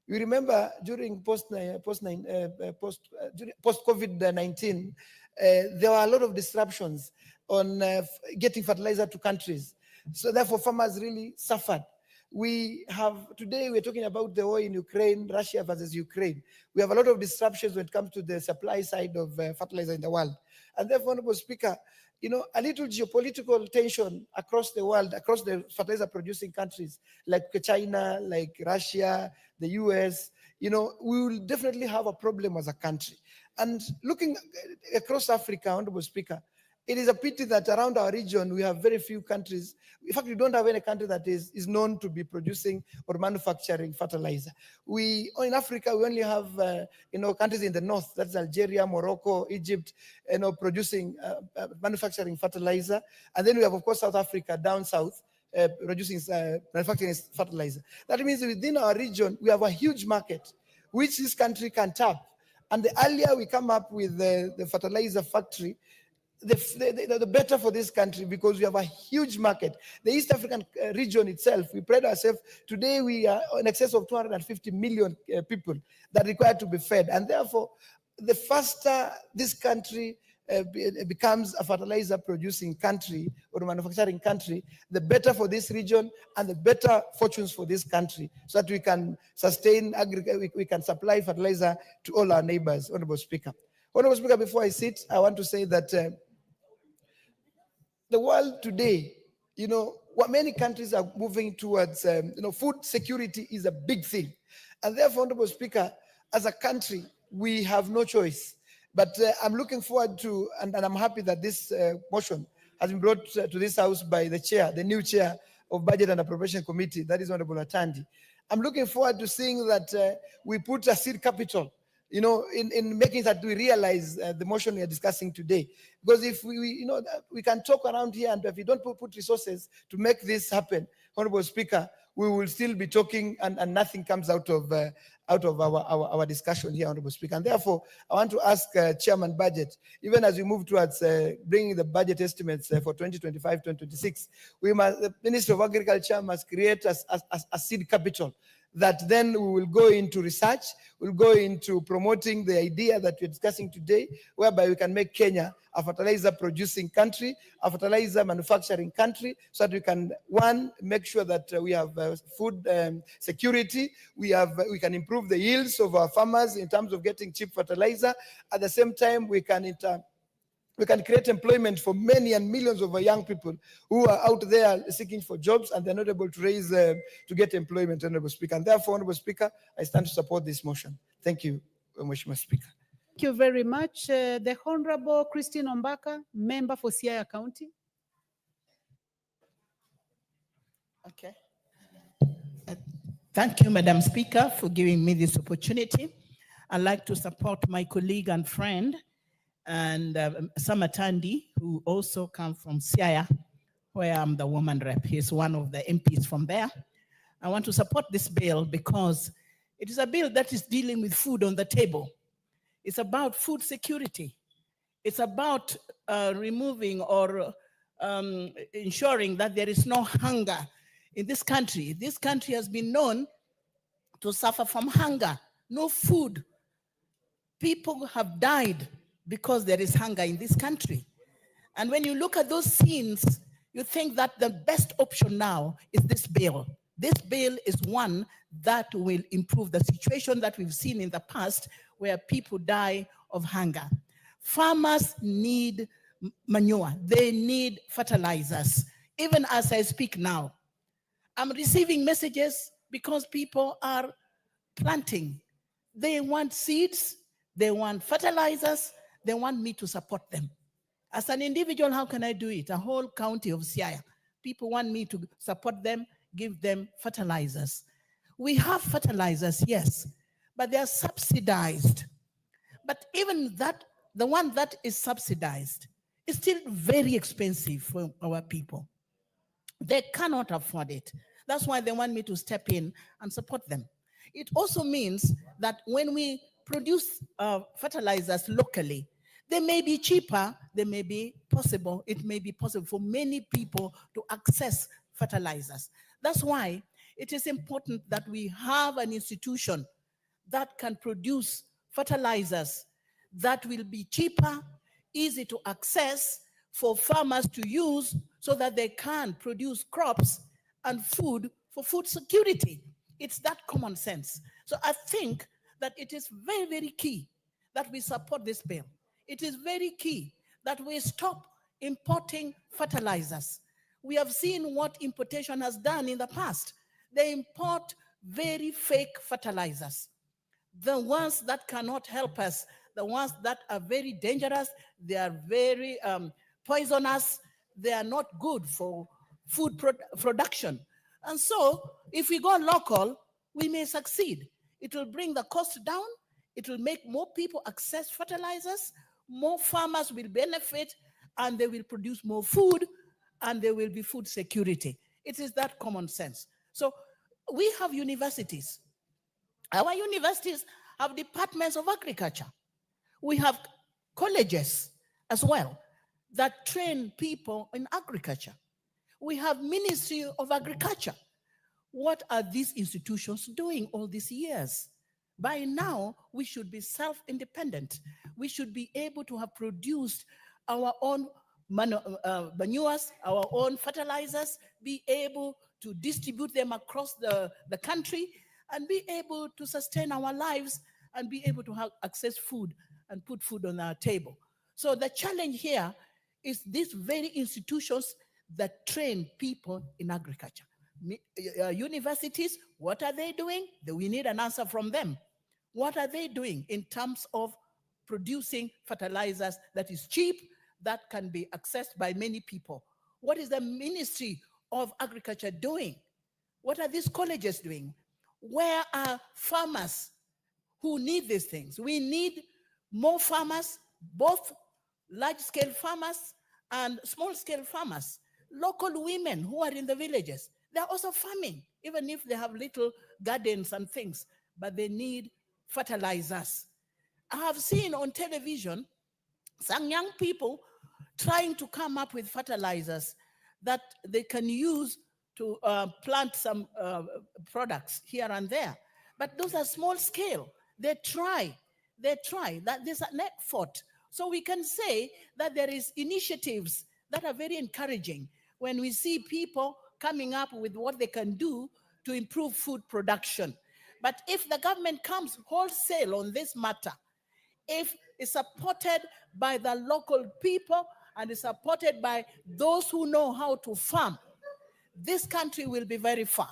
You remember during post-COVID-19, there were a lot of disruptions on getting fertilizer to countries. So therefore, farmers really suffered. Today we're talking about the war in Ukraine, Russia versus Ukraine. We have a lot of disruptions when it comes to the supply side of fertilizer in the world. And therefore, Honorable Speaker, a little geopolitical tension across the world, across the fertilizer producing countries like China, like Russia, the US, we will definitely have a problem as a country. And looking across Africa, Honorable Speaker, it is a pity that around our region, we have very few countries. In fact, we don't have any country that is known to be producing or manufacturing fertilizer. In Africa, we only have, countries in the north, that's Algeria, Morocco, Egypt, producing, manufacturing fertilizer. And then we have, of course, South Africa down south, manufacturing fertilizer. That means within our region, we have a huge market, which this country can tap. And the earlier we come up with the fertilizer factory, the better for this country, because we have a huge market. The East African region itself, we pride ourselves, today we are in excess of 250 million people that require to be fed. And therefore, the faster this country becomes a fertilizer producing country or manufacturing country, the better for this region and the better fortunes for this country, so that we can sustain we can supply fertilizer to all our neighbors, Honorable Speaker. Honorable Speaker, before I sit, I want to say that the world today, what many countries are moving towards, food security is a big thing. And therefore, Honorable Speaker, as a country, we have no choice. But I'm looking forward to, and I'm happy that this motion has been brought to this House by the chair, the new chair of Budget and Appropriation Committee, that is Honorable Atandi. I'm looking forward to seeing that we put a seed capital, in making that we realize the motion we are discussing today. Because if we can talk around here, and if we don't put resources to make this happen, Honorable Speaker, we will still be talking and nothing comes out of our discussion here, Honorable Speaker. And therefore, I want to ask Chairman Budget, even as we move towards bringing the budget estimates for 2025-2026, the Ministry of Agriculture must create a seed capital that then we will go into research, we'll go into promoting the idea that we're discussing today, whereby we can make Kenya a fertilizer producing country, a fertilizer manufacturing country, so that we can, one, make sure that we have food security, we can improve the yields of our farmers in terms of getting cheap fertilizer. At the same time, we can create employment for many and millions of young people who are out there seeking for jobs and they're not able to get employment, Honorable Speaker. And therefore, Honorable Speaker, I stand to support this motion. Thank you, Mheshimiwa Speaker. Thank you very much. The Honorable Christine Ombaka, member for Siaya County. Okay. Thank you, Madam Speaker, for giving me this opportunity. I'd like to support my colleague and friend, and Samatandi, who also comes from Siaya, where I'm the woman rep. He's one of the MPs from there. I want to support this bill because it is a bill that is dealing with food on the table. It's about food security. It's about removing or ensuring that there is no hunger in this country. This country has been known to suffer from hunger, no food. People have died because there is hunger in this country. And when you look at those scenes, you think that the best option now is this bill. This bill is one that will improve the situation that we've seen in the past where people die of hunger. Farmers need manure. They need fertilizers. Even as I speak now, I'm receiving messages because people are planting. They want seeds, they want fertilizers, they want me to support them. As an individual, how can I do it? A whole county of Siaya. People want me to support them, give them fertilizers. We have fertilizers, yes, but they are subsidized. But even that, the one that is subsidized is still very expensive for our people. They cannot afford it. That's why they want me to step in and support them. It also means that when we produce fertilizers locally, they may be cheaper, they may be possible, it may be possible for many people to access fertilizers. That's why it is important that we have an institution that can produce fertilizers that will be cheaper, easy to access for farmers to use so that they can produce crops and food for food security. It's that common sense. So I think that it is very, very key that we support this bill. It is very key that we stop importing fertilizers. We have seen what importation has done in the past. They import very fake fertilizers. The ones that cannot help us, the ones that are very dangerous, they are very poisonous, they are not good for food production. And so if we go local, we may succeed. It will bring the cost down, it will make more people access fertilizers, more farmers will benefit, and they will produce more food, and there will be food security. It is that common sense. So we have universities. Our universities have departments of agriculture. We have colleges as well that train people in agriculture. We have Ministry of Agriculture. What are these institutions doing all these years? By now, we should be self-independent. We should be able to have produced our own manures, our own fertilizers, be able to distribute them across the country, and be able to sustain our lives and be able to have access food and put food on our table. So the challenge here is these very institutions that train people in agriculture. Universities, what are they doing? We need an answer from them. What are they doing in terms of producing fertilizers that is cheap, that can be accessed by many people? What is the Ministry of Agriculture doing? What are these colleges doing? Where are farmers who need these things? We need more farmers, both large-scale farmers and small-scale farmers. Local women who are in the villages, they're also farming, even if they have little gardens and things, but they need fertilizers. I have seen on television some young people trying to come up with fertilizers that they can use to plant some products here and there. But those are small scale. They try, that there's an effort. So we can say that there is initiatives that are very encouraging when we see people coming up with what they can do to improve food production. But if the government comes wholesale on this matter, if it's supported by the local people and is supported by those who know how to farm, this country will be very far.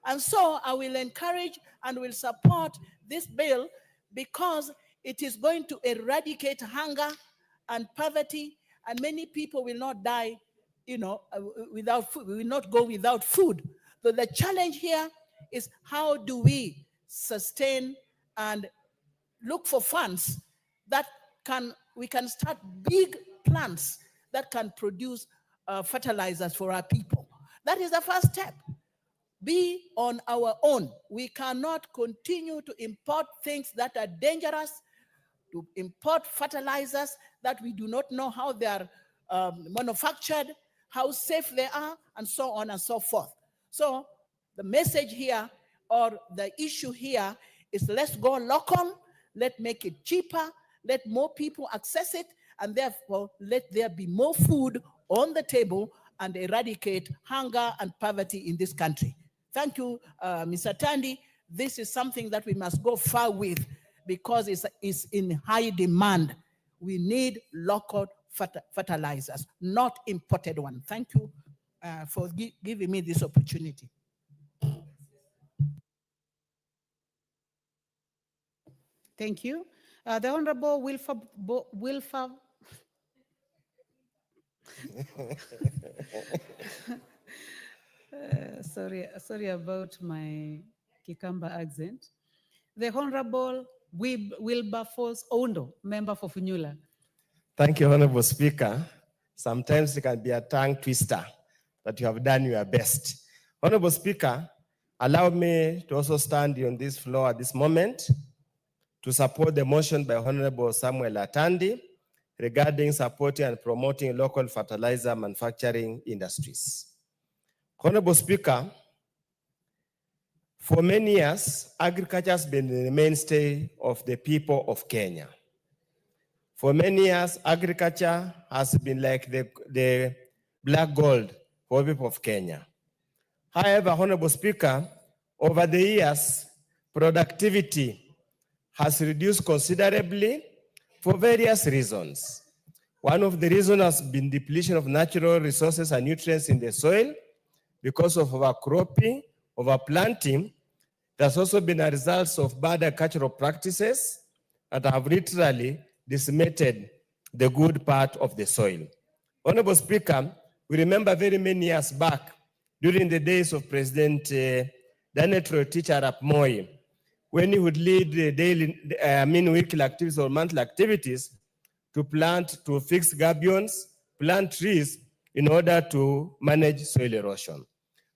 And so I will encourage and will support this bill because it is going to eradicate hunger and poverty, and many people will not die, without food, will not go without food. So the challenge here is how do we sustain and look for funds that we can start big plants that can produce fertilizers for our people. That is the first step. Be on our own. We cannot continue to import things that are dangerous, to import fertilizers that we do not know how they are manufactured, how safe they are, and so on and so forth. So the message here, or the issue here, is let's go local, let's make it cheaper, let more people access it, and therefore let there be more food on the table and eradicate hunger and poverty in this country. Thank you, Mr. Tandy. This is something that we must go far with because it's in high demand. We need local fertilizers, not imported one. Thank you for giving me this opportunity. Thank you. The Honorable Wilfa sorry about my Kikamba accent. The Honorable Wilberforce Ondo, member for Funyula. Thank you, Honorable Speaker. Sometimes it can be a tongue twister, but you have done your best. Honorable Speaker, allow me to also stand on this floor at this moment to support the motion by Honorable Samuel Atandi regarding supporting and promoting local fertilizer manufacturing industries. Honorable Speaker, for many years, agriculture has been the mainstay of the people of Kenya. For many years, agriculture has been like the black gold for people of Kenya. However, Honorable Speaker, over the years, productivity has reduced considerably for various reasons. One of the reasons has been depletion of natural resources and nutrients in the soil because of overcropping, overplanting. There's also been a result of bad agricultural practices that have literally decimated the good part of the soil. Honorable Speaker, we remember very many years back during the days of President Daniel Toroitich arap Moi, when he would lead the weekly activities or monthly activities to fix gabions, plant trees in order to manage soil erosion.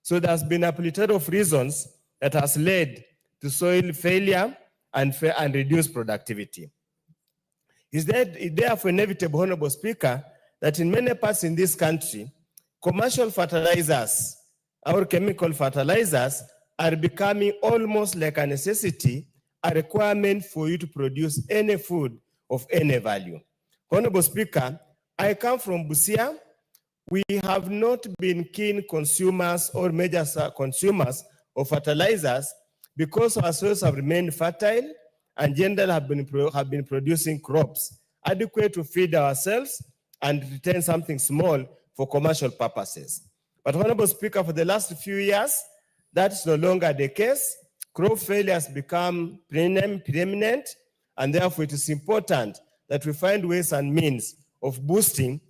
So there's been a plethora of reasons that has led to soil failure and reduced productivity. It's therefore inevitable, Honorable Speaker, that in many parts in this country, commercial fertilizers, our chemical fertilizers, are becoming almost like a necessity, a requirement for you to produce any food of any value. Honorable Speaker, I come from Busia. We have not been keen consumers or major consumers of fertilizers because our soils have remained fertile and generally have been producing crops adequate to feed ourselves and retain something small for commercial purposes. But Honorable Speaker, for the last few years, that's no longer the case. Crop failure has become preeminent, and therefore it is important that we find ways and means of boosting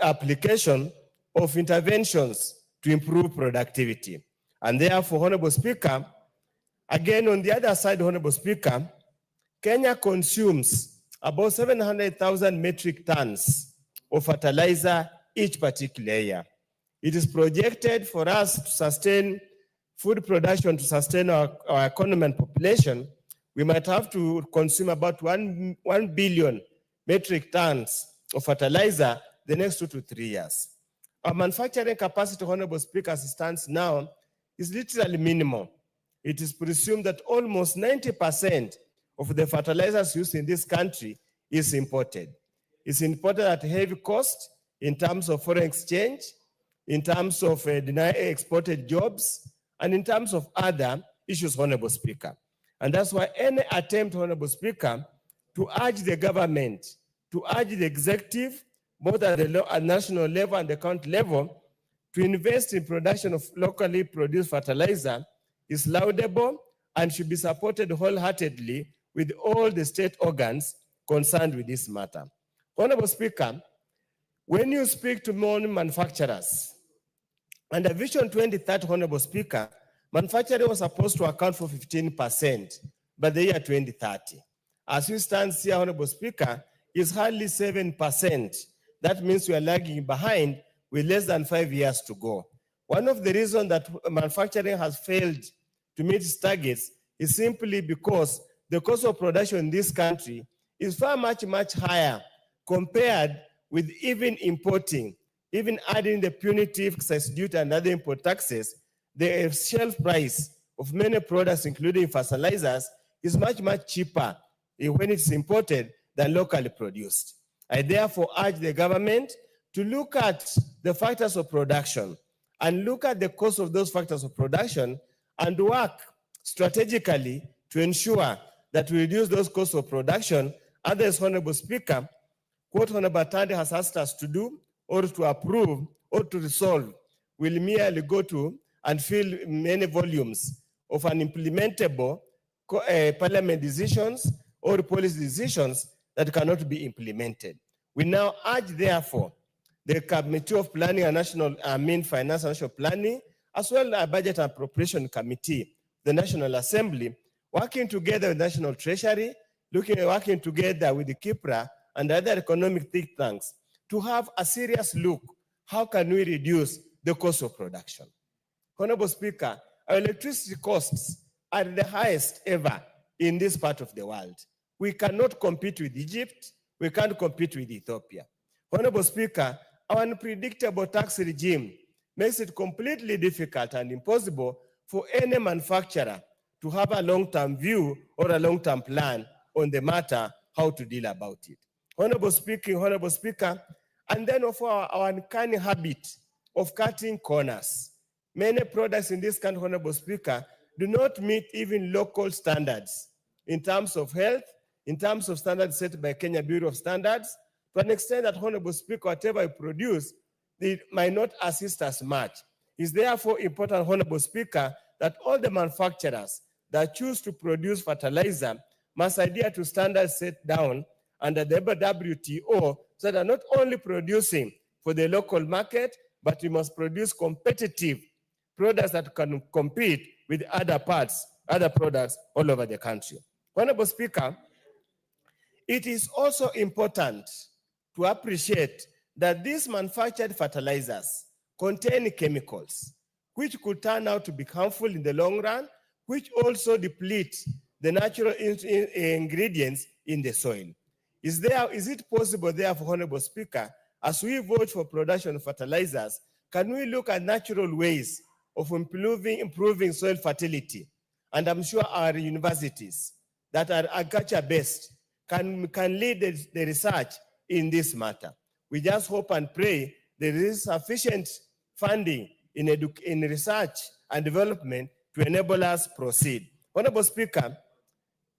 application of interventions to improve productivity. And therefore, Honorable Speaker, again, on the other side, Honorable Speaker, Kenya consumes about 700,000 metric tons of fertilizer each particular year. It is projected for us to sustain food production, to sustain our economy and population, we might have to consume about 1 billion metric tons of fertilizer the next 2 to 3 years. Our manufacturing capacity, Honorable Speaker, as it stands now, is literally minimal. It is presumed that almost 90% of the fertilizers used in this country is imported. It's imported at heavy cost in terms of foreign exchange, in terms of exported jobs, and in terms of other issues, Honorable Speaker. And that's why any attempt, Honorable Speaker, to urge the government, to urge the executive, both at the national level and the county level, to invest in production of locally produced fertilizer is laudable and should be supported wholeheartedly with all the state organs concerned with this matter. Honorable Speaker, when you speak to manufacturers, under Vision 2030, Honorable Speaker, manufacturing was supposed to account for 15% by the year 2030. As we stand here, Honorable Speaker, is hardly 7%. That means we are lagging behind with less than 5 years to go. One of the reasons that manufacturing has failed to meet its targets is simply because the cost of production in this country is far much higher compared with even importing, even adding the punitive excise duty and other import taxes. The shelf price of many products, including fertilizers, is much cheaper when it's imported than locally produced. I therefore urge the government to look at the factors of production and look at the cost of those factors of production and work strategically to ensure that we reduce those costs of production. Others, Honorable Speaker, what Honorable Tande has asked us to do or to approve or to resolve will merely go to and fill many volumes of unimplementable parliament decisions or policy decisions that cannot be implemented. We now urge, therefore, the Committee of Planning and Finance and National Planning, as well as Budget and Appropriation Committee, the National Assembly, working together with National Treasury, working together with the KIPRA and other economic think tanks to have a serious look, how can we reduce the cost of production? Honorable Speaker, our electricity costs are the highest ever in this part of the world. We cannot compete with Egypt. We can't compete with Ethiopia. Honorable Speaker, our unpredictable tax regime makes it completely difficult and impossible for any manufacturer to have a long-term view or a long-term plan on the matter, how to deal about it. Honorable Speaker, and then of our uncanny habit of cutting corners. Many products in this country, Honorable Speaker, do not meet even local standards in terms of health, in terms of standards set by Kenya Bureau of Standards, to an extent that, Honorable Speaker, whatever we produce, they might not assist us much. It's therefore important, Honorable Speaker, that all the manufacturers that choose to produce fertilizer must adhere to standards set down under the WTO, so that not only producing for the local market, but we must produce competitive products that can compete with other products all over the country. Honorable Speaker, it is also important to appreciate that these manufactured fertilizers contain chemicals which could turn out to be harmful in the long run, which also deplete the natural ingredients in the soil. Is it possible, therefore, Honorable Speaker, as we vote for production of fertilizers, can we look at natural ways of improving soil fertility? And I'm sure our universities that are agriculture-based can lead the research in this matter. We just hope and pray there is sufficient funding in research and development to enable us proceed. Honorable Speaker,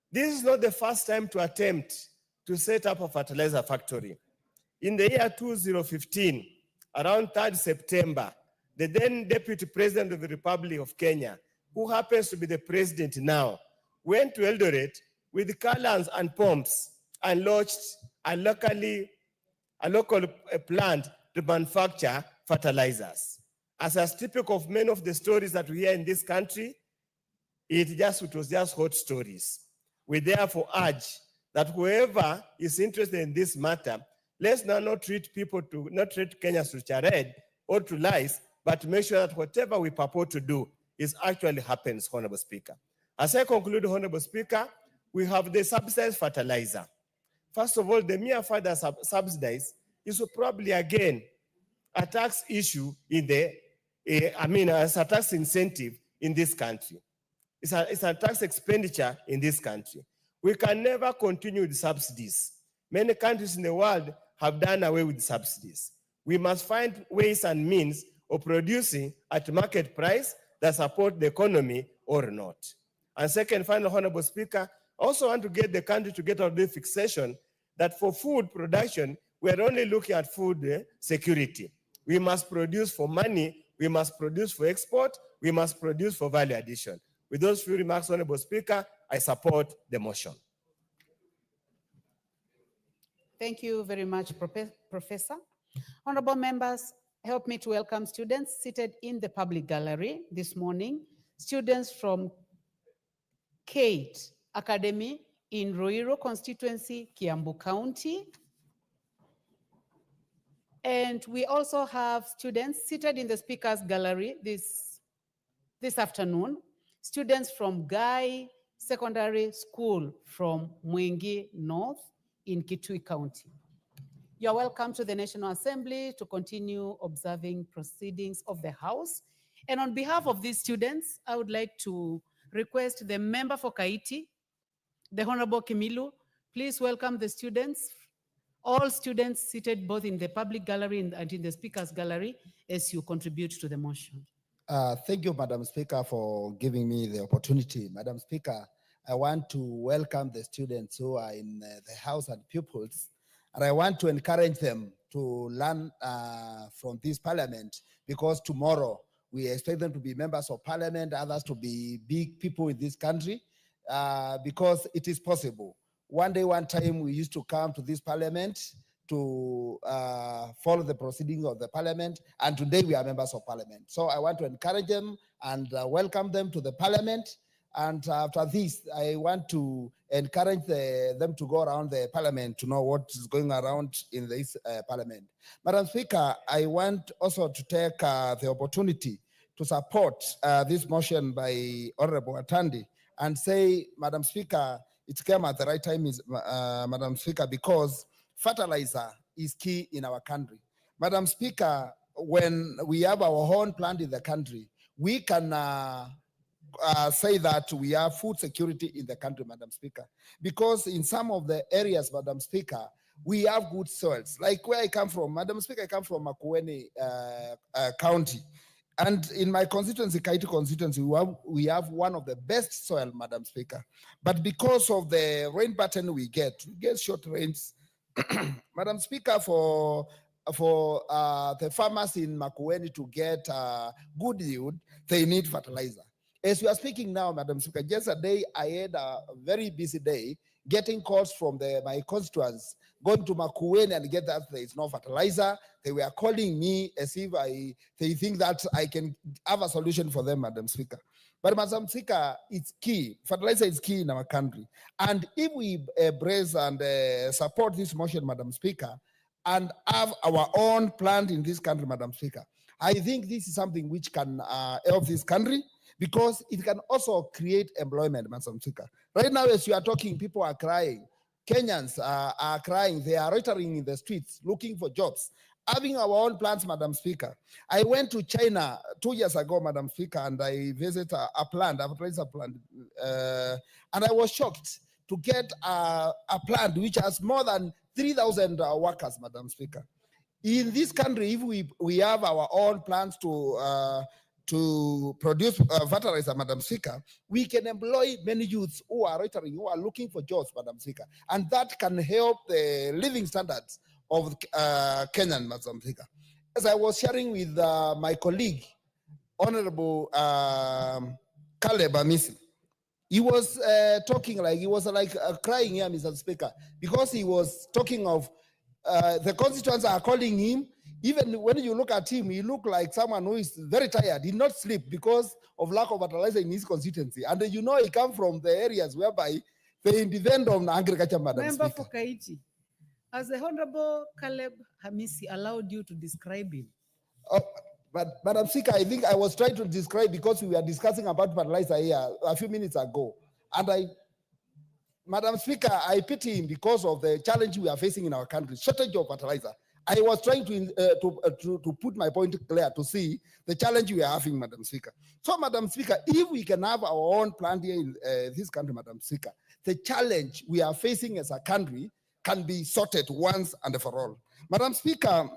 this is not the first time to attempt to set up a fertilizer factory. In the year 2015, around 3rd September, the then Deputy President of the Republic of Kenya, who happens to be the president now, went to Eldoret with colors and pumps and launched a local plant to manufacture fertilizers. As is typical of many of the stories that we hear in this country, it was just hot stories. We therefore urge that whoever is interested in this matter, let's now not treat Kenyans to charade or to lies, but make sure that whatever we purport to do is actually happens, Honorable Speaker. As I conclude, Honorable Speaker, we have the subsidized fertilizer. First of all, the mere fact that subsidized is probably again a tax issue it's a tax incentive in this country. It's a tax expenditure in this country. We can never continue with subsidies. Many countries in the world have done away with subsidies. We must find ways and means of producing at market price that support the economy or not. And second, final, Honorable Speaker, I also want to get the country to get out of the fixation that for food production, we are only looking at food security. We must produce for money, we must produce for export, we must produce for value addition. With those few remarks, Honorable Speaker, I support the motion. Thank you very much, Professor. Honorable members, help me to welcome students seated in the public gallery this morning. Students from Kate Academy in Ruiro constituency, Kiambu County. And we also have students seated in the speakers gallery this afternoon. Students from Guy Secondary School from Mwingi North, in Kitui County. You are welcome to the National Assembly to continue observing proceedings of the House. And on behalf of these students, I would like to request the member for Kaiti, the Honorable Kimilu, please welcome the students, all students seated both in the public gallery and in the speaker's gallery as you contribute to the motion. Thank you, Madam Speaker, for giving me the opportunity. Madam Speaker, I want to welcome the students who are in the House and pupils, and I want to encourage them to learn from this parliament, because tomorrow we expect them to be members of parliament, others to be big people in this country, because it is possible. One day, one time, we used to come to this parliament to follow the proceedings of the parliament, and today we are members of parliament. So I want to encourage them and welcome them to the parliament. And after this, I want to encourage them to go around the parliament to know what is going around in this parliament. Madam Speaker, I want also to take the opportunity to support this motion by Honorable Atandi and say, Madam Speaker, it came at the right time, Madam Speaker, because fertilizer is key in our country. Madam Speaker, when we have our own plant in the country, we can say that we have food security in the country, Madam Speaker, because in some of the areas, Madam Speaker, we have good soils. Like where I come from, Madam Speaker, I come from Makueni County. And in my constituency, Kaiti constituency, we have one of the best soil, Madam Speaker. But because of the rain pattern we get short rains. Madam Speaker, for the farmers in Makueni to get good yield, they need fertilizer. As we are speaking now, Madam Speaker, yesterday I had a very busy day getting calls from my constituents, going to Makueni and get that there is no fertilizer. They were calling me as if they think that I can have a solution for them, Madam Speaker. But Madam Speaker, it's key. Fertilizer is key in our country. And if we embrace and support this motion, Madam Speaker, and have our own plant in this country, Madam Speaker, I think this is something which can help this country, because it can also create employment, Madam Speaker. Right now, as you are talking, people are crying. Kenyans are crying. They are loitering in the streets looking for jobs. Having our own plants, Madam Speaker. I went to China 2 years ago, Madam Speaker, and I visited a plant, a fertilizer plant, and I was shocked to get a plant which has more than 3,000 workers, Madam Speaker. In this country, if we have our own plants to produce fertilizer, Madam Speaker, we can employ many youths who are loitering, who are looking for jobs, Madam Speaker, and that can help the living standards of Kenyan, Madam Speaker. As I was sharing with my colleague, Honorable Caleb Amisi, he was talking like, he was like crying here, Mr. Speaker, because he was talking of the constituents are calling him. Even when you look at him, he looked like someone who is very tired. He did not sleep because of lack of fertilizer in his constituency. And you know, he comes from the areas whereby they depend on agriculture, Madam Member Speaker. for Kaiti, has the Honorable Caleb Hamisi allowed you to describe him? But Madam Speaker, I think I was trying to describe, because we were discussing about fertilizer here a few minutes ago. And Madam Speaker, I pity him because of the challenge we are facing in our country, shortage of fertilizer. I was trying to put my point clear to see the challenge we are having, Madam Speaker. So, Madam Speaker, if we can have our own plant here in this country, Madam Speaker, the challenge we are facing as a country can be sorted once and for all. Madam Speaker,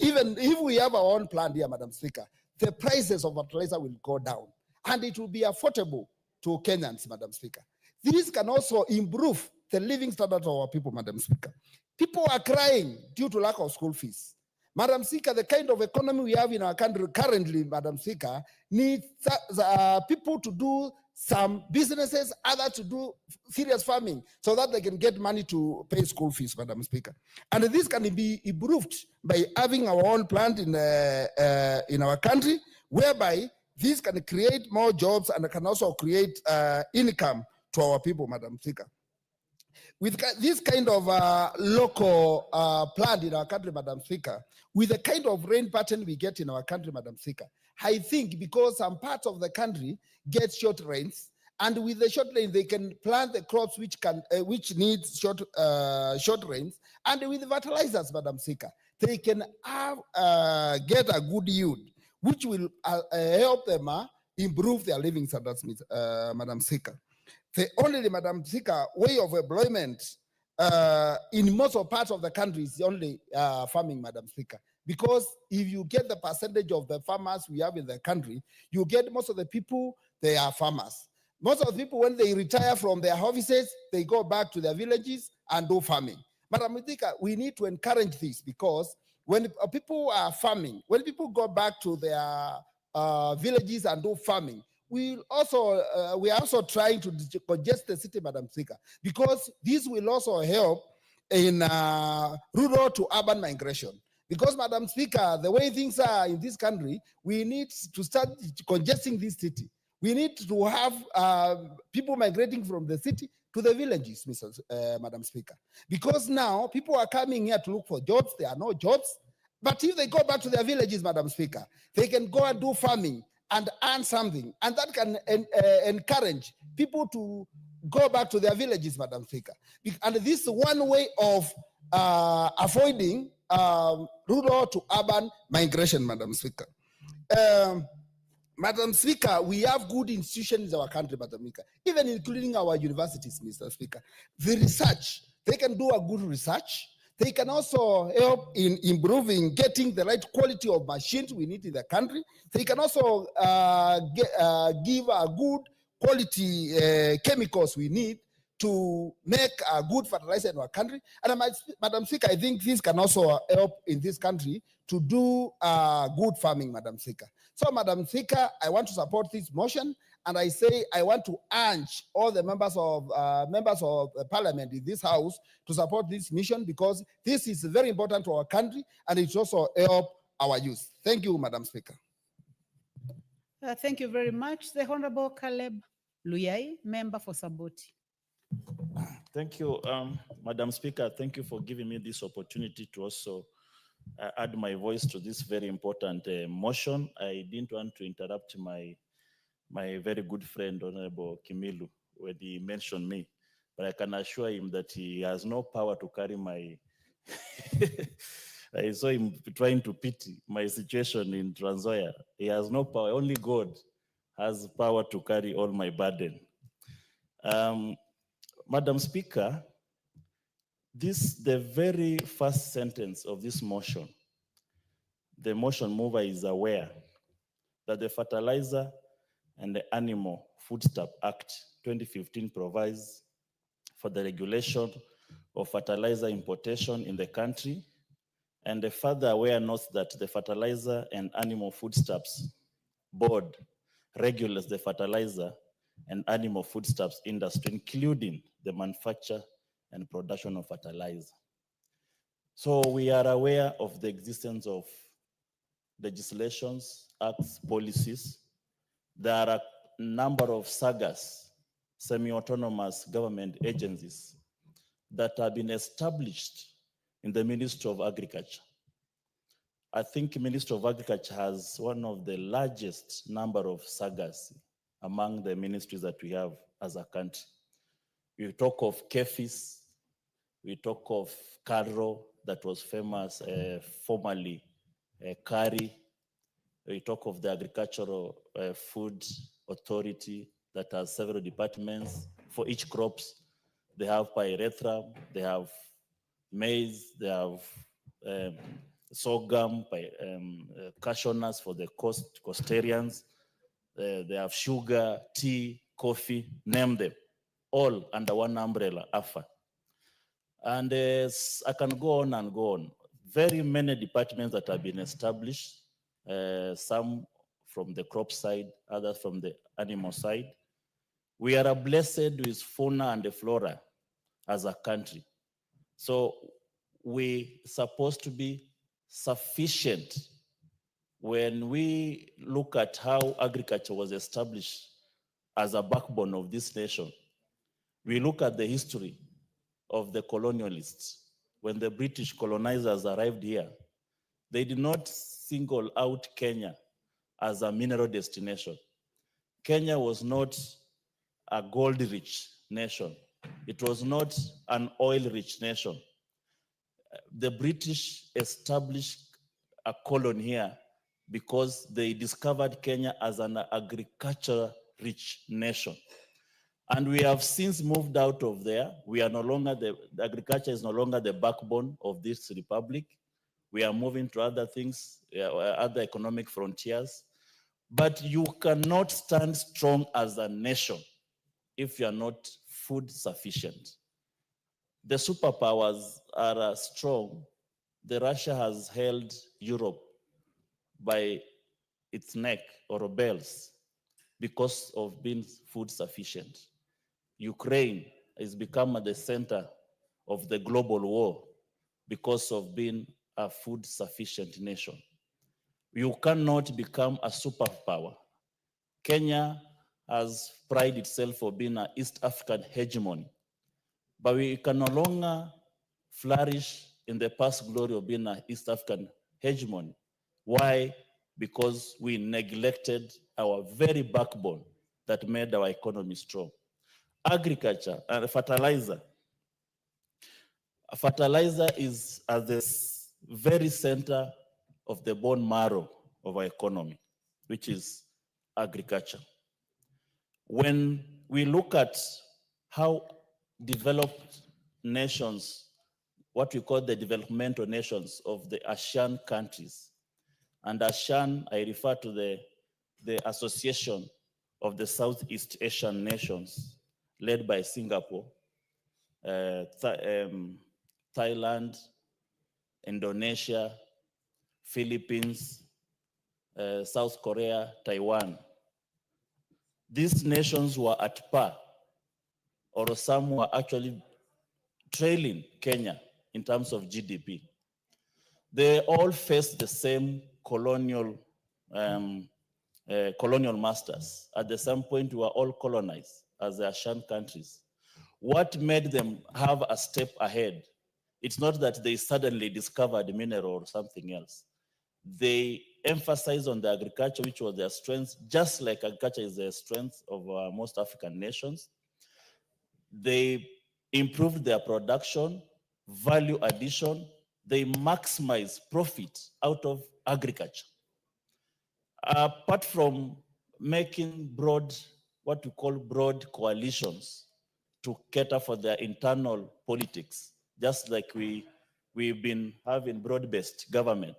even if we have our own plant here, Madam Speaker, the prices of fertilizer will go down and it will be affordable to Kenyans, Madam Speaker. This can also improve the living standards of our people, Madam Speaker. People are crying due to lack of school fees. Madam Speaker, the kind of economy we have in our country currently, Madam Speaker, needs people to do some businesses, others to do serious farming, so that they can get money to pay school fees, Madam Speaker. And this can be improved by having our own plant in our country, whereby this can create more jobs and can also create income to our people, Madam Speaker. With this kind of local plant in our country, Madam Speaker, with the kind of rain pattern we get in our country, Madam Speaker, I think because some parts of the country get short rains And with the short rain, they can plant the crops which needs short rains. And with fertilizers, Madam Speaker, they can get a good yield, which will help them improve their living standards, Madam Speaker. The only, Madam Speaker, way of employment in most of parts of the country is only farming, Madam Speaker. Because if you get the percentage of the farmers we have in the country, you get most of the people, they are farmers. Most of the people, when they retire from their offices, they go back to their villages and do farming. Madam Speaker, we need to encourage this, because when people are farming, when people go back to their villages and do farming, we are also trying to congest the city, Madam Speaker, because this will also help in rural to urban migration. Because, Madam Speaker, the way things are in this country, we need to start congesting this city. We need to have people migrating from the city to the villages, Madam Speaker. Because now people are coming here to look for jobs. There are no jobs. But if they go back to their villages, Madam Speaker, they can go and do farming and earn something. And that can encourage people to go back to their villages, Madam Speaker. And this is one way of avoiding rural to urban migration, Madam Speaker. Madam Speaker, we have good institutions in our country, Madam Speaker, even including our universities, Mr. Speaker. The research, they can do a good research. They can also help in improving, getting the right quality of machines we need in the country. They can also give a good quality chemicals we need to make a good fertilizer in our country. And Madam Speaker, I think this can also help in this country to do good farming, Madam Speaker. So, Madam Speaker, I want to support this motion, and I say I want to urge all the members of the parliament in this house to support this mission, because this is very important to our country, and it also help our youth. Thank you, Madam Speaker. Thank you very much. The Honorable Caleb Luyai, member for Saboti. Thank you, Madam Speaker. Thank you for giving me this opportunity to also add my voice to this very important motion. I didn't want to interrupt my very good friend, Honorable Kimilu, when he mentioned me, but I can assure him that he has no power to carry my... I saw him trying to pity my situation in Trans Nzoia. He has no power. Only God has power to carry all my burden. Madam Speaker, the very first sentence of this motion, the motion mover is aware that the Fertilizer and the Animal Foodstuff Act 2015 provides for the regulation of fertilizer importation in the country, and the further aware notes that the Fertilizer and Animal Foodstuffs Board regulates the fertilizer and animal foodstuffs industry, including the manufacture and production of fertilizer. So we are aware of the existence of legislations, acts, policies. There are a number of SAGAs, semi-autonomous government agencies, that have been established in the Ministry of Agriculture. I think Ministry of Agriculture has one of the largest number of SAGAs among the ministries that we have as a country. We talk of KEFIS, we talk of CARO, that was famous formerly, CARI. We talk of the Agricultural Food Authority that has several departments for each crops. They have pyrethrum, they have maize, they have sorghum, cashew nuts for the coastarians. They have sugar, tea, coffee, name them, all under one umbrella, AFA. And I can go on and go on. Very many departments that have been established, some from the crop side, others from the animal side. We are blessed with fauna and flora as a country. So we're supposed to be sufficient. When we look at how agriculture was established as a backbone of this nation, we look at the history of the colonialists. When the British colonizers arrived here, they did not single out Kenya as a mineral destination. Kenya was not a gold-rich nation. It was not an oil-rich nation. The British established a colony here because they discovered Kenya as an agriculture-rich nation. And we have since moved out of there. We are no longer, the agriculture is no longer the backbone of this republic. We are moving to other things, other economic frontiers. But you cannot stand strong as a nation if you are not food sufficient. The superpowers are strong. Russia has held Europe by its neck or bells because of being food sufficient. Ukraine has become at the center of the global war because of being a food sufficient nation. You cannot become a superpower. Kenya has prided itself for being an East African hegemony, but we can no longer flourish in the past glory of being an East African hegemony. Why? Because we neglected our very backbone that made our economy strong. Agriculture and fertilizer. Fertilizer is at the very center of the bone marrow of our economy, which is agriculture. When we look at how developed nations, what we call the developmental nations of the ASEAN countries, and ASEAN, I refer to the Association of the Southeast Asian Nations, led by Singapore, Thailand, Indonesia, Philippines, South Korea, Taiwan. These nations were at par, or some were actually trailing Kenya in terms of GDP. They all faced the same colonial masters. At the same point, we were all colonized as the ASEAN countries. What made them have a step ahead? It's not that they suddenly discovered mineral or something else. They emphasized on the agriculture, which was their strength, just like agriculture is the strength of most African nations. They improved their production, value addition. They maximize profit out of agriculture. Apart from making what we call broad coalitions to cater for their internal politics, just like we've been having broad-based government,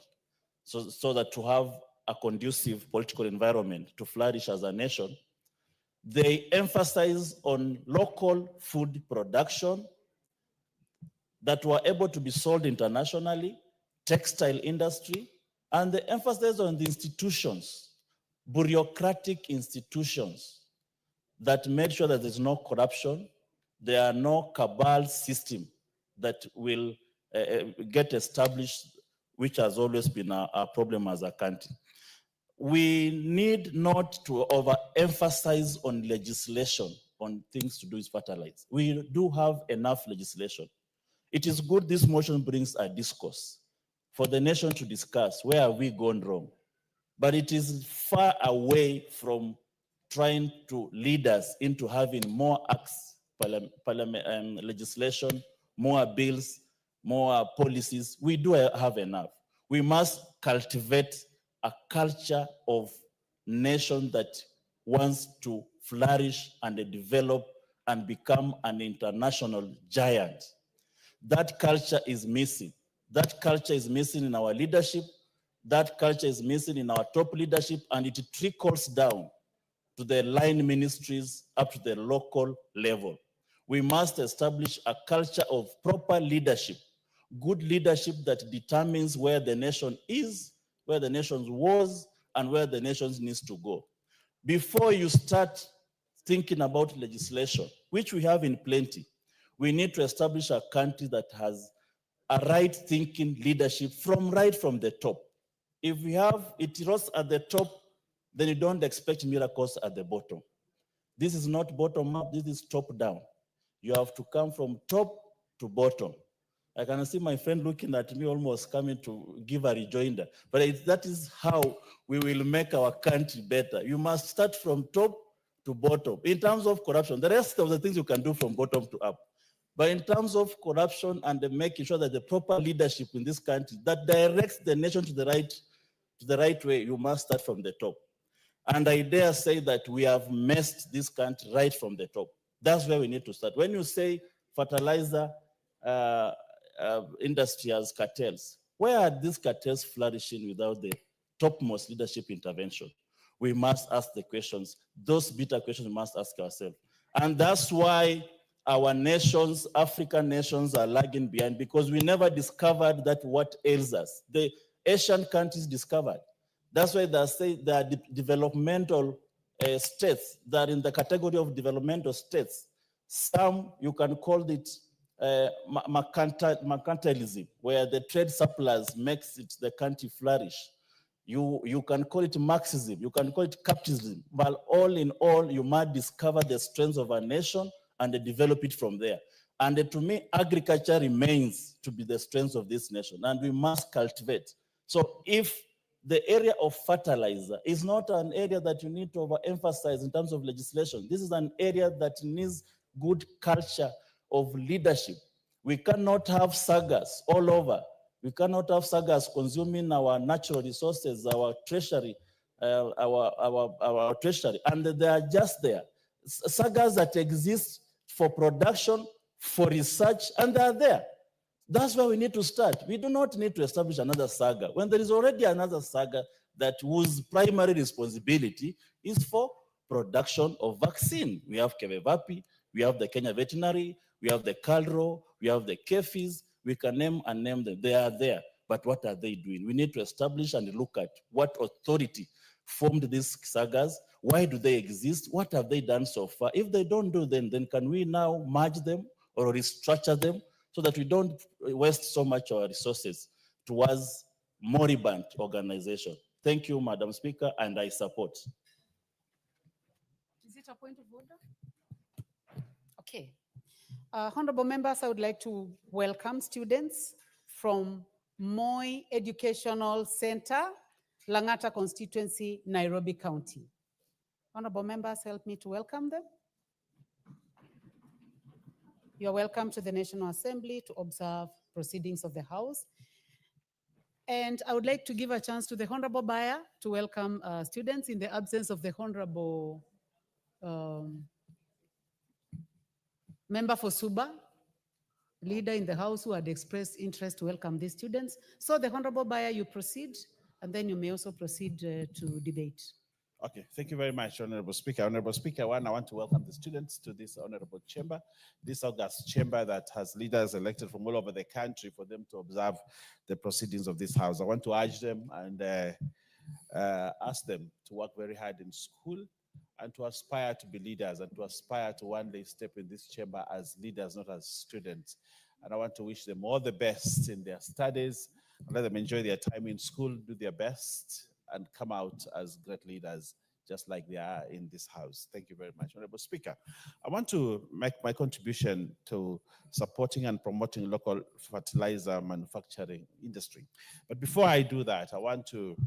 so that to have a conducive political environment to flourish as a nation, they emphasize on local food production that were able to be sold internationally, textile industry, and the emphasis on the institutions, bureaucratic institutions that made sure that there's no corruption, there are no cabal system that will get established, which has always been a problem as a country. We need not to overemphasize on legislation, on things to do with fertilizer. We do have enough legislation. It is good this motion brings a discourse for the nation to discuss where have we gone wrong. But it is far away from trying to lead us into having more acts, legislation, more bills, more policies. We do have enough. We must cultivate a culture of nation that wants to flourish and develop and become an international giant. That culture is missing. That culture is missing in our leadership. That culture is missing in our top leadership, and it trickles down to the line ministries up to the local level. We must establish a culture of proper leadership, good leadership that determines where the nation is, where the nation was, and where the nation needs to go. Before you start thinking about legislation, which we have in plenty, we need to establish a country that has a right-thinking leadership right from the top. If we have it rose at the top, then you don't expect miracles at the bottom. This is not bottom up, this is top down. You have to come from top to bottom. I can see my friend looking at me almost coming to give a rejoinder, but that is how we will make our country better. You must start from top to bottom. In terms of corruption, the rest of the things you can do from bottom to up. But in terms of corruption and making sure that the proper leadership in this country that directs the nation to the right way, you must start from the top. And I dare say that we have messed this country right from the top. That's where we need to start. When you say fertilizer industry as cartels, where are these cartels flourishing without the topmost leadership intervention? We must ask the questions. Those bitter questions we must ask ourselves. And that's why our nations, African nations, are lagging behind, because we never discovered that what ails us. The Asian countries discovered. That's why they say they are developmental states that are in the category of developmental states. Some you can call it mercantilism, where the trade surplus makes it the country flourish. You can call it Marxism, you can call it capitalism, but all in all, you must discover the strengths of a nation and develop it from there. And to me, agriculture remains to be the strength of this nation, and we must cultivate. So if the area of fertilizer is not an area that you need to overemphasize in terms of legislation, this is an area that needs good culture of leadership. We cannot have sagas all over. We cannot have sagas consuming our natural resources, our treasury, our treasury, and they are just there. Sagas that exist for production, for research, and they are there. That's where we need to start. We do not need to establish another saga when there is already another saga that whose primary responsibility is for production of vaccine. We have Kevevapi, we have the Kenya Veterinary, we have the Calro, we have the Kefis. We can name and name them. They are there. But what are they doing? We need to establish and look at what authority formed these sagas. Why do they exist? What have they done so far? If they don't do them, then can we now merge them or restructure them so that we don't waste so much of our resources towards moribund organization? Thank you, Madam Speaker, and I support. Is it a point of order? Okay. Honorable members, I would like to welcome students from Moi Educational Center, Langata constituency, Nairobi County. Honorable members, help me to welcome them. You are welcome to the National Assembly to observe proceedings of the House. And I would like to give a chance to the Honorable Buyer to welcome students in the absence of the Honorable Member for Suba, leader in the House who had expressed interest to welcome these students. So the Honorable Buyer, you proceed, and then you may also proceed to debate. Okay, thank you very much, Honorable Speaker. Honorable Speaker, I want to welcome the students to this honorable chamber, this august chamber that has leaders elected from all over the country for them to observe the proceedings of this House. I want to urge them and ask them to work very hard in school and to aspire to be leaders and to aspire to one day step in this chamber as leaders, not as students. And I want to wish them all the best in their studies, let them enjoy their time in school, do their best, and come out as great leaders, just like they are in this House. Thank you very much, Honorable Speaker. I want to make my contribution to supporting and promoting local fertilizer manufacturing industry. But before I do that, I want to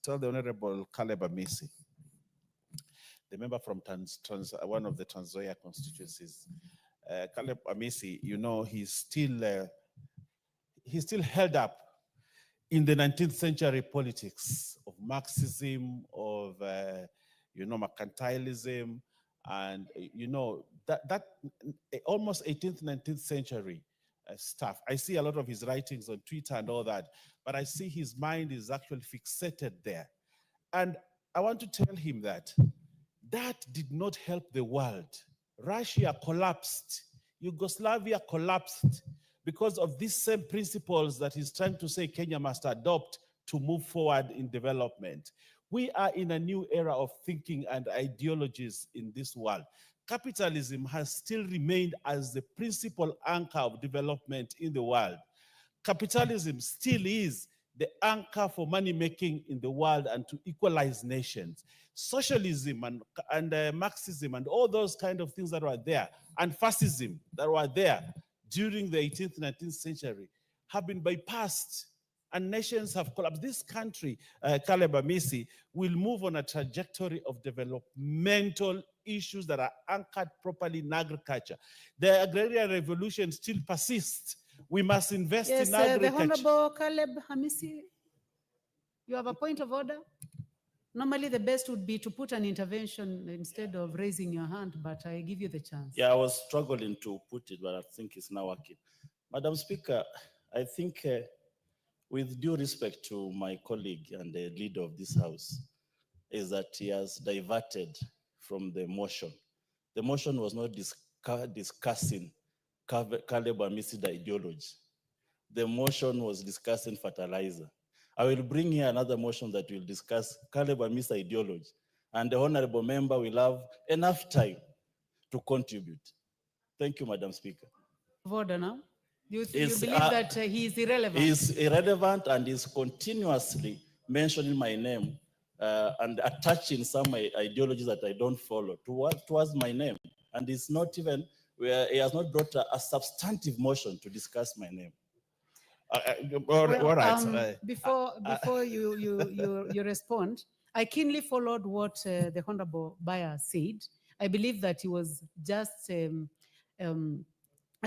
tell the Honorable Caleb Amisi, the member from one of the Trans Nzoia constituencies. Caleb Amisi, you know, he's still held up in the 19th century politics of Marxism, of mercantilism, and that almost 18th, 19th century stuff. I see a lot of his writings on Twitter and all that, but I see his mind is actually fixated there. And I want to tell him that did not help the world. Russia collapsed. Yugoslavia collapsed because of these same principles that he's trying to say Kenya must adopt to move forward in development. We are in a new era of thinking and ideologies in this world. Capitalism has still remained as the principal anchor of development in the world. Capitalism still is the anchor for money making in the world and to equalize nations. Socialism and Marxism and all those kind of things that were there, and fascism that were there during the 18th, 19th century have been bypassed and nations have collapsed. This country, Caleb Amisi, will move on a trajectory of developmental issues that are anchored properly in agriculture. The agrarian revolution still persists. We must invest Yes, in the agriculture. Honorable Caleb Hamisi, you have a point of order? Normally, the best would be to put an intervention instead of raising your hand, but I give you the chance. Yeah, I was struggling to put it, but I think it's now working. Madam Speaker, I think with due respect to my colleague and the leader of this House, is that he has diverted from the motion. The motion was not discussing Caleb Amisi ideology. The motion was discussing fertilizer. I will bring here another motion that will discuss Caleb Amisi ideology, and the honorable member will have enough time to contribute. Thank you, Madam Speaker. Of order now. You Is, believe that he is irrelevant? He is irrelevant and is continuously mentioning my name and attaching some ideologies that I don't follow towards my name. And it's not even, he has not brought a substantive motion to discuss my name. All right. Before you respond, I keenly followed what the Honorable Bayer said. I believe that he was just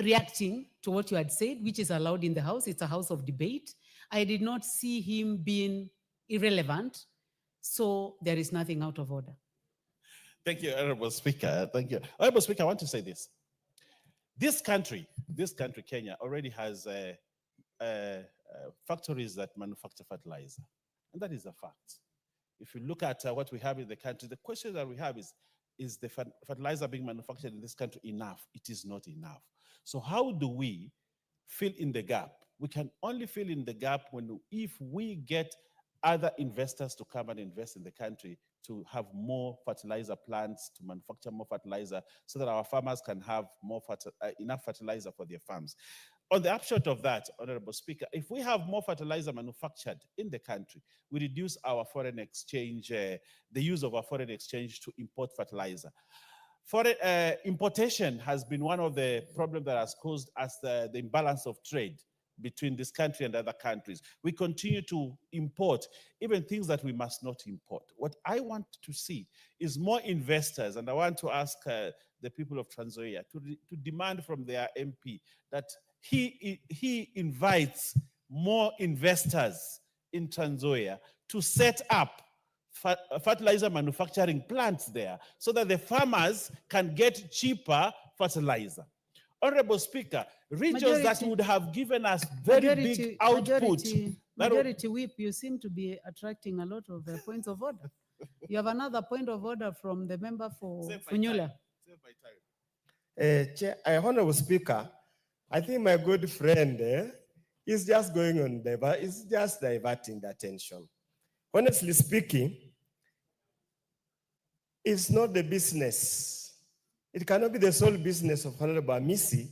reacting to what you had said, which is allowed in the House. It's a house of debate. I did not see him being irrelevant, so there is nothing out of order. Thank you, Honorable Speaker. Thank you. Honorable Speaker, I want to say this. This country, Kenya, already has factories that manufacture fertilizer, and that is a fact. If you look at what we have in the country, the question that we have is the fertilizer being manufactured in this country enough? It is not enough. So how do we fill in the gap? We can only fill in the gap if we get other investors to come and invest in the country to have more fertilizer plants, to manufacture more fertilizer, so that our farmers can have enough fertilizer for their farms. On the upshot of that, Honorable Speaker, if we have more fertilizer manufactured in the country, we reduce our foreign exchange, the use of our foreign exchange to import fertilizer. Foreign importation has been one of the problems that has caused us the imbalance of trade between this country and other countries. We continue to import even things that we must not import. What I want to see is more investors, and I want to ask the people of Trans Nzoia to demand from their MP that he invites more investors in Trans Nzoia to set up fertilizer manufacturing plants there so that the farmers can get cheaper fertilizer. Honorable Speaker, regions that would have given us very big output. Majority Whip, you seem to be attracting a lot of points of order. You have another point of order from the member for Funyula. Honorable Speaker, I think my good friend is just going on, is just diverting the attention. Honestly speaking, it's not the business. It cannot be the sole business of Honorable Amisi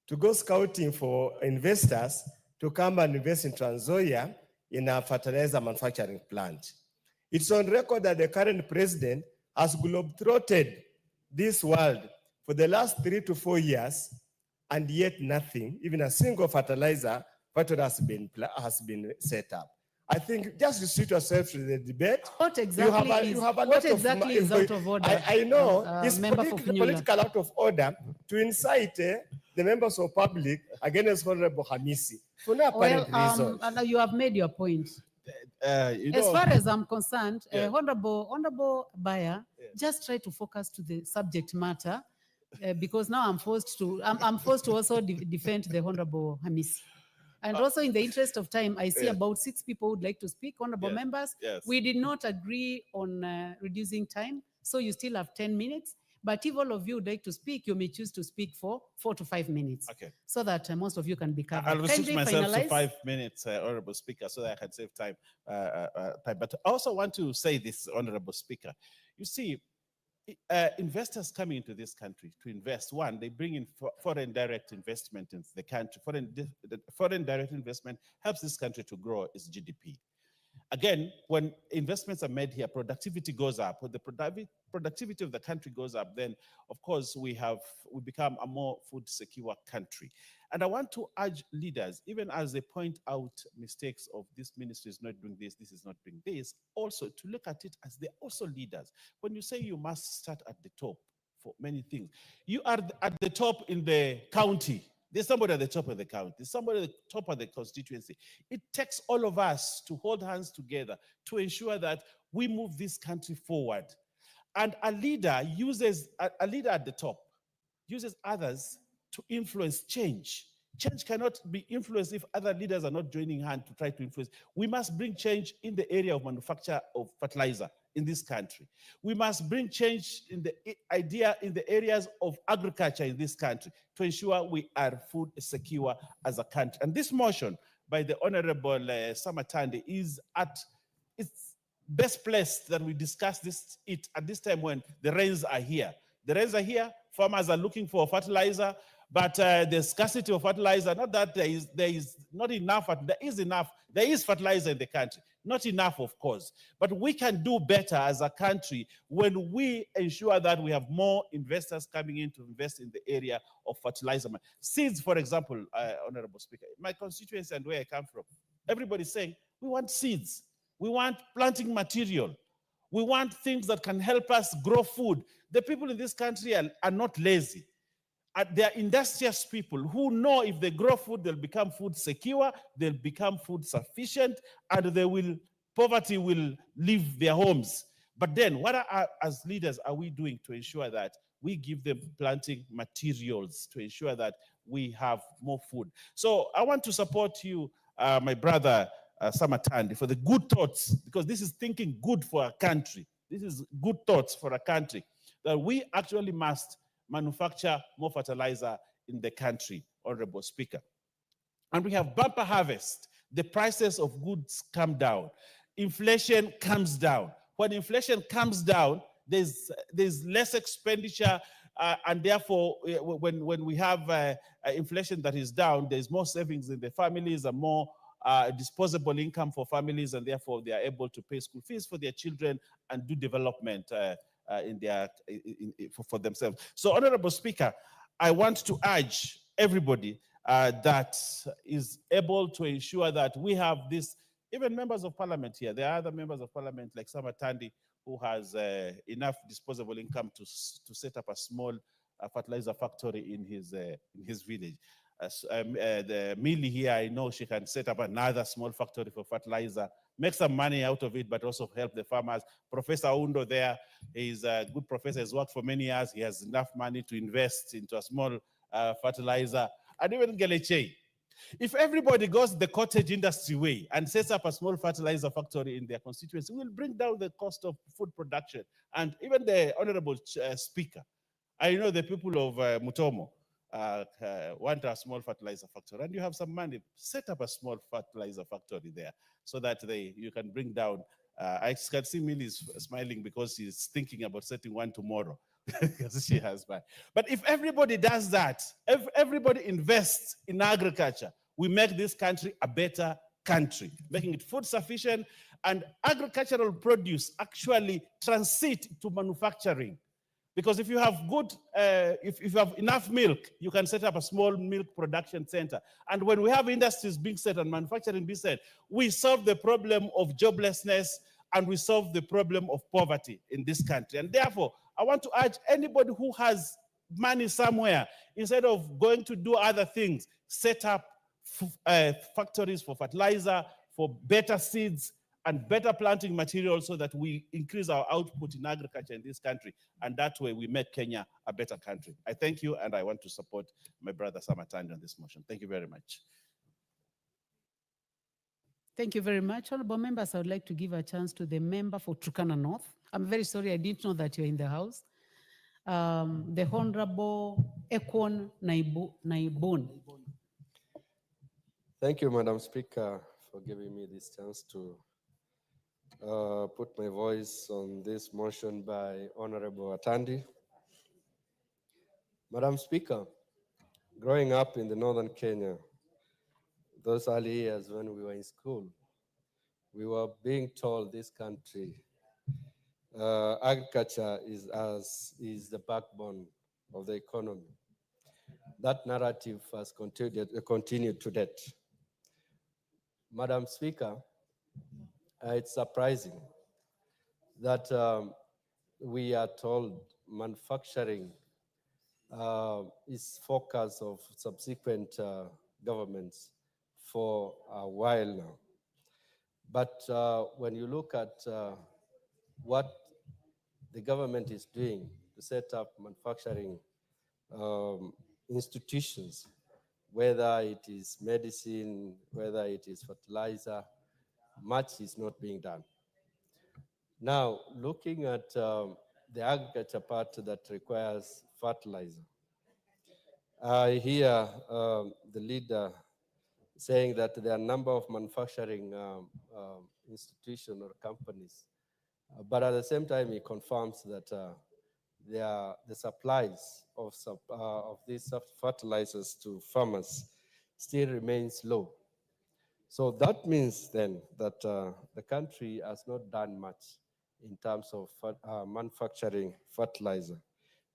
to go scouting for investors to come and invest in Trans Nzoia in a fertilizer manufacturing plant. It's on record that the current president has globetrotted this world for the last 3 to 4 years, and yet nothing, even a single fertilizer factory has been set up. I think just restrict yourself to the debate. What exactly is out of order? I know it's political out of order to incite the members of public against Honorable Hamisi for no apparent reason. And you have made your point. As far as I'm concerned, Honorable Bayer, just try to focus to the subject matter because now I'm forced to also defend the Honorable Hamisi. And also in the interest of time, I see about 6 people would like to speak. Honorable members, we did not agree on reducing time, so you still have 10 minutes. But if all of you would like to speak, you may choose to speak for 4 to 5 minutes. Okay. So that most of you can be covered. I'll restrict myself to 5 minutes, Honorable Speaker, so that I can save time. But I also want to say this, Honorable Speaker. You see, investors coming into this country to invest, one, they bring in foreign direct investment into the country. Foreign direct investment helps this country to grow its GDP. Again, when investments are made here, productivity goes up. When the productivity of the country goes up, then of course we become a more food secure country. And I want to urge leaders, even as they point out mistakes of this ministry is not doing this is not doing this, also to look at it as they're also leaders. When you say you must start at the top for many things, you are at the top in the county. There's somebody at the top of the county. There's somebody at the top of the constituency. It takes all of us to hold hands together to ensure that we move this country forward. And a leader at the top uses others to influence change. Change cannot be influenced if other leaders are not joining hands to try to influence. We must bring change in the area of manufacture of fertilizer in this country. We must bring change in the areas of agriculture in this country to ensure we are food secure as a country. And this motion by the Honorable Samatande is at its best place that we discuss it at this time when the rains are here. The rains are here, farmers are looking for fertilizer, but the scarcity of fertilizer, not that there is not enough, there is enough, there is fertilizer in the country. Not enough, of course, but we can do better as a country when we ensure that we have more investors coming in to invest in the area of fertilizer. Seeds, for example, Honorable Speaker, my constituency and where I come from, everybody's saying, we want seeds, we want planting material, we want things that can help us grow food. The people in this country are not lazy. They are industrious people who know if they grow food, they'll become food secure, they'll become food sufficient, and poverty will leave their homes. But then what as leaders are we doing to ensure that we give them planting materials to ensure that we have more food? So I want to support you, my brother Samatandi, for the good thoughts, because this is thinking good for a country. This is good thoughts for a country, that we actually must manufacture more fertilizer in the country, Honorable Speaker. And we have bumper harvest. The prices of goods come down. Inflation comes down. When inflation comes down, there's less expenditure, and therefore, when we have inflation that is down, there's more savings in the families and more disposable income for families, and therefore they are able to pay school fees for their children and do development for themselves. So, Honorable Speaker, I want to urge everybody that is able to ensure that we have this, even members of parliament here. There are other members of parliament like Samatandi who has enough disposable income to set up a small fertilizer factory in his village. The Millie here, I know she can set up another small factory for fertilizer, make some money out of it, but also help the farmers. Professor Undo there, he's a good professor, has worked for many years. He has enough money to invest into a small fertilizer. And even Geleche. If everybody goes the cottage industry way and sets up a small fertilizer factory in their constituency, we'll bring down the cost of food production. And even the Honorable Speaker, I know the people of Mutomo want a small fertilizer factory, and you have some money, set up a small fertilizer factory there so that you can bring down. I can see Millie is smiling because she's thinking about setting one tomorrow because she has money. But if everybody does that, if everybody invests in agriculture, we make this country a better country, making it food sufficient, and agricultural produce actually transit to manufacturing. Because if you have if you have enough milk, you can set up a small milk production center. And when we have industries being set and manufacturing being set, we solve the problem of joblessness and we solve the problem of poverty in this country. And therefore, I want to urge anybody who has money somewhere, instead of going to do other things, set up factories for fertilizer, for better seeds, and better planting materials so that we increase our output in agriculture in this country. And that way we make Kenya a better country. I thank you, and I want to support my brother Samatandi on this motion. Thank you very much. Thank you very much. Honorable members, I would like to give a chance to the member for Turkana North. I'm very sorry, I didn't know that you're in the house. The Honorable Ekon Naibun. Thank you, Madam Speaker, for giving me this chance to put my voice on this motion by Honorable Atandi. Madam Speaker, growing up in the northern Kenya, those early years when we were in school, we were being told this country, agriculture is the backbone of the economy. That narrative has continued to date. Madam Speaker, it's surprising that we are told manufacturing is focus of subsequent governments for a while now. But when you look at what the government is doing to set up manufacturing institutions, whether it is medicine, whether it is fertilizer, much is not being done. Now, looking at the agriculture part that requires fertilizer, I hear the leader saying that there are a number of manufacturing institutions or companies, but at the same time, he confirms that the supplies of these fertilizers to farmers still remains low. So that means then that the country has not done much in terms of manufacturing fertilizer.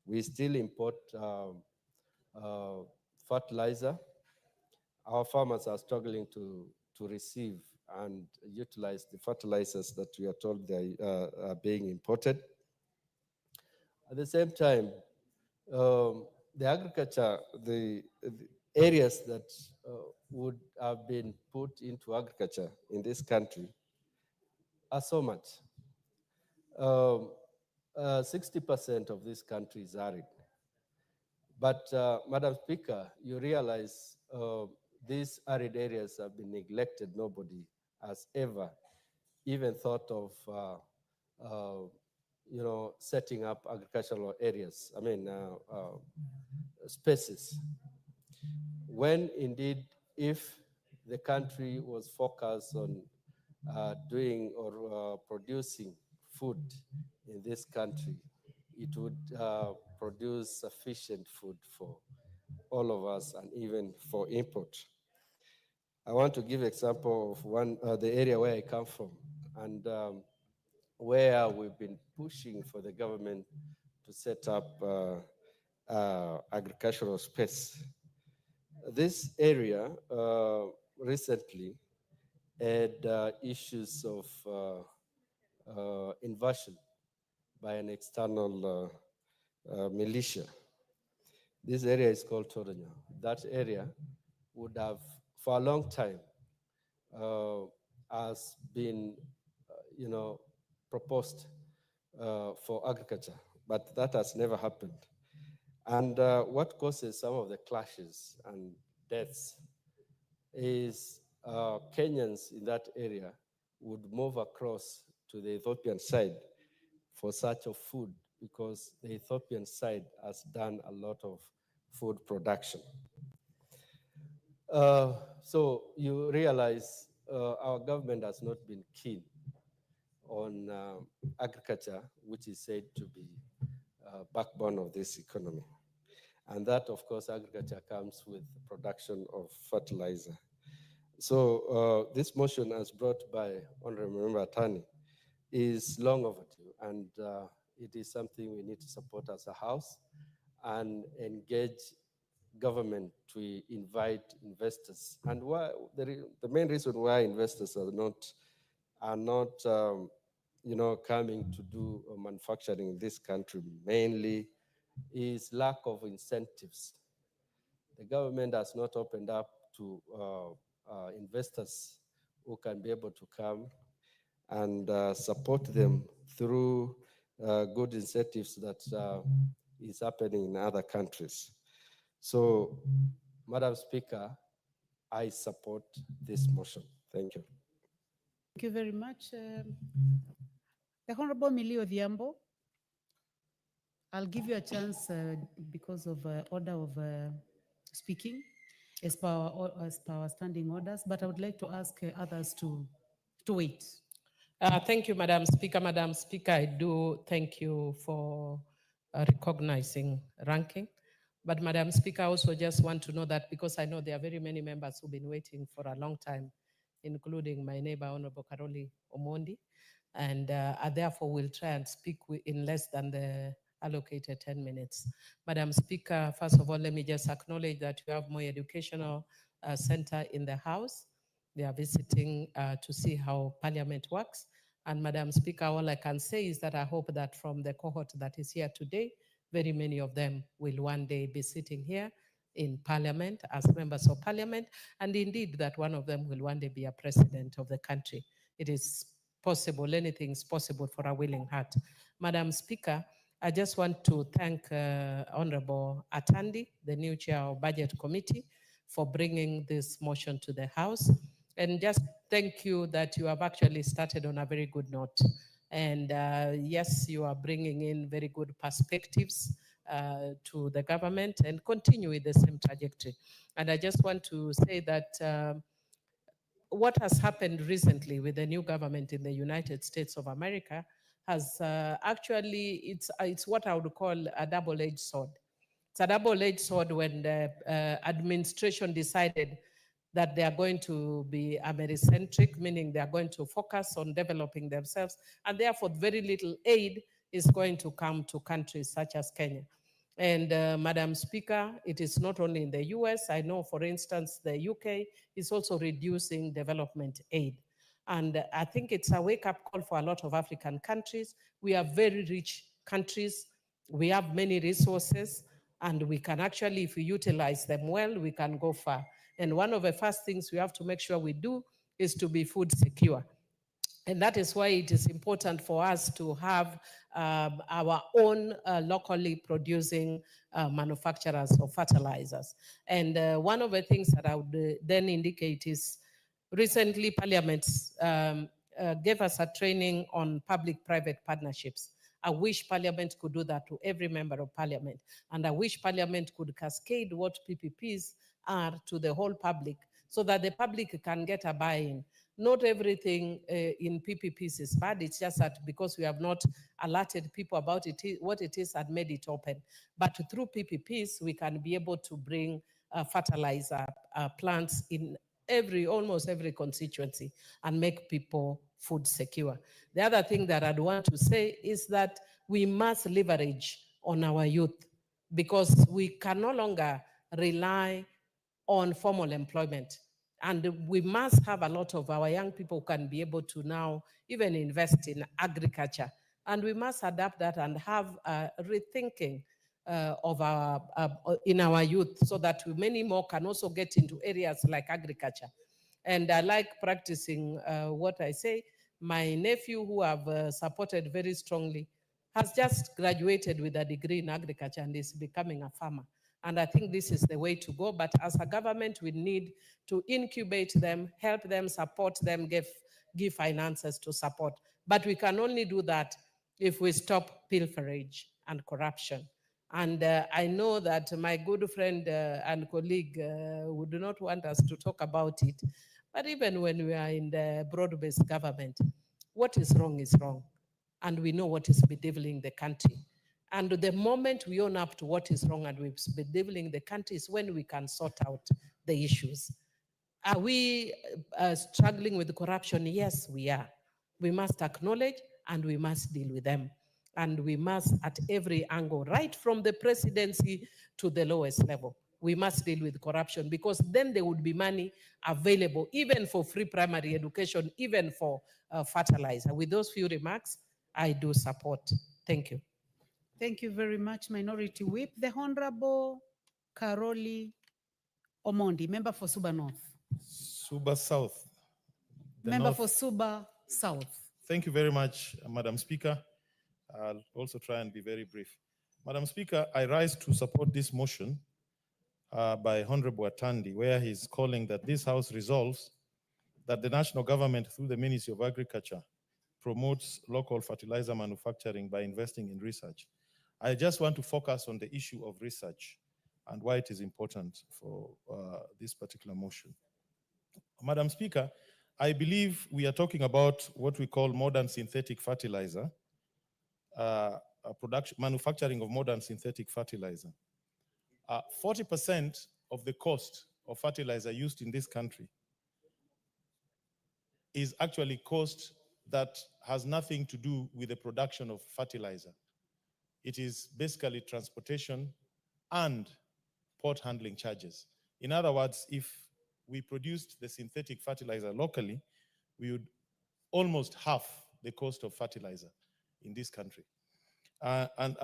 We still import fertilizer. Our farmers are struggling to receive and utilize the fertilizers that we are told they are being imported. At the same time, the agriculture, the areas that would have been put into agriculture in this country are so much. 60% of this country is arid. But Madam Speaker, you realize these arid areas have been neglected. Nobody has ever even thought of setting up agricultural areas, spaces. When indeed, if the country was focused on doing or producing food in this country, it would produce sufficient food for all of us and even for import. I want to give example of the area where I come from, and where we've been pushing for the government to set up agricultural space. This area recently had issues of invasion by an external militia. This area is called Toronyo. That area would have, for a long time, has been, proposed for agriculture, but that has never happened. And what causes some of the clashes and deaths is Kenyans in that area would move across to the Ethiopian side for search of food, because the Ethiopian side has done a lot of food production. So you realize our government has not been keen on agriculture, which is said to be backbone of this economy. And that, of course, agriculture comes with the production of fertilizer. So this motion, as brought by Honorable Member Atani, is long overdue, and it is something we need to support as a House and engage government to invite investors. And why, the main reason why investors are not coming to do manufacturing in this country mainly is lack of incentives. The government has not opened up to investors who can be able to come and support them through good incentives that is happening in other countries. So, Madam Speaker, I support this motion. Thank you. Thank you very much. The Honorable Millie Odhiambo, I'll give you a chance because of order of speaking as per our standing orders, but I would like to ask others to wait. Thank you, Madam Speaker. Madam Speaker, I do thank you for recognizing ranking. But Madam Speaker, I also just want to know that, because I know there are very many members who've been waiting for a long time, including my neighbor, Honorable Karoli Omondi, and I therefore will try and speak in less than the allocated 10 minutes. Madam Speaker, first of all, let me just acknowledge that you have Moi Educational Center in the House. They are visiting to see how Parliament works. And Madam Speaker, all I can say is that I hope that from the cohort that is here today, very many of them will one day be sitting here in Parliament as members of Parliament, and indeed that one of them will one day be a president of the country. It is possible, anything is possible for a willing heart. Madam Speaker, I just want to thank Honorable Atandi, the new chair of Budget Committee, for bringing this motion to the House. And just thank you that you have actually started on a very good note. And yes, you are bringing in very good perspectives to the government and continue with the same trajectory. And I just want to say that what has happened recently with the new government in the United States of America has actually, it's what I would call a double-edged sword. It's a double-edged sword when the administration decided that they are going to be Americentric, meaning they are going to focus on developing themselves, and therefore very little aid is going to come to countries such as Kenya. And Madam Speaker, it is not only in the US. I know, for instance, the UK is also reducing development aid. And I think it's a wake-up call for a lot of African countries. We are very rich countries. We have many resources, and we can actually, if we utilize them well, we can go far. And one of the first things we have to make sure we do is to be food secure. And that is why it is important for us to have our own locally producing manufacturers of fertilizers. And one of the things that I would then indicate is recently Parliament gave us a training on public-private partnerships. I wish Parliament could do that to every member of Parliament. And I wish Parliament could cascade what PPPs are to the whole public so that the public can get a buy-in. Not everything in PPPs is bad. It's just that because we have not alerted people about it, what it is, and made it open. But through PPPs, we can be able to bring fertilizer plants in almost every constituency and make people food secure. The other thing that I'd want to say is that we must leverage on our youth because we can no longer rely on formal employment. And we must have a lot of our young people who can be able to now even invest in agriculture. And we must adapt that and have rethinking of in our youth so that many more can also get into areas like agriculture. And I like practicing what I say. My nephew, who I've supported very strongly, has just graduated with a degree in agriculture and is becoming a farmer. And I think this is the way to go. But as a government, we need to incubate them, help them, support them, give finances to support. But we can only do that if we stop pilferage and corruption. And I know that my good friend and colleague would not want us to talk about it. But even when we are in the broad-based government, what is wrong is wrong. And we know what is bedeviling the country. And the moment we own up to what is wrong and we're bedeviling the country is when we can sort out the issues. Are we struggling with corruption? Yes, we are. We must acknowledge and we must deal with them. And we must, at every angle, right from the presidency to the lowest level, we must deal with corruption because then there would be money available, even for free primary education, even for fertilizer. With those few remarks, I do support. Thank you. Thank you very much, Minority Whip. The Honorable Karoli Omondi, member for Suba North. Suba South. Member for Suba South. Thank you very much, Madam Speaker. I'll also try and be very brief. Madam Speaker, I rise to support this motion by Honorable Atandi, where he's calling that this House resolves that the national government, through the Ministry of Agriculture, promotes local fertilizer manufacturing by investing in research. I just want to focus on the issue of research and why it is important for this particular motion. Madam Speaker, I believe we are talking about what we call modern synthetic fertilizer, manufacturing of modern synthetic fertilizer. 40% of the cost of fertilizer used in this country is actually cost that has nothing to do with the production of fertilizer. It is basically transportation and port handling charges. In other words, if we produced the synthetic fertilizer locally, we would almost half the cost of fertilizer in this country. And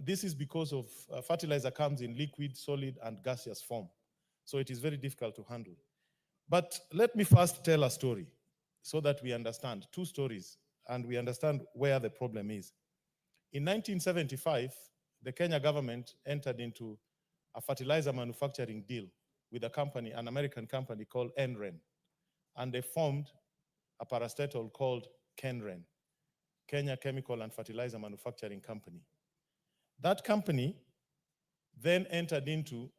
this is because of fertilizer comes in liquid, solid, and gaseous form. So it is very difficult to handle. But let me first tell a story so that we understand, two stories, and we understand where the problem is. In 1975, the Kenya government entered into a fertilizer manufacturing deal with a company, an American company called NREN, and they formed a parastatal called KENREN, Kenya Chemical and Fertilizer Manufacturing Company. That company then entered into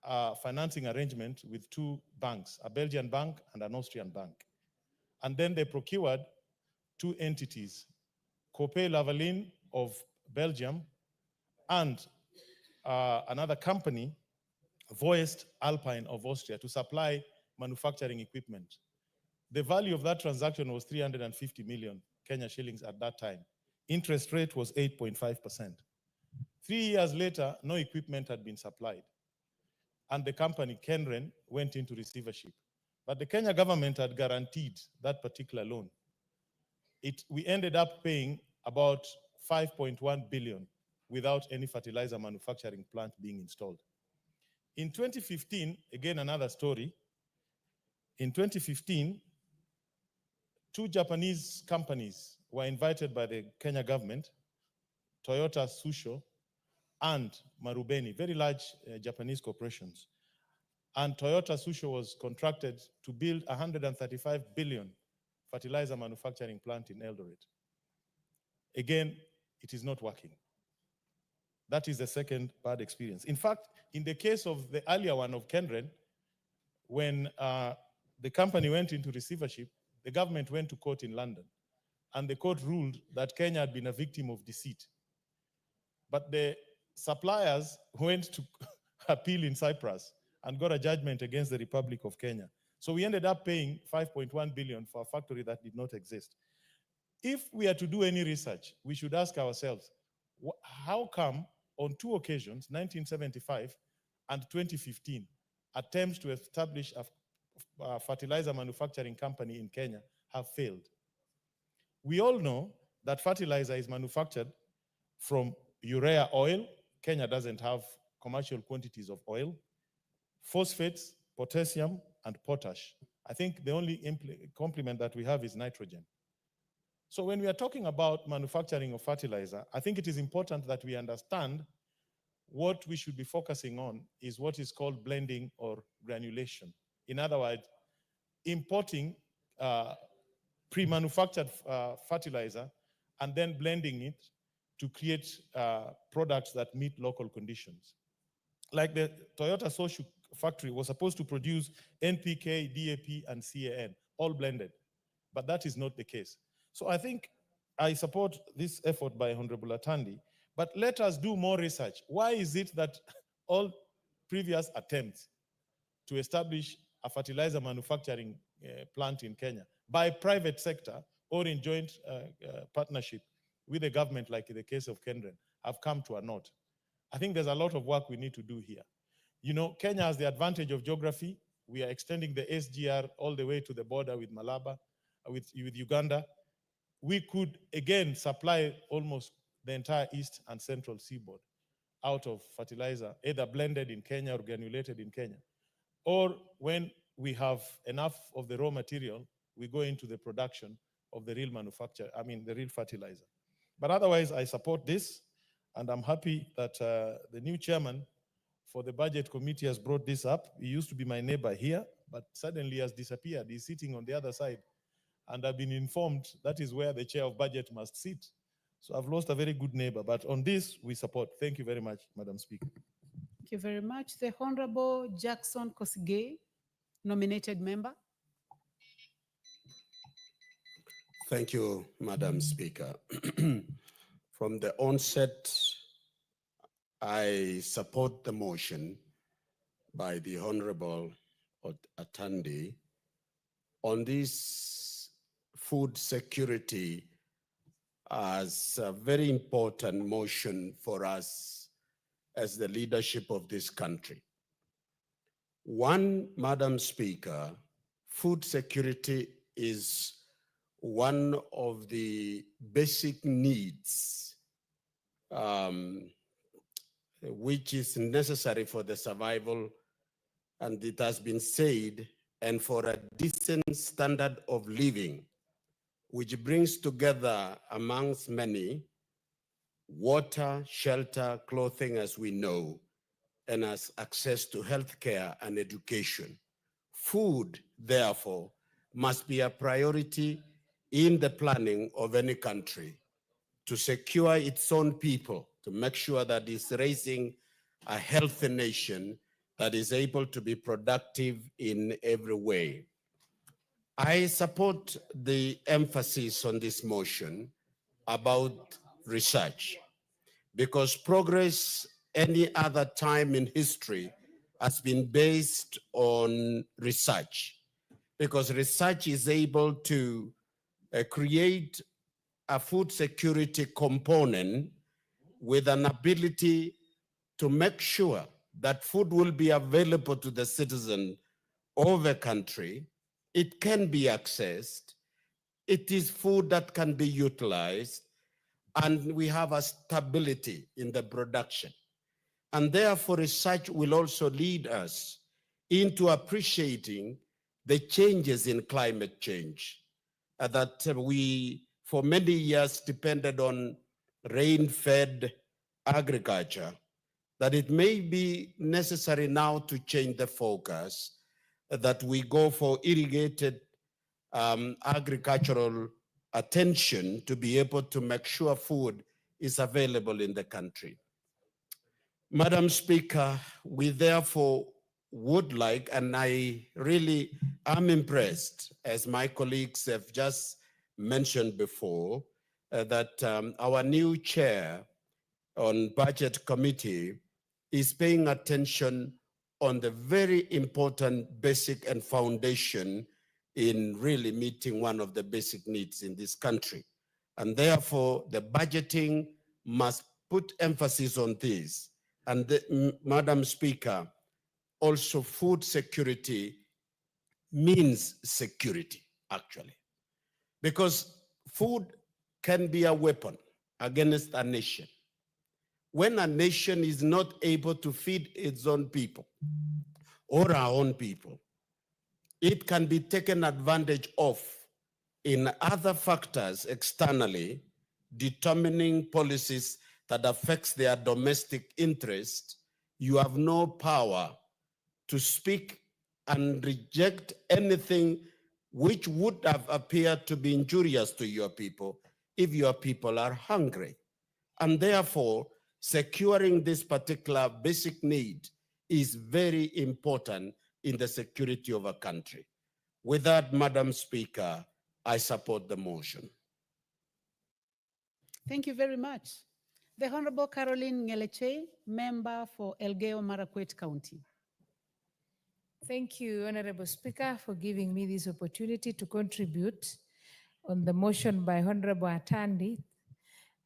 a financing arrangement with two banks, a Belgian bank and an Austrian bank. And then they procured two entities, Copé Lavalin of Belgium and another company, Voest Alpine of Austria, to supply manufacturing equipment. The value of that transaction was 350 million Kenya shillings at that time. Interest rate was 8.5%. 3 years later, no equipment had been supplied. And the company, Kenren, went into receivership. But the Kenya government had guaranteed that particular loan. We ended up paying about 5.1 billion without any fertilizer manufacturing plant being installed. In 2015, again, another story. In 2015, two Japanese companies were invited by the Kenya government, Toyota Tsusho and Marubeni, very large Japanese corporations. And Toyota Tsusho was contracted to build a 135 billion fertilizer manufacturing plant in Eldoret. Again, it is not working. That is the second bad experience. In fact, in the case of the earlier one of Kenren, when the company went into receivership, the government went to court in London, and the court ruled that Kenya had been a victim of deceit. But the suppliers went to appeal in Cyprus and got a judgment against the Republic of Kenya. So we ended up paying 5.1 billion for a factory that did not exist. If we are to do any research, we should ask ourselves, how come on two occasions, 1975 and 2015, attempts to establish a fertilizer manufacturing company in Kenya have failed? We all know that fertilizer is manufactured from urea oil. Kenya doesn't have commercial quantities of oil. Phosphates, potassium, and potash. I think the only complement that we have is nitrogen. So when we are talking about manufacturing of fertilizer, I think it is important that we understand what we should be focusing on is what is called blending or granulation. In other words, importing pre-manufactured fertilizer and then blending it to create products that meet local conditions. Like the Toyota Tsusho factory was supposed to produce NPK, DAP, and CAN, all blended, but that is not the case. So I think I support this effort by Honorable Atandi, but let us do more research. Why is it that all previous attempts to establish a fertilizer manufacturing plant in Kenya by private sector or in joint partnership with the government, like in the case of Kenren, have come to a naught? I think there's a lot of work we need to do here. You know, Kenya has the advantage of geography. We are extending the SGR all the way to the border with Malaba, with Uganda. We could, again, supply almost the entire east and central seaboard out of fertilizer, either blended in Kenya or granulated in Kenya. Or when we have enough of the raw material, we go into the production of the real manufacture, the real fertilizer. But otherwise, I support this, and I'm happy that the new chairman for the budget committee has brought this up. He used to be my neighbor here, but suddenly has disappeared. He's sitting on the other side. And I've been informed that is where the chair of budget must sit. So I've lost a very good neighbor, but on this, we support. Thank you very much, Madam Speaker. Thank you very much. The Honorable Jackson Kosgei, nominated member. Thank you, Madam Speaker. From the onset, I support the motion by the Honorable Atandi on this food security as a very important motion for us as the leadership of this country. One, Madam Speaker, food security is one of the basic needs which is necessary for the survival, and it has been said, and for a decent standard of living, which brings together amongst many water, shelter, clothing, as we know, and as access to healthcare and education. Food, therefore, must be a priority in the planning of any country to secure its own people, to make sure that it's raising a healthy nation that is able to be productive in every way. I support the emphasis on this motion about research, because progress any other time in history has been based on research, because research is able to create a food security component with an ability to make sure that food will be available to the citizen of a country. It can be accessed. It is food that can be utilized, and we have a stability in the production. And therefore, research will also lead us into appreciating the changes in climate change that we, for many years, depended on rain-fed agriculture, that it may be necessary now to change the focus, that we go for irrigated agricultural attention to be able to make sure food is available in the country. Madam Speaker, we therefore would like, and I really am impressed, as my colleagues have just mentioned before, that our new chair on Budget Committee is paying attention on the very important basic and foundation in really meeting one of the basic needs in this country. And therefore, the budgeting must put emphasis on this. And Madam Speaker, also food security means security, actually, because food can be a weapon against a nation. When a nation is not able to feed its own people or our own people, it can be taken advantage of in other factors externally, determining policies that affects their domestic interest. You have no power to speak and reject anything which would have appeared to be injurious to your people if your people are hungry. And therefore, securing this particular basic need is very important in the security of a country. With that, Madam Speaker, I support the motion. Thank you very much. The Honorable Caroline Ngeleche, member for Elgeyo Marakwet County. Thank you, Honorable Speaker, for giving me this opportunity to contribute on the motion by Honorable Atandi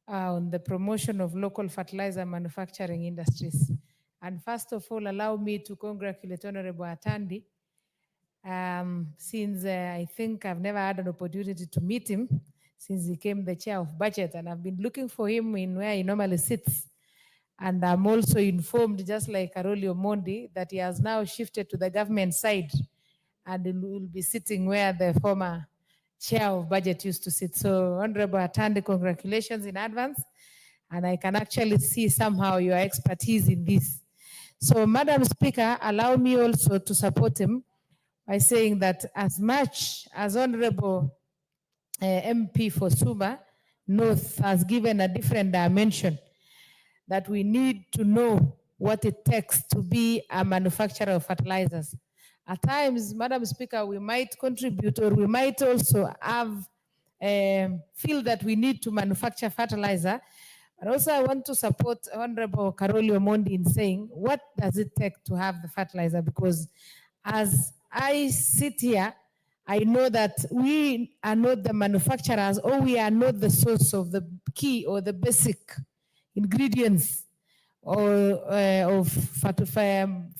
on the promotion of local fertilizer manufacturing industries. And first of all, allow me to congratulate Honorable Atandi, since I think I've never had an opportunity to meet him since he became the chair of budget, and I've been looking for him in where he normally sits. And I'm also informed, just like Karoli Omondi, that he has now shifted to the government side and he will be sitting where the former chair of budget used to sit. So Honorable Atandi, congratulations in advance. And I can actually see somehow your expertise in this. So Madam Speaker, allow me also to support him by saying that as much as Honorable MP for Suba North has given a different dimension, that we need to know what it takes to be a manufacturer of fertilizers. At times, Madam Speaker, we might contribute, or we might also have feel that we need to manufacture fertilizer. But also I want to support Honorable Karoli Omondi in saying, what does it take to have the fertilizer? Because as I sit here I know that we are not the manufacturers, or we are not the source of the key or the basic ingredients of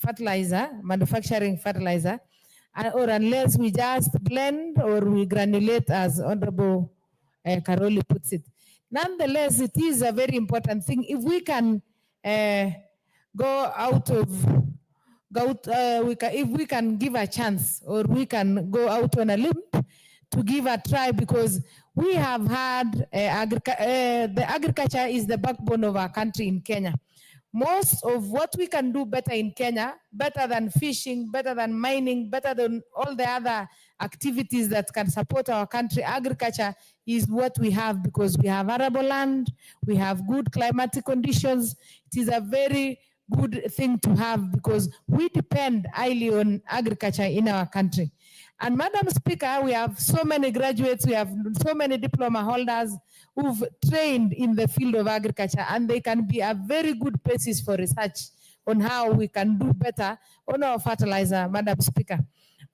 fertilizer, manufacturing fertilizer, or unless we just blend or we granulate, as Honorable Karoli puts it. Nonetheless, it is a very important thing. If we can go out of if we can give a chance, or we can go out on a limb to give a try, because we have had the agriculture is the backbone of our country in Kenya. Most of what we can do better in Kenya, better than fishing, better than mining, better than all the other activities that can support our country, agriculture is what we have, because we have arable land, we have good climatic conditions. It is a very good thing to have, because we depend highly on agriculture in our country. And Madam Speaker, we have so many graduates, we have so many diploma holders who've trained in the field of agriculture, and they can be a very good basis for research on how we can do better on our fertilizer, Madam Speaker.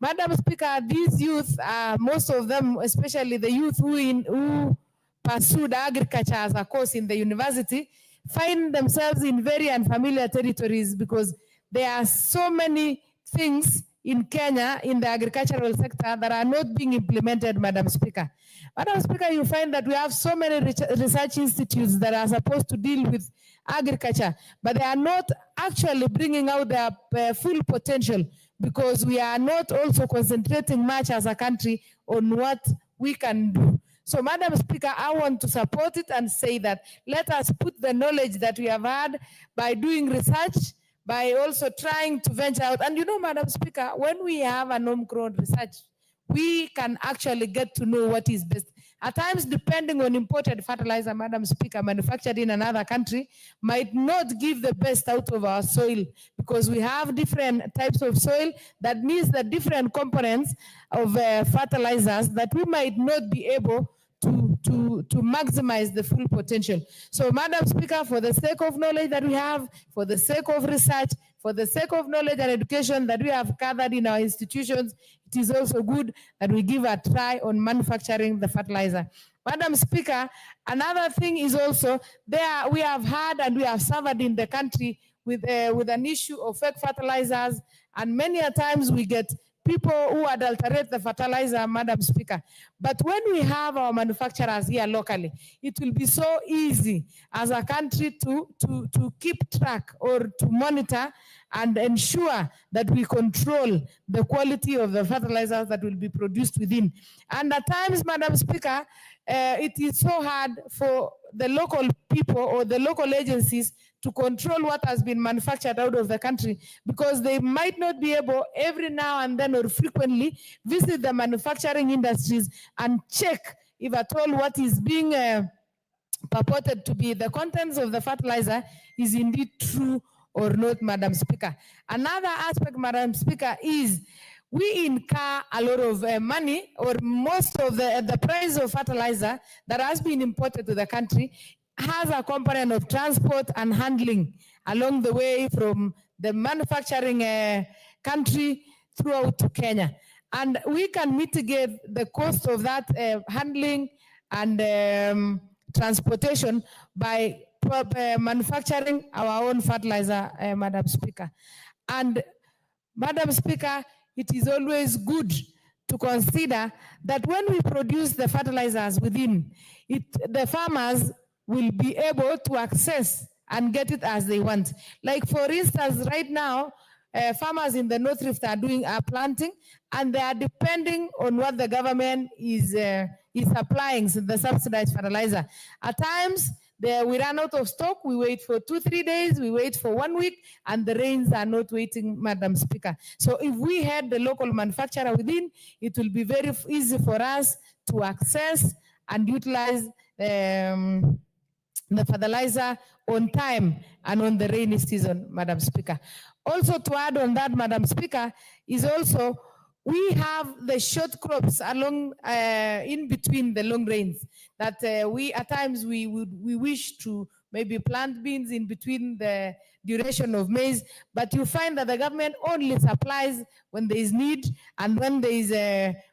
Madam Speaker, these youth, most of them, especially the youth who pursued agriculture as a course in the university, find themselves in very unfamiliar territories, because there are so many things in Kenya in the agricultural sector that are not being implemented, Madam Speaker. Madam Speaker, you find that we have so many research institutes that are supposed to deal with agriculture, but they are not actually bringing out their full potential, because we are not also concentrating much as a country on what we can do. So, Madam Speaker, I want to support it and say that let us put the knowledge that we have had by doing research, by also trying to venture out. And you know, Madam Speaker, when we have an homegrown research, we can actually get to know what is best. At times, depending on imported fertilizer, Madam Speaker, manufactured in another country, might not give the best out of our soil, because we have different types of soil that needs the different components of fertilizers that we might not be able to maximize the full potential. So, Madam Speaker, for the sake of knowledge that we have, for the sake of research, for the sake of knowledge and education that we have gathered in our institutions, it is also good that we give a try on manufacturing the fertilizer. Madam Speaker, another thing is also there we have had and we have suffered in the country with an issue of fake fertilizers, and many a times we get people who adulterate the fertilizer, Madam Speaker. But when we have our manufacturers here locally, it will be so easy as a country to keep track or to monitor and ensure that we control the quality of the fertilizers that will be produced within. And at times, Madam Speaker, it is so hard for the local people or the local agencies to control what has been manufactured out of the country, because they might not be able every now and then or frequently visit the manufacturing industries and check if at all what is being purported to be the contents of the fertilizer is indeed true or not, Madam Speaker. Another aspect, Madam Speaker, is we incur a lot of money, or most of the price of fertilizer that has been imported to the country has a component of transport and handling along the way from the manufacturing country throughout to Kenya. And we can mitigate the cost of that handling and transportation by manufacturing our own fertilizer, Madam Speaker. And Madam Speaker, it is always good to consider that when we produce the fertilizers within it, the farmers will be able to access and get it as they want. Like for instance, right now, farmers in the North Rift are planting, and they are depending on what the government is supplying, so the subsidized fertilizer. At times, we run out of stock, we wait for 2-3 days, we wait for 1 week, and the rains are not waiting, Madam Speaker. So if we had the local manufacturer within, it will be very easy for us to access and utilize the fertilizer on time and on the rainy season, Madam Speaker. Also to add on that, Madam Speaker, is also we have the short crops along in between the long rains that we at times we wish to maybe plant beans in between the duration of maize, but you find that the government only supplies when there is need and when there is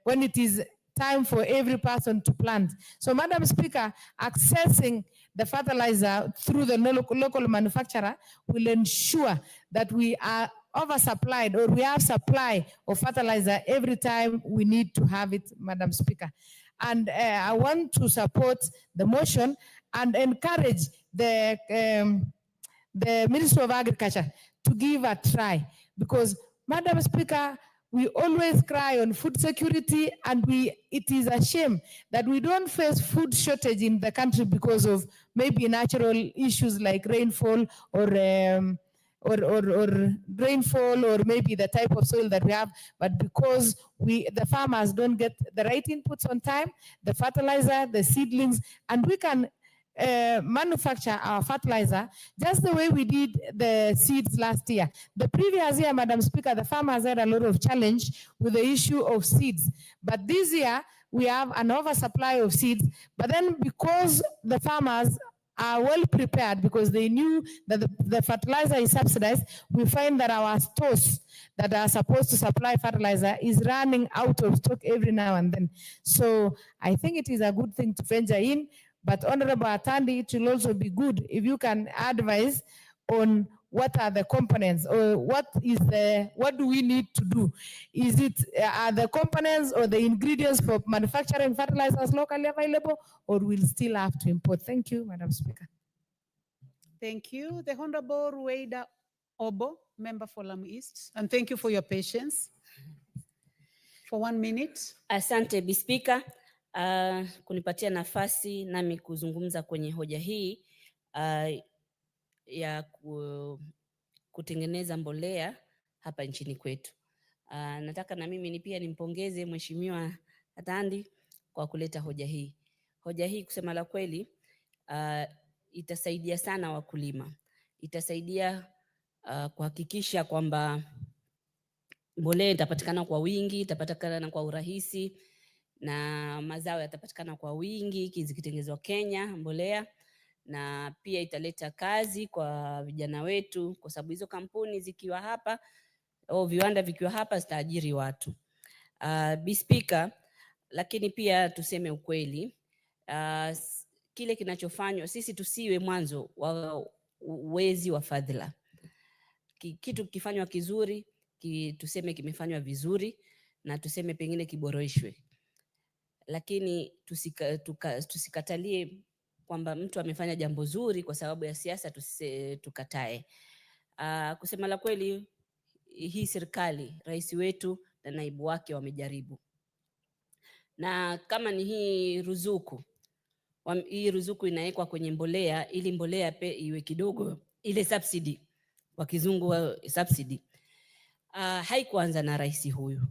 when it is time for every person to plant. So, Madam Speaker, accessing the fertilizer through the local manufacturer will ensure that we are oversupplied or we have supply of fertilizer every time we need to have it, Madam Speaker. And I want to support the motion and encourage the Ministry of Agriculture to give a try, because, Madam Speaker, we always cry on food security, and it is a shame that we don't face food shortage in the country because of maybe natural issues like rainfall or rainfall, or maybe the type of soil that we have, but because the farmers don't get the right inputs on time, the fertilizer, the seedlings, and we can manufacture our fertilizer just the way we did the seeds last year. The previous year, Madam Speaker, the farmers had a lot of challenge with the issue of seeds, but this year we have an oversupply of seeds. But then, because the farmers are well prepared, because they knew that the fertilizer is subsidized, we find that our stores that are supposed to supply fertilizer is running out of stock every now and then. So I think it is a good thing to venture in. But Honorable Atandi, it will also be good if you can advise on what are the components, or what do we need to do? Is it are the components or the ingredients for manufacturing fertilizers locally available, or we'll still have to import? Thank you, Madam Speaker. Thank you. The Honorable Rueda Obo, member for Lamu East, and thank you for your patience. For 1 minute. Asante Bi Speaker, kunipatia nafasi nami kuzungumza kwenye hoja hii ya kutengeneza mbolea hapa nchini kwetu. Nataka na mimi pia nimpongeze Mheshimiwa Atandi kwa kuleta hoja hii. Hoja hii kusema la kweli itasaidia sana wakulima. Itasaidia kuhakikisha kwamba mbolea itapatikana kwa wingi, itapatikana kwa urahisi, na mazao yatapatikana kwa wingi zikitengenezwa Kenya mbolea, na pia italeta kazi kwa vijana wetu, kwa sababu hizo kampuni zikiwa hapa au viwanda vikiwa hapa zitaajiri watu. Bi Speaker, lakini pia tuseme ukweli, kile kinachofanywa, sisi tusiwe mwanzo wa uwezi wa fadhila. Kitu kifanywa kizuri, tuseme kimefanywa vizuri, na tuseme pengine kiboreshwe. Lakini tusikatalie kwamba mtu amefanya jambo zuri kwa sababu ya siasa, tukatae. Kusema la kweli, hii serikali, rais wetu na naibu wake wamejaribu. Na kama ni hii ruzuku inawekwa kwenye mbolea, ili mbolea iwe kidogo, ile subsidy, kwa kizungu wa subsidy, haikuanza na rais huyu,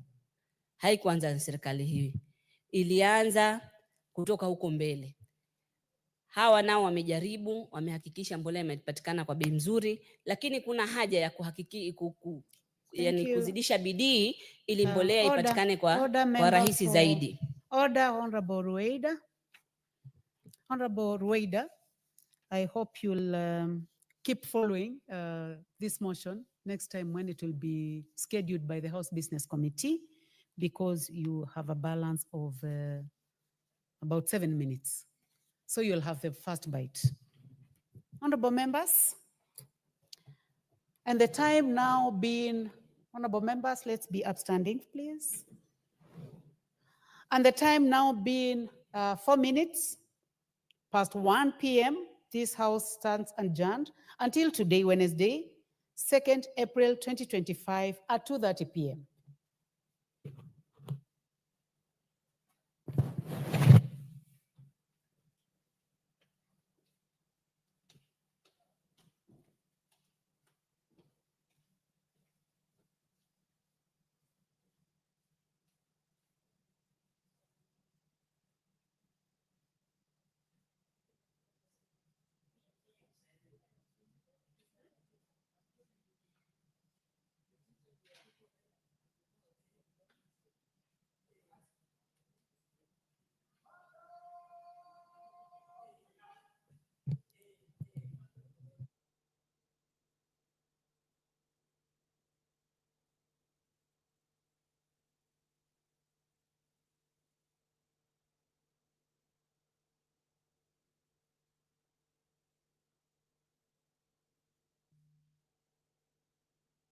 haikuanza na serikali hii, ilianza kutoka huko mbele. Hawa nao wamejaribu, wamehakikisha mbolea imepatikana kwa bei nzuri, lakini kuna haja ya kuzidisha bidii ili mbolea ipatikane kwa rahisi zaidi. Order, Honorable Rueda. Honorable Rueda, I hope you'll keep following this motion next time when it will be scheduled by the House Business Committee, because you have a balance of about 7 minutes. So you'll have the first bite. Honorable members, and the time now being, honorable members, let's be upstanding, please. And the time now being 4 minutes past 1 p.m., this House stands adjourned until today, Wednesday, 2nd April 2025 at 2:30 p.m.